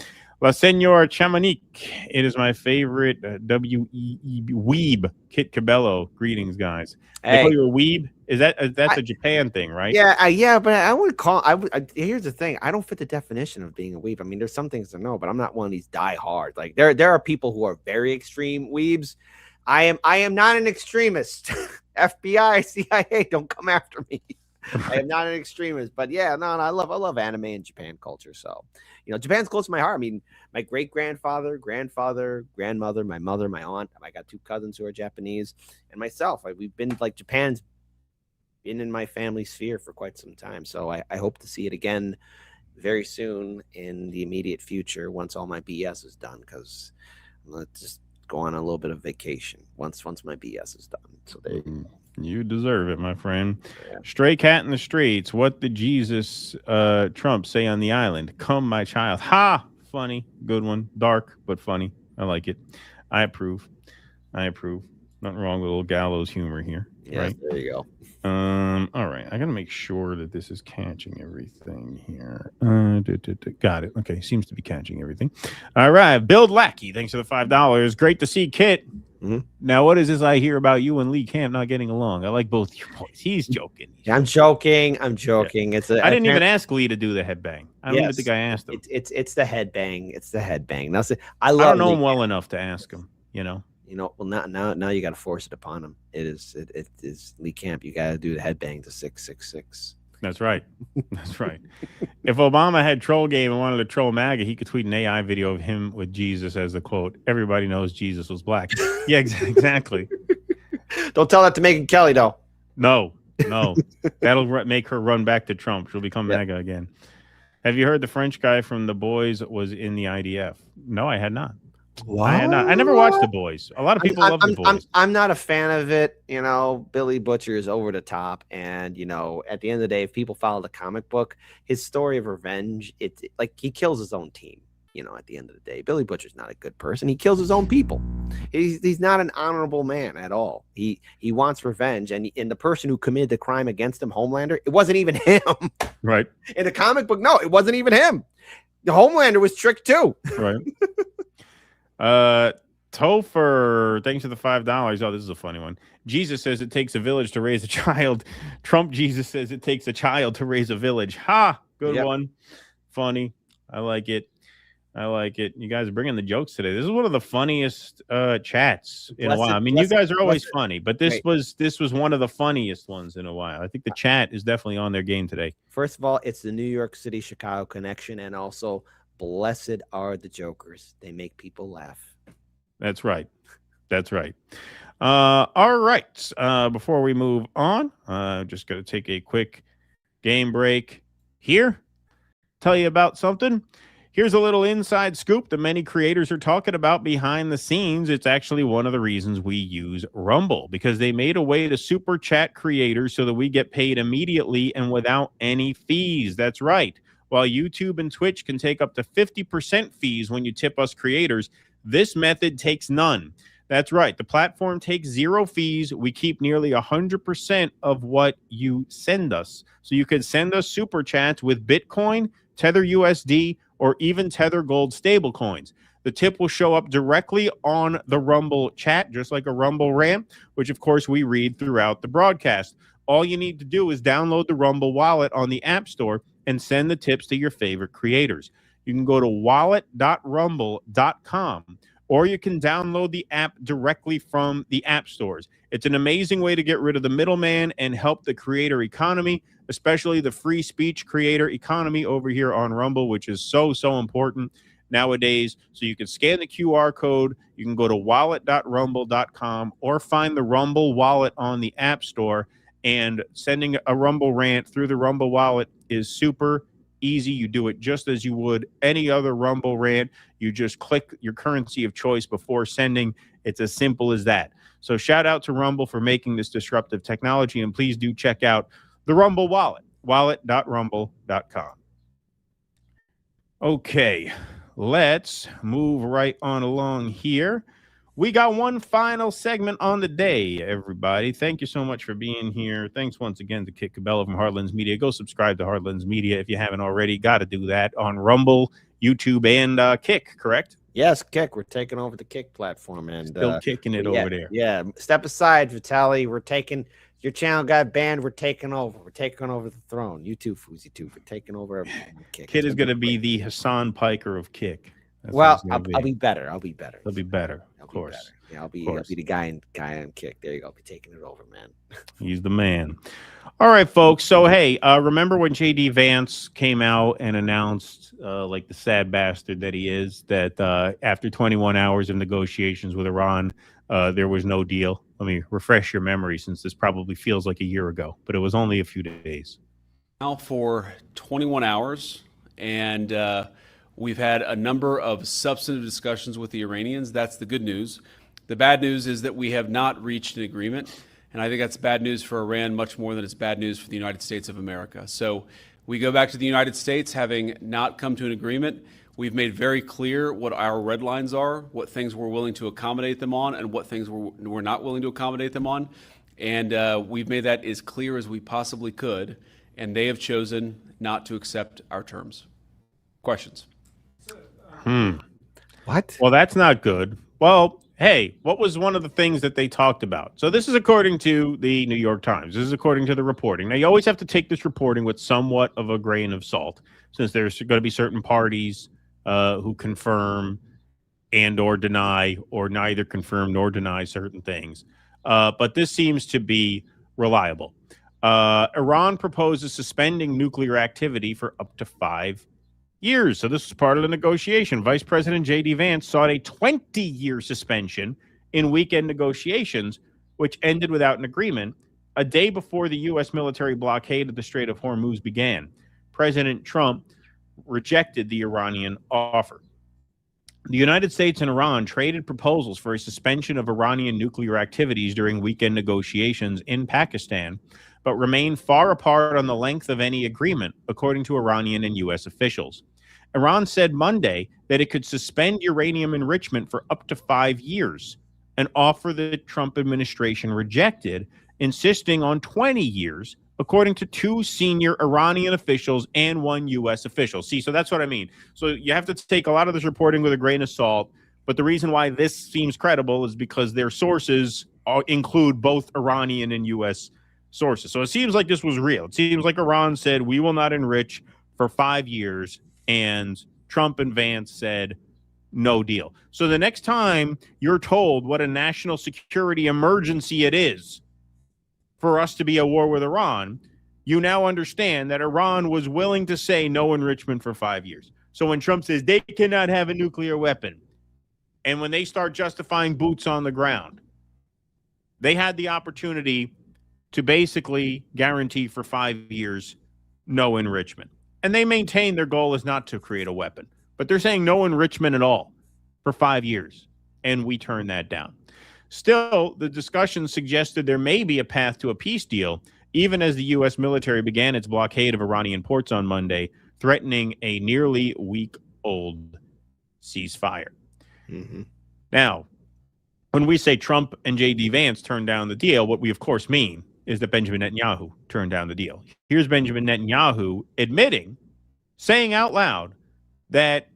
La Senor Chamanique. It is my favorite weeb. Kit Cabello. Greetings, guys. They call you a weeb? That's a Japan thing, right? Yeah, but I would call. Here's the thing. I don't fit the definition of being a weeb. I mean, there's some things to know, but I'm not one of these die hard. Like there are people who are very extreme weebs. I am not an extremist. FBI, CIA, don't come after me. I am not an extremist, but yeah, no, I love anime and Japan culture. So, Japan's close to my heart. I mean, my great grandfather, grandmother, my mother, my aunt. I got 2 cousins who are Japanese, and myself. We've been like Japan's been in my family sphere for quite some time. So I hope to see it again very soon in the immediate future once all my BS is done. Because let's just go on a little bit of vacation once my BS is done. So there you go. You deserve it, my friend. Yeah. Stray cat in the streets. What did Jesus Trump say on the island? Come, my child. Ha! Funny. Good one. Dark, but funny. I like it. I approve. Nothing wrong with a little gallows humor here. Yeah, right? There you go. All right. I got to make sure that this is catching everything here. Got it. Okay. Seems to be catching everything. All right. Build Lackey. Thanks for the $5. Great to see Kit. Mm-hmm. Now, what is this I hear about you and Lee Camp not getting along? I like both your boys. He's joking. I'm joking. Yeah. I didn't even ask Lee to do the headbang. I don't even think I asked him. It's the headbang. It's the headbang. I don't know him well enough to ask him, You know, well now you got to force it upon him. It is Lee Camp. You got to do the headbang to 666. That's right. That's right. If Obama had troll game and wanted to troll MAGA, he could tweet an AI video of him with Jesus as the quote, "Everybody knows Jesus was black." Yeah, exactly. Don't tell that to Megyn Kelly, though. No. That'll make her run back to Trump. She'll become MAGA again. Have you heard the French guy from The Boys was in the IDF? No, I had not. What? I had not. I never watched The Boys. A lot of people love The Boys. I'm not a fan of it. You know, Billy Butcher is over the top. And, you know, at the end of the day, if people follow the comic book, his story of revenge, it's like he kills his own team. You know, at the end of the day, Billy Butcher's not a good person. He kills his own people. He's not an honorable man at all. He wants revenge. And the person who committed the crime against him, Homelander, it wasn't even him. Right. In the comic book, no, it wasn't even him. The Homelander was tricked too. Right. Topher, thanks for the $5. Oh, this is a funny one. Jesus says it takes a village to raise a child. Trump Jesus says it takes a child to raise a village. Ha! Good one. Funny. I like it. You guys are bringing the jokes today. This is one of the funniest chats in a while. I mean, you guys are always funny, but this was one of the funniest ones in a while. I think the chat is definitely on their game today. First of all, it's the New York City Chicago connection, and also blessed are the jokers. They make people laugh. That's right. All right. Before we move on, just going to take a quick game break here. Tell you about something. Here's a little inside scoop that many creators are talking about behind the scenes. It's actually one of the reasons we use Rumble, because they made a way to super chat creators so that we get paid immediately and without any fees. That's right. While YouTube and Twitch can take up to 50% fees when you tip us creators, this method takes none. That's right. The platform takes 0 fees. We keep nearly 100% of what you send us. So you can send us super chats with Bitcoin, Tether USD, or even Tether Gold stablecoins. The tip will show up directly on the Rumble chat, just like a Rumble rant, which of course we read throughout the broadcast. All you need to do is download the Rumble wallet on the App Store and send the tips to your favorite creators. You can go to wallet.rumble.com, or you can download the app directly from the app stores. It's an amazing way to get rid of the middleman and help the creator economy, especially the free speech creator economy over here on Rumble, which is so important nowadays. So you can scan the QR code. You can go to wallet.rumble.com or find the Rumble wallet on the App Store, and sending a Rumble rant through the Rumble wallet is super easy. You do it just as you would any other Rumble rant. You just click your currency of choice before sending. It's as simple as that. So shout out to Rumble for making this disruptive technology, and please do check out the Rumble wallet, wallet.rumble.com. Okay, let's move right on along here. We got one final segment on the day, everybody. Thank you so much for being here. Thanks once again to Kit Cabello from Heartlands Media. Go subscribe to Heartlands Media if you haven't already. Got to do that on Rumble, YouTube, and Kick, correct? Yes, Kick. We're taking over the Kick platform. And still kicking it over there. Yeah, step aside, Vitaly. We're taking... Your channel got banned. We're taking over. We're taking over the throne. You too, Fousey too. We're taking over everything. Kid is going to be the Hassan Piker of Kick. That's well, I'll be better. I'll be better. He'll be better, of course. Yeah, I'll be the guy on Kick. There you go. I'll be taking it over, man. He's the man. All right, folks. So, hey, remember when J.D. Vance came out and announced, like the sad bastard that he is, that after 21 hours of negotiations with Iran, there was no deal? Let me refresh your memory, since this probably feels like a year ago, but it was only a few days. Now for 21 hours, and we've had a number of substantive discussions with the Iranians. That's the good news. The bad news is that we have not reached an agreement, and I think that's bad news for Iran much more than it's bad news for the United States of America. So we go back to the United States having not come to an agreement. We've made very clear what our red lines are, what things we're willing to accommodate them on, and what things we're not willing to accommodate them on. And we've made that as clear as we possibly could, and they have chosen not to accept our terms. Questions? What? Well, that's not good. Well, hey, what was one of the things that they talked about? So this is according to the New York Times. This is according to the reporting. Now, you always have to take this reporting with somewhat of a grain of salt, since there's going to be certain parties who confirm and or deny or neither confirm nor deny certain things. But this seems to be reliable. Iran proposes suspending nuclear activity for up to 5 years. So this is part of the negotiation. Vice President J.D. Vance sought a 20-year suspension in weekend negotiations, which ended without an agreement a day before the U.S. military blockade of the Strait of Hormuz began. President Trump rejected the Iranian offer. The United States and Iran traded proposals for a suspension of Iranian nuclear activities during weekend negotiations in Pakistan, but remain far apart on the length of any agreement, according to Iranian and U.S. officials. Iran said Monday that it could suspend uranium enrichment for up to 5 years, an offer the Trump administration rejected, insisting on 20 years, according to 2 senior Iranian officials and 1 U.S. official. See, so that's what I mean. So you have to take a lot of this reporting with a grain of salt, but the reason why this seems credible is because their sources include both Iranian and U.S. sources. So it seems like this was real. It seems like Iran said, we will not enrich for 5 years, and Trump and Vance said, no deal. So the next time you're told what a national security emergency it is for us to be at war with Iran, you now understand that Iran was willing to say no enrichment for 5 years. So when Trump says they cannot have a nuclear weapon, and when they start justifying boots on the ground, they had the opportunity to basically guarantee for 5 years no enrichment. And they maintain their goal is not to create a weapon, but they're saying no enrichment at all for 5 years, and we turn that down. Still, the discussion suggested there may be a path to a peace deal, even as the U.S. military began its blockade of Iranian ports on Monday, threatening a nearly week-old ceasefire. Mm-hmm. Now, when we say Trump and J.D. Vance turned down the deal, what we of course mean is that Benjamin Netanyahu turned down the deal. Here's Benjamin Netanyahu admitting, saying out loud, that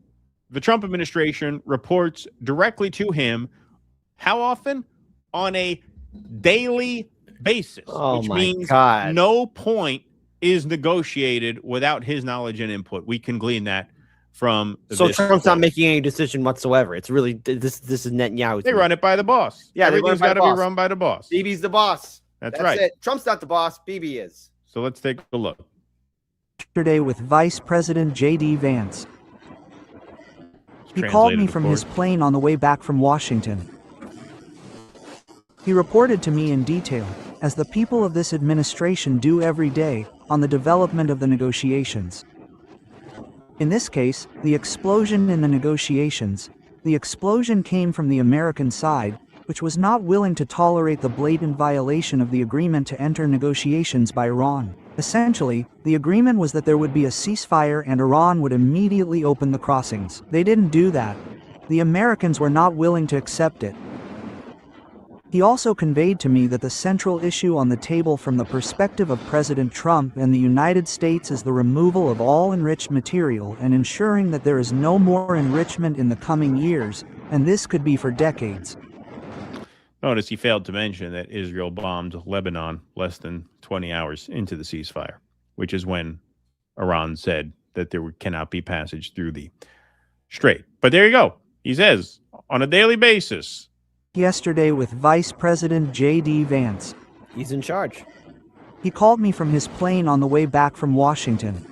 the Trump administration reports directly to him. How often? On a daily basis, which means no point is negotiated without his knowledge and input. We can glean that from So Trump's not making any decision whatsoever. It's really this is Netanyahu. They run it by the boss. Yeah, everything's got to be run by the boss. Bibi's the boss. That's right. It. Trump's not the boss. Bibi is. So let's take a look. Yesterday with Vice President J.D. Vance. He called me from his plane on the way back from Washington. He reported to me in detail, as the people of this administration do every day, on the development of the negotiations. In this case, the explosion in the negotiations, the explosion came from the American side, which was not willing to tolerate the blatant violation of the agreement to enter negotiations by Iran. Essentially, the agreement was that there would be a ceasefire and Iran would immediately open the crossings. They didn't do that. The Americans were not willing to accept it. He also conveyed to me that the central issue on the table from the perspective of President Trump and the United States is the removal of all enriched material and ensuring that there is no more enrichment in the coming years, and this could be for decades. Notice he failed to mention that Israel bombed Lebanon less than 20 hours into the ceasefire, which is when Iran said that there cannot be passage through the strait. But there you go. He says, on a daily basis. Yesterday with Vice President J.D. Vance. He's in charge. He called me from his plane on the way back from Washington.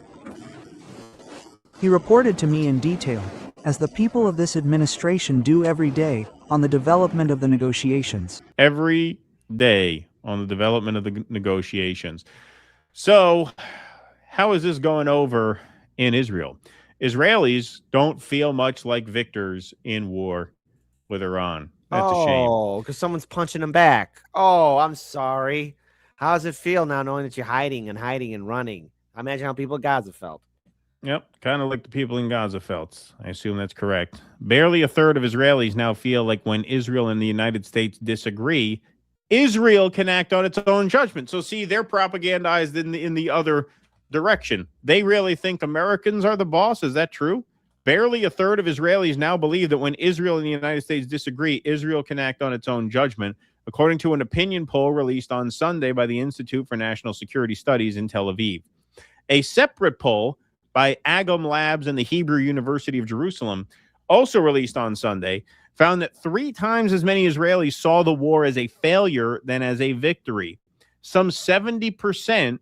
He reported to me in detail, as the people of this administration do every day, on the development of the negotiations. Every day on the development of the negotiations. So, how is this going over in Israel? Israelis don't feel much like victors in war with Iran. That's a shame. Oh, because someone's punching them back. Oh, I'm sorry. How does it feel now knowing that you're hiding and running? I imagine how people in Gaza felt. Yep, kind of like the people in Gaza felt. I assume that's correct. Barely a third of Israelis now feel like when Israel and the United States disagree, Israel can act on its own judgment. So see, they're propagandized in the other direction. They really think Americans are the boss. Is that true? Barely a third of Israelis now believe that when Israel and the United States disagree, Israel can act on its own judgment, according to an opinion poll released on Sunday by the Institute for National Security Studies in Tel Aviv. A separate poll by Agam Labs and the Hebrew University of Jerusalem also released on Sunday, found that 3 times as many Israelis saw the war as a failure than as a victory. Some 70%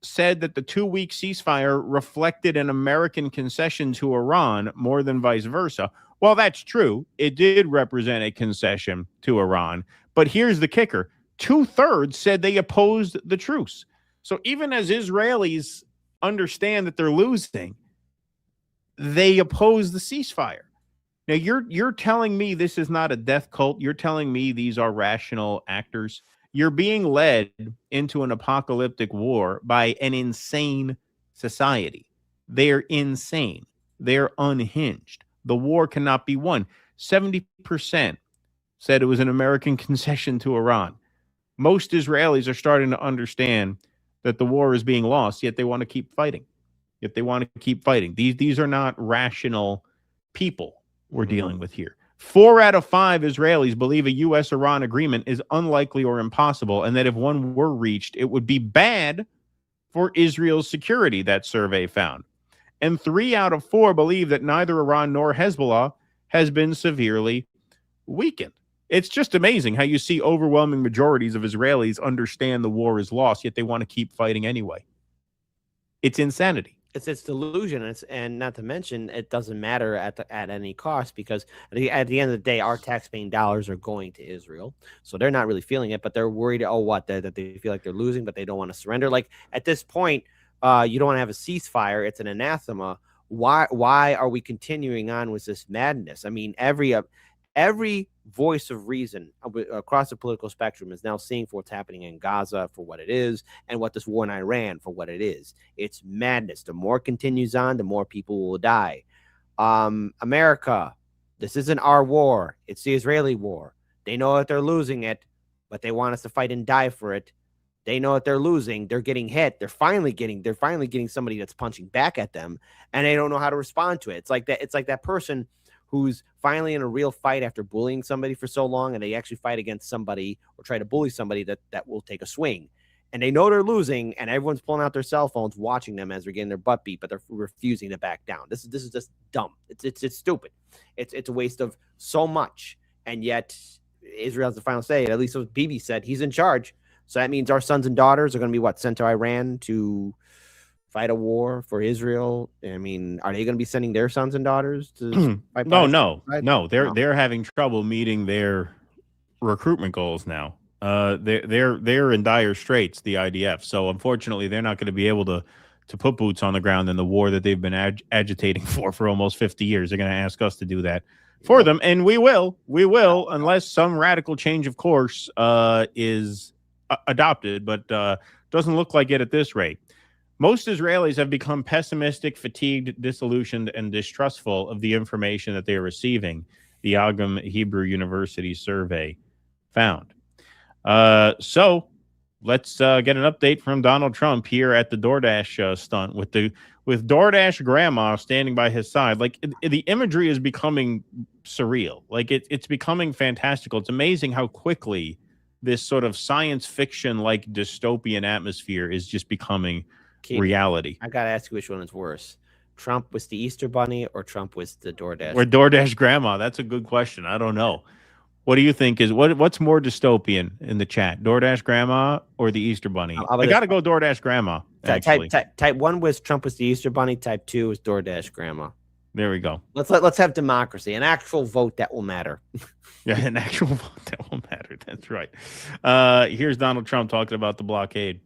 said that the 2-week ceasefire reflected an American concession to Iran more than vice versa. While that's true, it did represent a concession to Iran. But here's the kicker. 2/3 said they opposed the truce. So even as Israelis understand that they're losing, they oppose the ceasefire. Now, you're telling me this is not a death cult. You're telling me these are rational actors. You're being led into an apocalyptic war by an insane society. They're insane. They're unhinged. The war cannot be won. 70% said it was an American concession to Iran. Most Israelis are starting to understand that the war is being lost, yet they want to keep fighting. These are not rational people we're dealing with here. 4 out of 5 Israelis believe a U.S.-Iran agreement is unlikely or impossible, and that if one were reached, it would be bad for Israel's security, that survey found. And 3 out of 4 believe that neither Iran nor Hezbollah has been severely weakened. It's just amazing how you see overwhelming majorities of Israelis understand the war is lost, yet they want to keep fighting anyway. It's insanity. It's delusion, and not to mention it doesn't matter at any cost, because at the end of the day, our taxpaying dollars are going to Israel, so they're not really feeling it, but they're worried. That they feel like they're losing, but they don't want to surrender. Like at this point, you don't want to have a ceasefire; it's an anathema. Why are we continuing on with this madness? I mean, every voice of reason across the political spectrum is now seeing for what's happening in Gaza for what it is, and what this war in Iran for what it is. It's madness. The more it continues on, the more people will die. America, this isn't our war. It's the Israeli war. They know that they're losing it, but they want us to fight and die for it. They know that they're losing. They're getting hit. They're finally getting somebody that's punching back at them, and they don't know how to respond to it. It's like that person who's finally in a real fight after bullying somebody for so long, and they actually fight against somebody or try to bully somebody that will take a swing. And they know they're losing, and everyone's pulling out their cell phones watching them as they're getting their butt beat, but they're refusing to back down. This is just dumb. It's stupid. It's a waste of so much. And yet Israel has the final say. At least what Bibi said. He's in charge. So that means our sons and daughters are going to be sent to Iran to fight a war for Israel. I mean, are they going to be sending their sons and daughters to fight? No. They're having trouble meeting their recruitment goals now. They're in dire straits, the IDF. So unfortunately, they're not going to be able to put boots on the ground in the war that they've been agitating for almost 50 years. They're going to ask us to do that for them, and we will, unless some radical change of course is adopted, but doesn't look like it at this rate. Most Israelis have become pessimistic, fatigued, disillusioned, and distrustful of the information that they are receiving, the Agam Hebrew University survey found. So let's get an update from Donald Trump here at the DoorDash stunt with DoorDash grandma standing by his side. Like the imagery is becoming surreal. Like it's becoming fantastical. It's amazing how quickly this sort of science fiction like dystopian atmosphere is just becoming reality. I gotta ask you which one is worse. Trump was the Easter Bunny or Trump was the DoorDash? Or DoorDash grandma? That's a good question. I don't know. What do you think is what's more dystopian in the chat? DoorDash grandma or the Easter Bunny? I gotta go DoorDash grandma. Type 1 was Trump was the Easter Bunny. Type 2 was DoorDash grandma. There we go. Let's have democracy, an actual vote that will matter. Yeah, an actual vote that will matter. That's right. Here's Donald Trump talking about the blockade.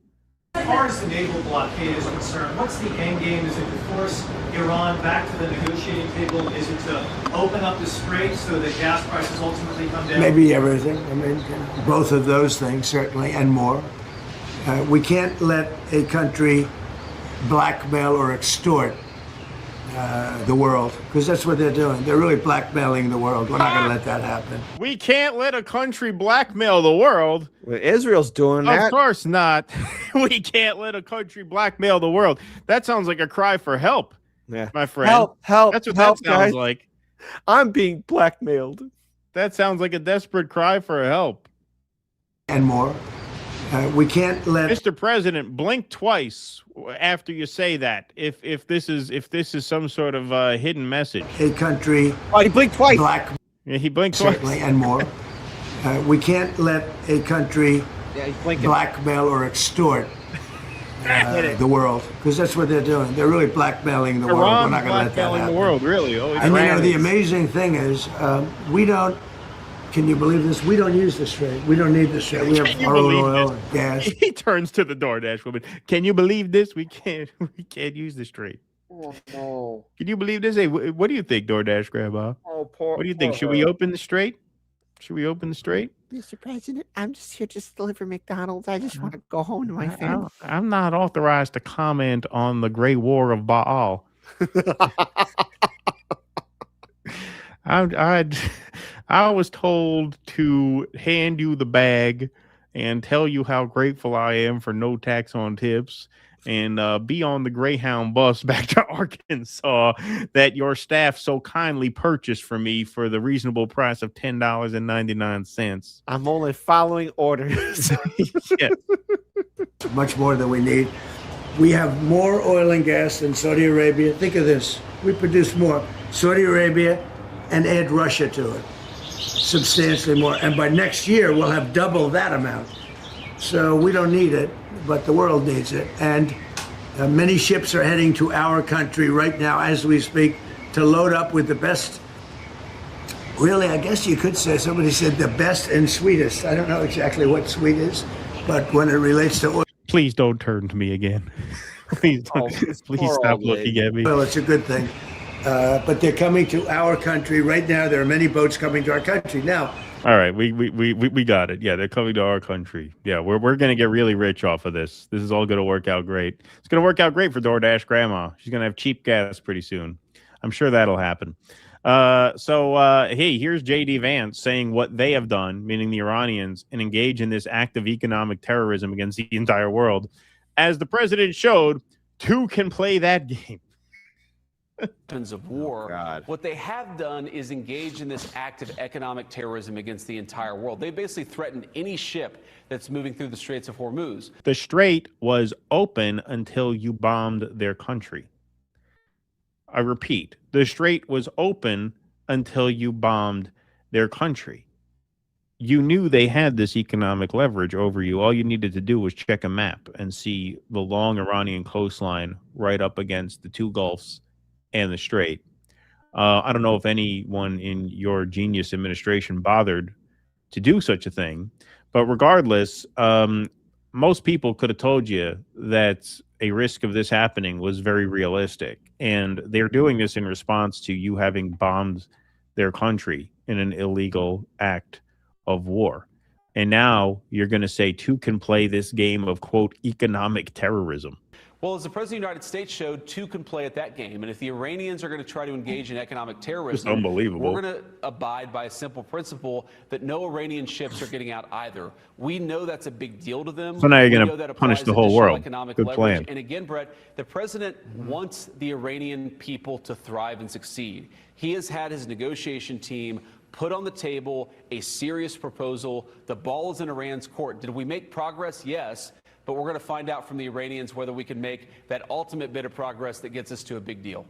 As far as the naval blockade is concerned, what's the end game? Is it to force Iran back to the negotiating table? Is it to open up the strait so that gas prices ultimately come down? Maybe everything. I mean, both of those things, certainly, and more. We can't let a country blackmail or extort the world, because that's what they're doing. They're really blackmailing the world. We're not going to let that happen. We can't let a country blackmail the world. Well, Israel's doing that. Of course not. We can't let a country blackmail the world. That sounds like a cry for help, my friend. Help. That's what help, that sounds guys. like. I'm being blackmailed. That sounds like a desperate cry for help. And more. We can't let Mr. President blink twice after you say that. If this is some sort of hidden message. a country he blinked twice. Yeah, he blinked certainly twice. and more. We can't let a country blackmail or extort the world, because that's what they're doing. They're really blackmailing the world. We're not going to let that happen. The world, really. Oh, And the amazing thing is, we don't. Can you believe this? We don't use the Strait. We don't need the Strait. We have our own oil and gas. He turns to the DoorDash woman. Can you believe this? We can't use the Strait. Oh, no. Can you believe this? Hey, what do you think, DoorDash grandma? Oh, poor. What do you think? Should we open the Strait? Should we open the Strait? Mr. President, I'm just here to deliver McDonald's. I just want to go home to my family. I'm not authorized to comment on the Great War of Baal. I was told to hand you the bag and tell you how grateful I am for no tax on tips and be on the Greyhound bus back to Arkansas that your staff so kindly purchased for me for the reasonable price of $10.99. I'm only following orders. Yeah. Much more than we need. We have more oil and gas than Saudi Arabia. Think of this. We produce more. Saudi Arabia and add Russia to it. Substantially more. And by next year, we'll have double that amount. So we don't need it, but the world needs it. And many ships are heading to our country right now as we speak to load up with the best. Really, I guess you could say, somebody said the best and sweetest. I don't know exactly what sweet is, but when it relates to oil. Please don't turn to me again. Please stop looking at me. Well, it's a good thing. But they're coming to our country right now. There are many boats coming to our country now. All right, we got it. Yeah, they're coming to our country. Yeah, we're gonna get really rich off of this. This is all gonna work out great. It's gonna work out great for DoorDash grandma. She's gonna have cheap gas pretty soon. I'm sure that'll happen. Hey, here's JD Vance saying what they have done, meaning the Iranians, and engage in this act of economic terrorism against the entire world. As the president showed, two can play that game. Of war. What they have done is engage in this act of economic terrorism against the entire world. They basically threatened any ship that's moving through the Straits of Hormuz. The Strait was open until you bombed their country. I repeat, the Strait was open until you bombed their country. You knew they had this economic leverage over you. All you needed to do was check a map and see the long Iranian coastline right up against the two Gulfs and the Strait. I don't know if anyone in your genius administration bothered to do such a thing, but regardless, most people could have told you that a risk of this happening was very realistic, and they're doing this in response to you having bombed their country in an illegal act of war. And now you're going to say two can play this game of, quote, economic terrorism. Well, as the President of the United States showed, two can play at that game. And if the Iranians are going to try to engage in economic terrorism, unbelievable. We're going to abide by a simple principle that no Iranian ships are getting out either. We know that's a big deal to them. So now you're going to punish the whole world. Good plan. And again, Brett, the president wants the Iranian people to thrive and succeed. He has had his negotiation team put on the table a serious proposal. The ball is in Iran's court. Did we make progress? Yes. But we're going to find out from the Iranians whether we can make that ultimate bit of progress that gets us to a big deal.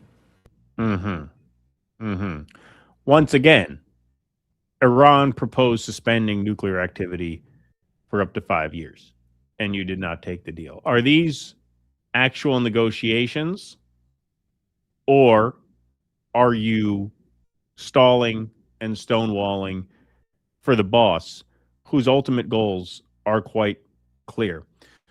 Once again, Iran proposed suspending nuclear activity for up to 5 years, and you did not take the deal. Are these actual negotiations, or are you stalling and stonewalling for the boss, whose ultimate goals are quite clear?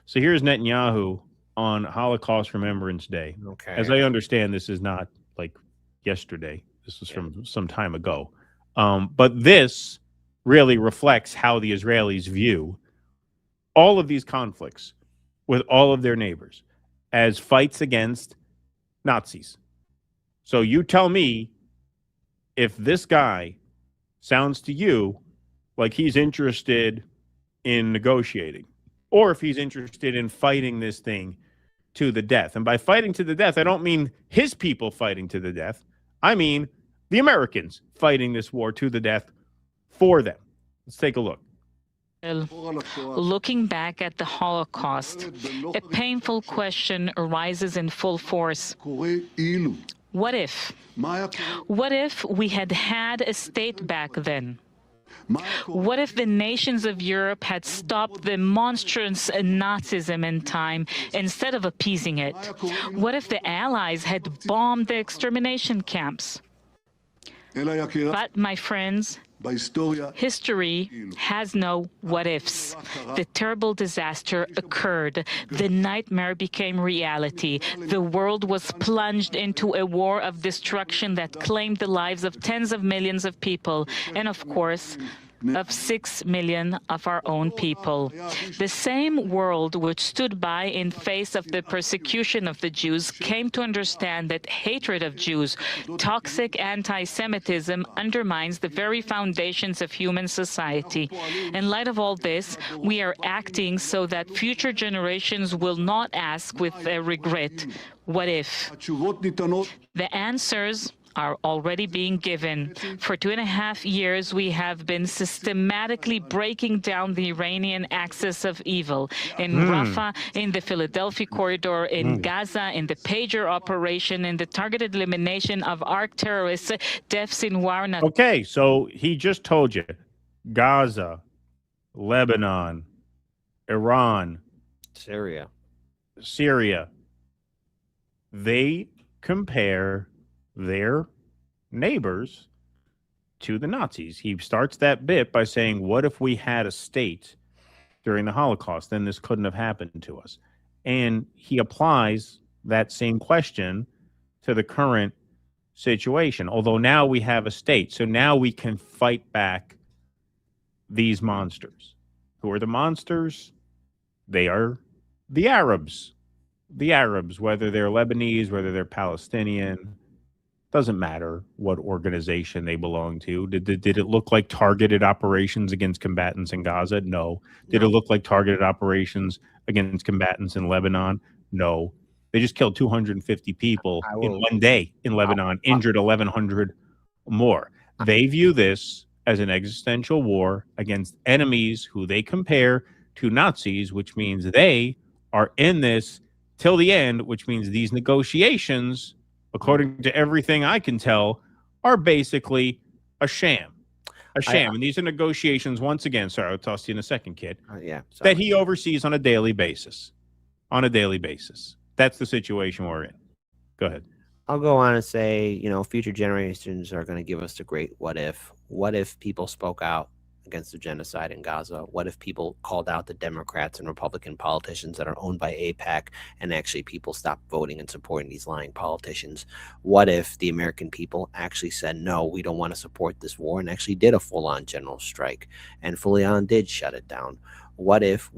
So here's Netanyahu on Holocaust Remembrance Day. Okay. As I understand, this is not like yesterday. This was from some time ago. But this really reflects how the Israelis view all of these conflicts with all of their neighbors as fights against Nazis. So you tell me if this guy sounds to you like he's interested in negotiating, or if he's interested in fighting this thing to the death. And by fighting to the death, I don't mean his people fighting to the death. I mean the Americans fighting this war to the death for them. Let's take a look. Looking back at the Holocaust, a painful question arises in full force. What if? What if we had had a state back then? What if the nations of Europe had stopped the monstrous Nazism in time instead of appeasing it? What if the Allies had bombed the extermination camps? But, my friends, history has no what-ifs. The terrible disaster occurred. The nightmare became reality. The world was plunged into a war of destruction that claimed the lives of tens of millions of people, and of course, of 6 million of our own people. The same world which stood by in face of the persecution of the Jews came to understand that hatred of Jews, toxic anti-Semitism, undermines the very foundations of human society. In light of all this, we are acting so that future generations will not ask with regret, what if? The answers are already being given. For 2.5 years, we have been systematically breaking down the Iranian axis of evil in Rafah, in the Philadelphia corridor, in Gaza, in the pager operation, in the targeted elimination of ARC terrorists, deaths in war. Okay, so he just told you Gaza, Lebanon, Iran, Syria. They compare their neighbors to the Nazis. He starts that bit by saying, what if we had a state during the Holocaust? Then this couldn't have happened to us. And he applies that same question to the current situation. Although now we have a state, so now we can fight back these monsters. Who are the monsters? They are the Arabs. The Arabs, whether they're Lebanese, whether they're Palestinian, doesn't matter what organization they belong to. Did it look like targeted operations against combatants in Gaza? No. Did it look like targeted operations against combatants in Lebanon? No. They just killed 250 people in one day in Lebanon, injured 1,100 more. They view this as an existential war against enemies who they compare to Nazis, which means they are in this till the end, which means these negotiations, according to everything I can tell, are basically a sham. And these are negotiations, once again, sorry, I'll toss you in a second, kid, that he oversees on a daily basis. That's the situation we're in. Go ahead. I'll go on and say, future generations are going to give us the great what if. What if people spoke out against the genocide in Gaza? What if people called out the Democrats and Republican politicians that are owned by AIPAC and actually people stopped voting and supporting these lying politicians? What if the American people actually said, no, we don't want to support this war, and actually did a full-on general strike and fully on did shut it down? What if,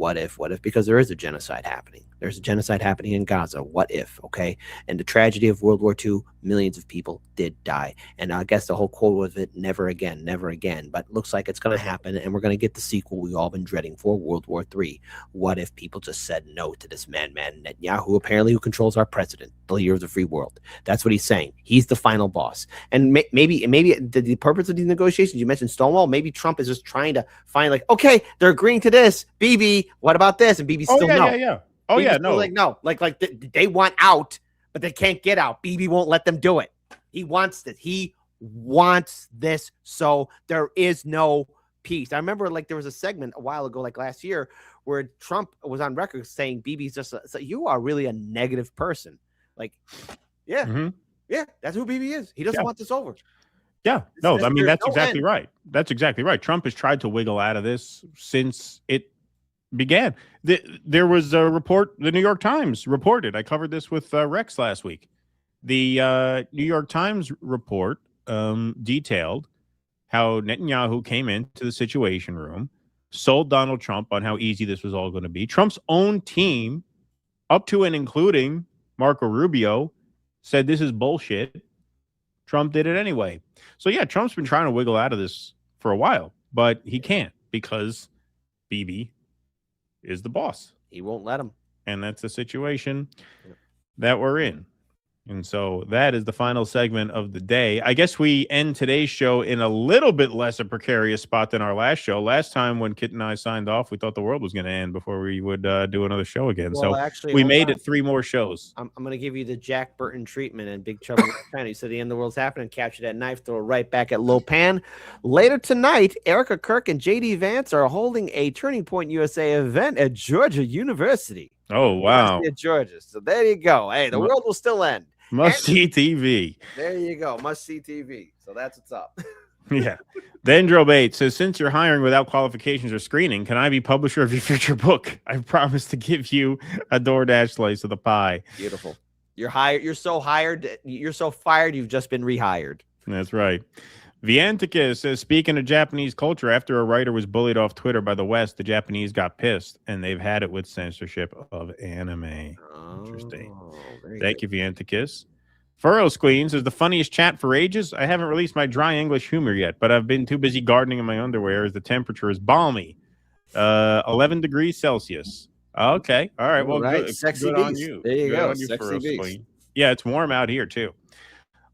because there is a genocide happening. There's a genocide happening in Gaza. What if, okay? And the tragedy of World War II, millions of people did die. And I guess the whole quote was it, never again, never again. But it looks like it's going to happen, and we're going to get the sequel we've all been dreading for, World War III. What if people just said no to this madman Netanyahu, apparently who controls our president, the leader of the free world? That's what he's saying. He's the final boss. And maybe the purpose of these negotiations, you mentioned Stonewall, maybe Trump is just trying to find like, okay, they're agreeing to this. Bibi, what about this? And Bibi's still no. Oh, Bibi's yeah, still no. like, no. Like they want out, but they can't get out. Bibi won't let them do it. He wants this. He wants this. So there is no peace. I remember like there was a segment a while ago, like last year, where Trump was on record saying Bibi's just so you are really a negative person. Like, yeah, that's who Bibi is. He doesn't want this over. Yeah, no, I mean, that's exactly right. That's exactly right. Trump has tried to wiggle out of this since it began. There was a report, the New York Times reported, I covered this with Rex last week. The New York Times report detailed how Netanyahu came into the Situation Room, sold Donald Trump on how easy this was all going to be. Trump's own team, up to and including Marco Rubio, said this is bullshit. Trump did it anyway. So, yeah, Trump's been trying to wiggle out of this for a while, but he can't because Bibi is the boss. He won't let him. And that's the situation that we're in. And so that is the final segment of the day. I guess we end today's show in a little bit less a precarious spot than our last show. Last time when Kit and I signed off, we thought the world was going to end before we would do another show again. Well, so actually, we hold made on. it 3 more shows. I'm going to give you the Jack Burton treatment and Big Trouble in Little China. You said the end of the world's happening. Capture that knife, throw it right back at Lopan. Later tonight, Erica Kirk and JD Vance are holding a Turning Point USA event at Georgia University. Oh, wow. University of Georgia. So there you go. Hey, the world will still end. Must-see TV. There you go. Must-see TV. So that's what's up. Yeah. Dendro Bates says, since you're hiring without qualifications or screening, can I be publisher of your future book? I promise to give you a DoorDash slice of the pie. Beautiful. You're hired. You're so hired. You're so fired. You've just been rehired. That's right. Vianticus says, speaking of Japanese culture, after a writer was bullied off Twitter by the West, the Japanese got pissed, and they've had it with censorship of anime. Interesting. Thank you, Vianticus. Furrows Queen says, the funniest chat for ages. I haven't released my dry English humor yet, but I've been too busy gardening in my underwear as the temperature is balmy. 11 degrees Celsius. Okay. All right. Well, right. good, Sexy good beast. on you. There you Good go. on you, Sexy Furrows beast. Queen. Yeah, it's warm out here, too.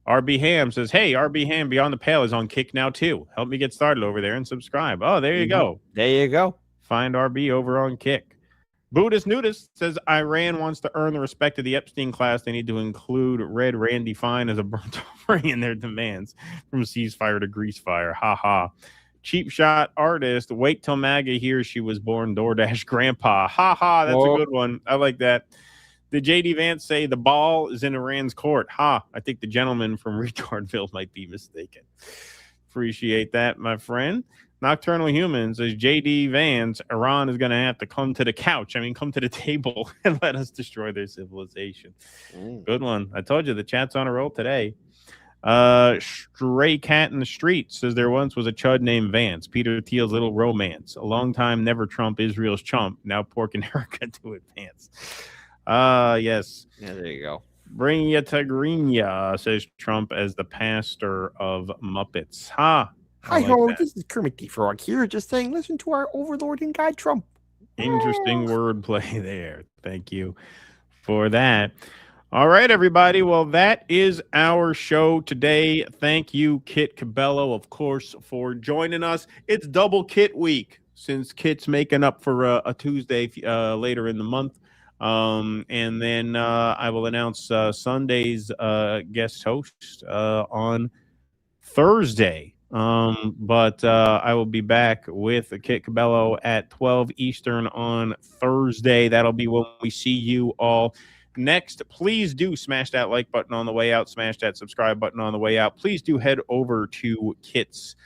RB Ham says, hey, RB Ham Beyond the Pale is on Kick now, too. Help me get started over there and subscribe. Oh, there you go. There you go. Find RB over on Kick. Buddhist Nudist says, Iran wants to earn the respect of the Epstein class. They need to include Red Randy Fine as a burnt offering in their demands from ceasefire to grease fire. Ha ha. Cheap shot artist. Wait till MAGA hears she was born DoorDash grandpa. Ha ha. That's a good one. I like that. Did JD Vance say the ball is in Iran's court? Ha. I think the gentleman from Retardville might be mistaken. Appreciate that, my friend. Nocturnal Humans says, JD Vance, Iran is going to have to come to the couch. I mean, come to the table and let us destroy their civilization. Good one. I told you the chat's on a roll today. Stray Cat in the Street says there once was a chud named Vance, Peter Thiel's little romance. A long time never Trump, Israel's chump. Now Pork and Erica to advance. Yes. Yeah, there you go. Bring ya to Greenia, says Trump as the pastor of Muppets. Ha. Hi, ho, this is Kermit the Frog here, just saying, listen to our overlord and guy Trump. Interesting wordplay there. Thank you for that. All right, everybody. Well, that is our show today. Thank you, Kit Cabello, of course, for joining us. It's double Kit week since Kit's making up for a Tuesday later in the month. And then I will announce Sunday's guest host on Thursday. But I will be back with Kit Cabello at 12 Eastern on Thursday. That'll be when we see you all next. Please do smash that like button on the way out. Smash that subscribe button on the way out. Please do head over to Kit's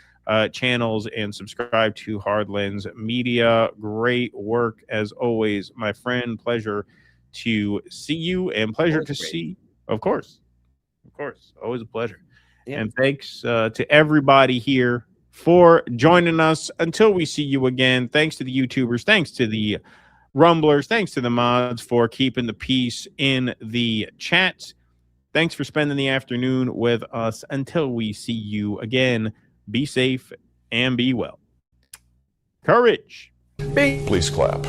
channels and subscribe to Hard Lens Media. Great work as always, my friend. Pleasure to see you and pleasure to see, of course, always a pleasure. Yeah. And thanks to everybody here for joining us. Until we see you again, thanks to the YouTubers, thanks to the Rumblers, thanks to the mods for keeping the peace in the chat. Thanks for spending the afternoon with us. Until we see you again, be safe and be well. Courage. Please clap.